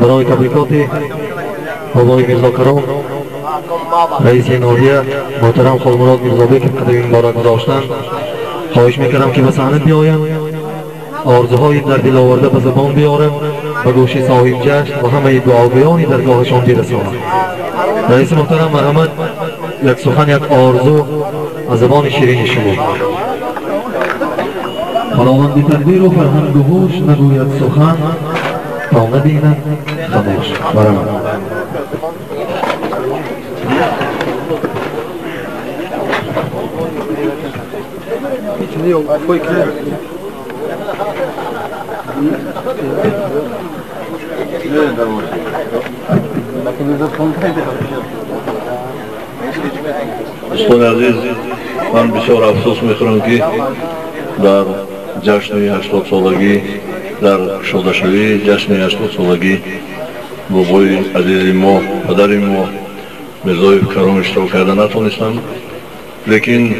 برای تبریکات آقای میرزا کرام رئیس ناحیه محترم خالمراد میرزابی که قدم این باره گذاشتند خواهش میکنم که به صحنه بیایم آرزوهای در دل آورده به زبان بیارم به گوش صاحب جشن و همه دعاگویانی درگاهشان برسانم. رئیس محترم مرحمت یک سخن یک آرزو از زبان شیرین شما. خداوند تدبیر و فرهنگ و هوش نگوید سخن تا نبیند خاموش. برام دوستان عزیز، من بسیار افسوس میخورم که در جشن 80 سالگی در شادشوی جشن 80 سالگی بابای عزیز ما پدر ما میرزای کرام اشتراک کرده نتونستم، لیکن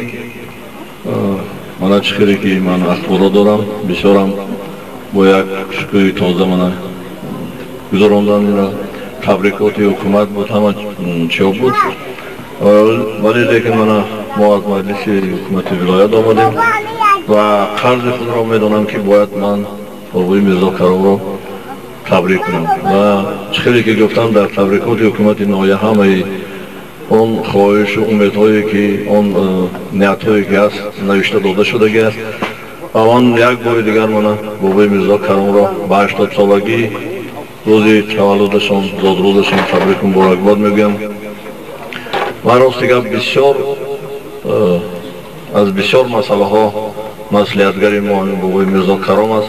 من چخیری که من اخبارات دارم بسیارم با یک شکوی تازه من گذراندن این تبریکات حکومت بود همه چیا بود، ولی لیکن ما از مجلس حکومت ولایت آمدیم و قرض خود را میدانم که باید من بابای میرزا کرام را تبریک کنم و خیلی که گفتم در تبریکات حکومت ناحیه همه اون خواهش و امیدهایی که اون نیتهایی که هست نوشته داده شده است و من یک بار دیگر من بابای میرزا کرام را به 80 سالگی روزی تولدشان زادروزشان تبریک و مبارکباد میگم و راستی که بسیار از بسیار مسئله ها مسئولیتگری ما بابای میرزا کرام است.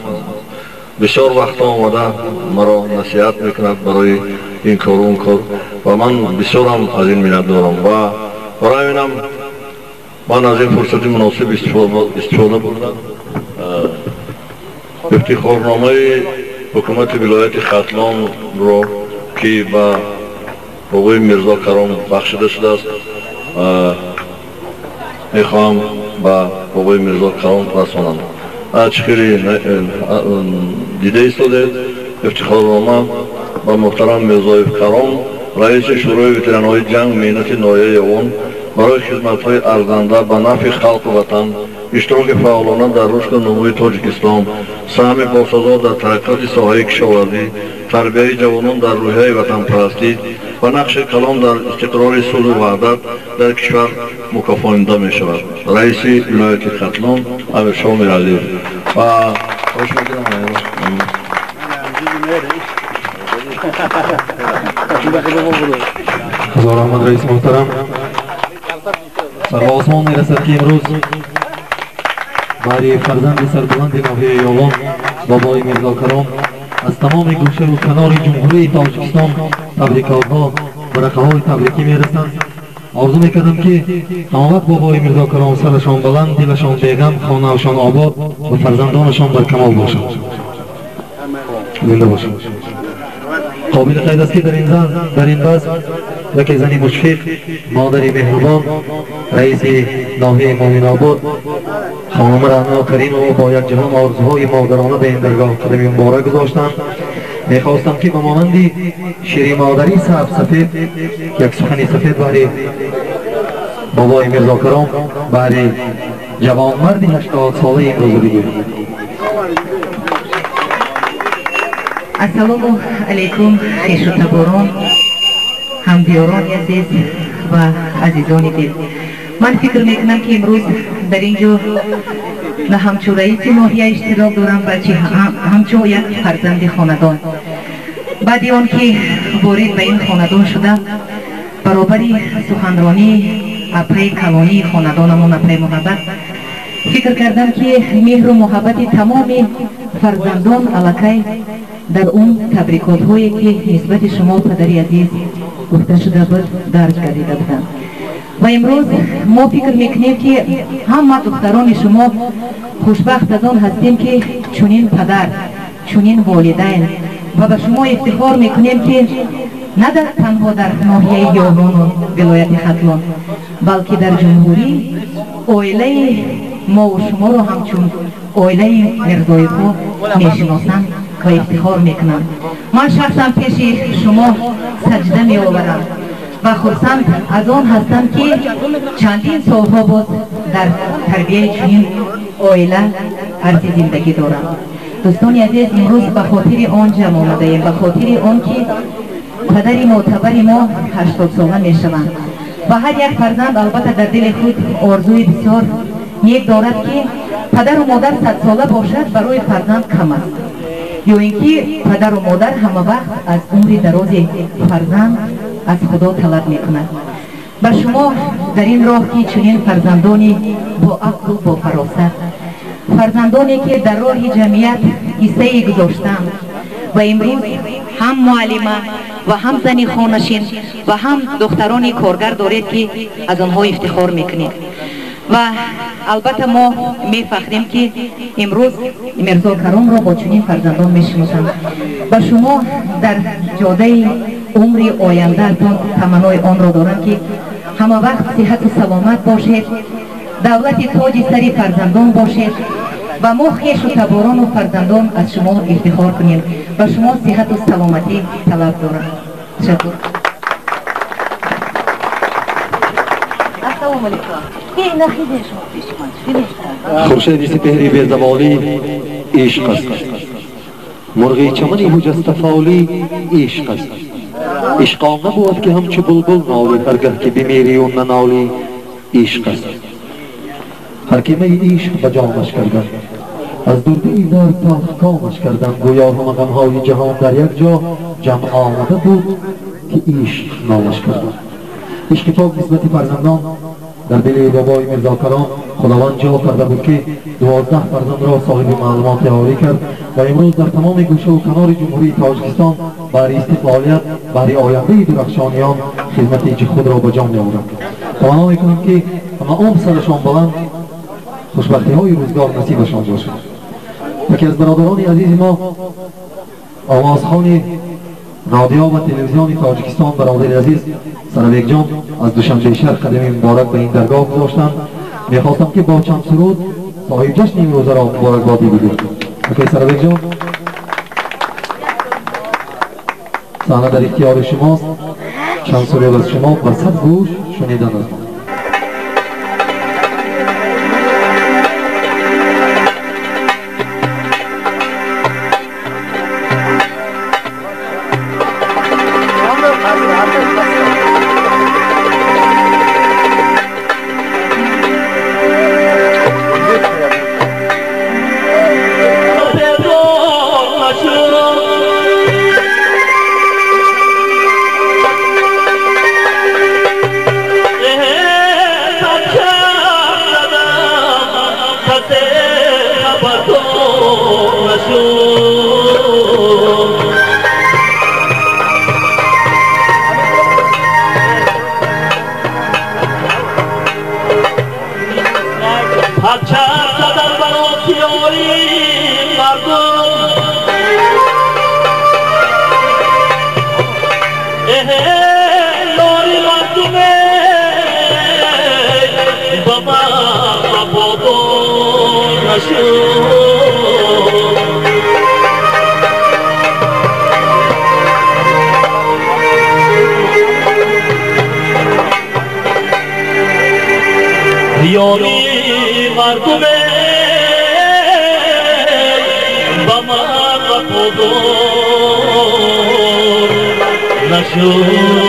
بسیار وقت آمده مرا نصیحت میکند برای این کار و اون کار و من بسیار هم از این منت دارم و برای اینم من از این فرصتی مناسب استفاده بردم افتخارنامه حکومت ولایت ختلان را که به بابای میرزا کرام بخشیده شده است میخواهم به بابای میرزا کرام رسانم. خیلی دیده ایستاده افتخارنامه با محترم میرزا کرام رئیس شورای وترانهای جنگ مهنت ناحیه اون برای خدمت‌های ارزنده به نفع خلق و وطن اشتراک فعالانه در رشد و نموی تاجیکستان، سهم باسازا در تحقیقات ساحه کشاورزی، تربیت جوانان در روحیه وطن پرستی و نقش کلان در استقرار صلح و وحدت در کشور مکافانیده می شود. رئیس ولایت ختلان امیرشاه میرعلی و خوش میکنم. هزار احمد رئیس محترم، سر به آسمان میرسد که امروز برای فرزند سربلند ناحیه یاوان بابای میرزا کرام از تمام گوشه و کنار جمهوری تاجیکستان تبریکات‌ها و رقه‌های تبریکی میرسند. آرزو میکردم که تمام وقت بابای میرزا کرام سرشان بلند، دلشان بیغم، خانه‌شان آباد و فرزندانشان بر کمال باشد. زنده باشد. قابل قید است که در این بحث یکی زنی مشفق، مادری مهربان، رئیس ناحیه مومن آباد خانم رعنا کریم و با یک جهان آرزوهای مادرانه به این درگاه قدم مبارک گذاشتند. میخواستم که به مانند شیر مادری سفید یک سخن سفید برای بابای میرزا کرام برای جوانمردی 80 ساله امروز بگویم. السلام علیکم خویش و تباران، همدیاران عزیز و عزیزان دل. من فکر میکنم که امروز در اینجا نه همچو رئیس ناحیه اشتراک دارم بلکه همچو یک فرزند خاندان. بعد آن که وارد به این خاندان شده برابری سخنرانی اپری کلانی خاندانمون اپری محبت فکر کردم که مهر و محبت تمام فرزندان علاقه در اون تبریکات هایی که نسبت شما پدری عزیز گفته شده بود درج گردیده بودند. و امروز ما فکر میکنیم که همه دختران شما خوشبخت از آن هستیم که چنین پدر، چنین والدین و به شما افتخار میکنیم که نه در تنها در ناحیه یاغان و ولایت ختلان بلکه در جمهوری عائله ما و شما رو همچون عائله مرزای خو میشناسند و افتخار میکنم. من شخصا پیش شما سجده می آورم و خرسند از آن هستم که چندین سالها باز در تربیه چنین عائله عرض زندگی دارم. دوستان عزیز، امروز به خاطر آن جمع آمده ایم، به خاطر آن که پدر معتبر ما 80 ساله می شوند و هر یک فرزند البته در دل خود آرزوی بسیار نیک دارد که پدر و مادر 100 ساله باشد برای فرزند کم است، یا اینکه پدر و مادر همه وقت از عمر دراز فرزند از خدا طلب میکند. به شما در این راه که چنین فرزندانی با عقل و با فراست، فرزندانی که در راه جمعیت ایسته گذاشتند و امروز هم معلمه و هم زنی خانشین و هم دخترانی کارگر دارید که از آنها افتخار میکنید. و البته ما میفخریم که امروز میرزا کرام را با چنین فرزندان میشناسند. و شما در جاده عمر آینده تان تمنای آن را دارم که همه وقت صحت و سلامت باشید، دولت تاج سری فرزندان باشید و ما خویش و تباران و فرزندان از شما افتخار کنیم. و شما صحت و سلامتی طلب دارم. تشکر. السلام علیکم. خورشید سپهری به زوالی عشق است، مرغی چمنی حجست فالی عشق است. عشق آن نبود که همچو بلبل نالی، هرگه که بمیری و ننالی عشق است. هر که می عشق به جامش کردن، از دردی در تا کامش کردن، گویا همه غمهای جهان در یک جا جمع آمده بود که عشق نامش کردن. عشق پاک نسبت فرزندان در دل بابای میرزا کرام خداوند جا کرده بود که 12 فرزند را صاحب معلومات عالی کرد و امروز در تمام گوشه و کنار جمهوری تاجیکستان برای استقلالیت، برای آینده درخشانیان خدمت خود را به جا می‌آورند. تمنا می‌کنیم که همه عمر سرشان بلند، خوشبختی های روزگار نصیبشان باشد. یکی از برادران عزیز ما، آوازخوان رادیو و تلویزیون تاجیکستان، برادر عزیز سرویک جان از دوشنبه شهر قدم مبارک به این درگاه گذاشتند. میخواستم که با چند سرود صاحب جشن این روزه را مبارکبادی بدیم. اوکی سرویک جان، صحنه در اختیار شماست. چند سرود از شما با صد گوش شنیدن است. Yeah. یاری مردم با ما قبول نشد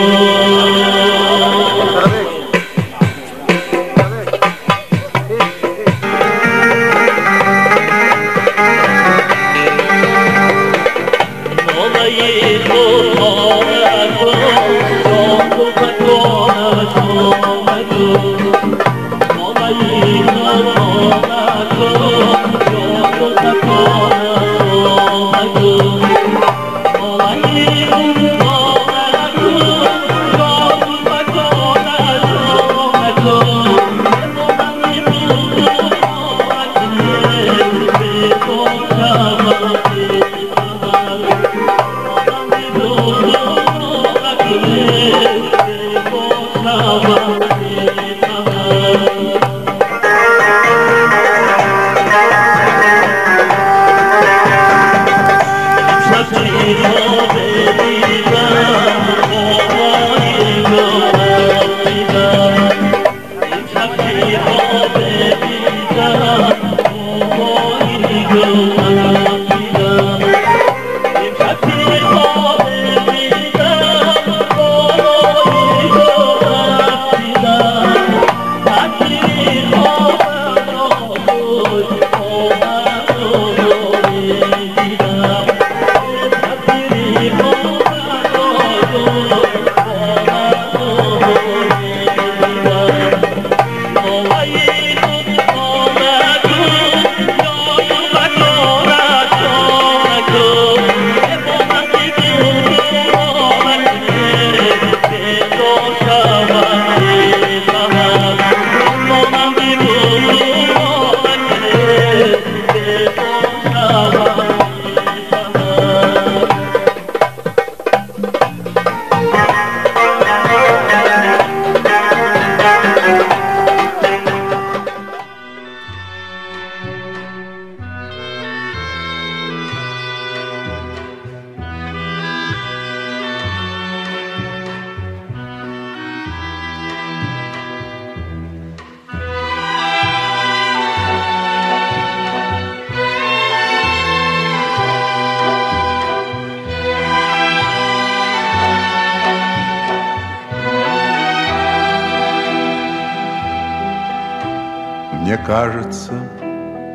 Мне кажется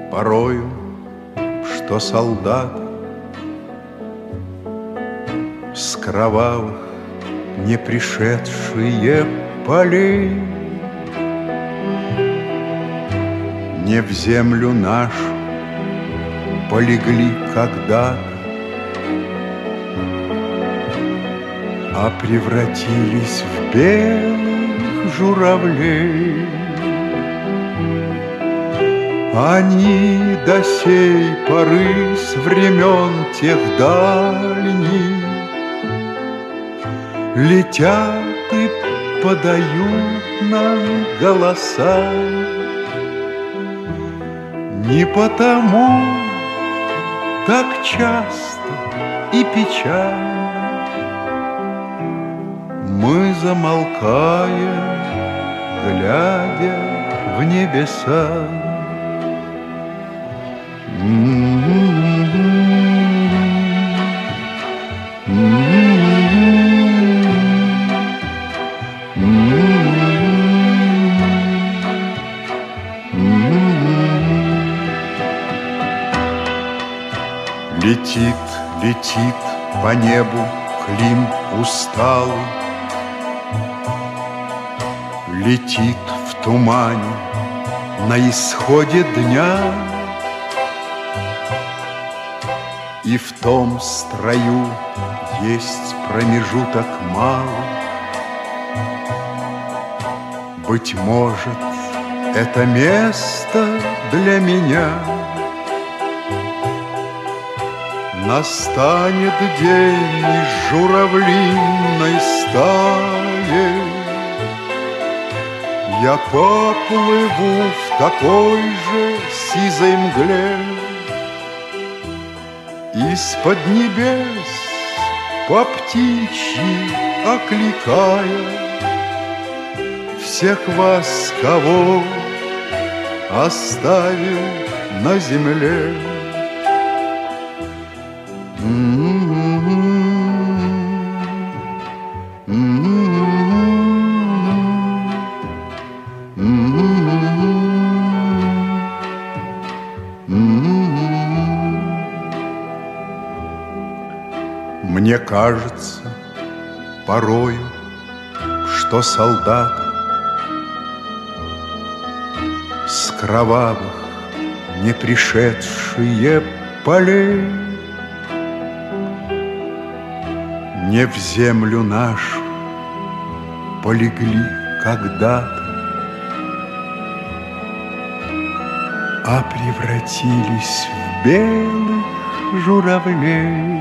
порою, что солдаты с кровавых не пришедшие полей не в землю нашу полегли когда-то, а превратились в белых журавлей. Они до сей поры с времен тех дальних летят и подают нам голоса. Не потому так часто и печально мы замолкаем, глядя в небеса. Летит, летит по небу Клим усталый, летит в тумане на исходе дня. И в том строю есть промежуток малый. Быть может, это место для меня. Настанет день из журавлиной стаи, я поплыву в такой же сизой мгле. Из-под небес по птичьи окликая всех вас, кого оставил на земле. Мне кажется порою, что солдаты с кровавых не пришедшие полей не в землю нашу полегли когда-то, а превратились в белых журавлей.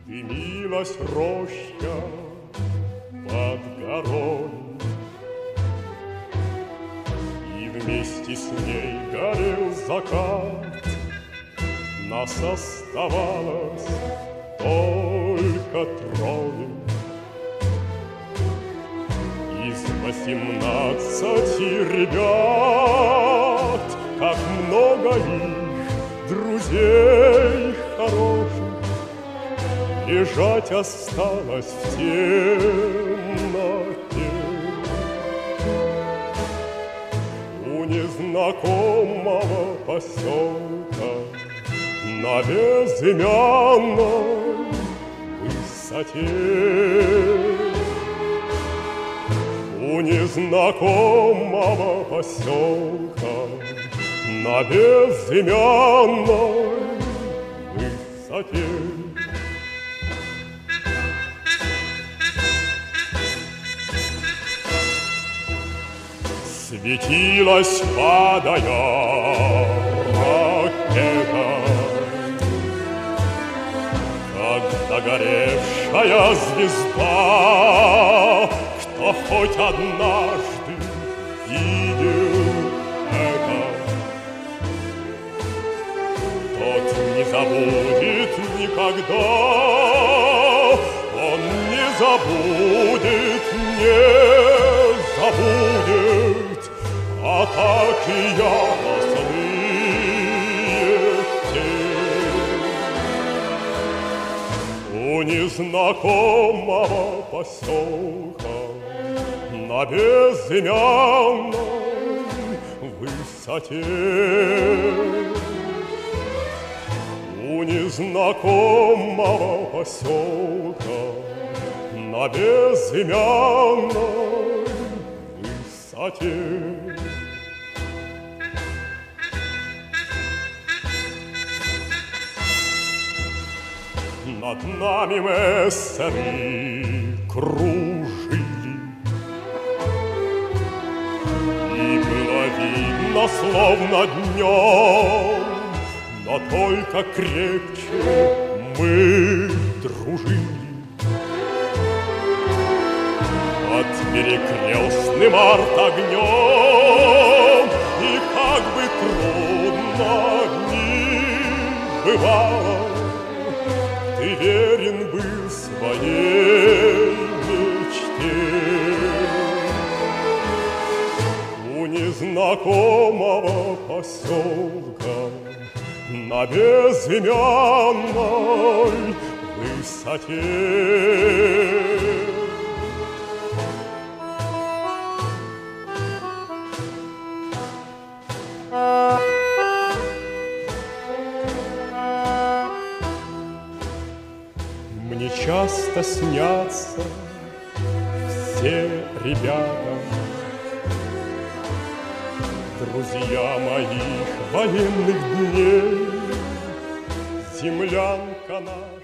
Дымилась роща под горой, и вместе с ней горел закат. Нас оставалось только трое из 18 ребят. Как много их друзей хороших лежать осталось в темноте. У незнакомого поселка на безымянной высоте. У незнакомого поселка на безымянной высоте. Светилась, падая, ракета, как догоревшая звезда. Кто хоть однажды видел это, тот не забудет никогда. Он не забудет, не забудет атаки яростные тень. У незнакомого поселка на безымянной высоте. У незнакомого поселка на безымянной высоте. Над нами мессеры кружили, и было видно, словно днем, но только крепче мы дружили. Под перекрестным артогнем, и как бы трудно ни бывало, ты верен был своей мечте. У незнакомого поселка на безымянной высоте. Мне часто снятся все ребята, друзья моих военных дней. землянка наша.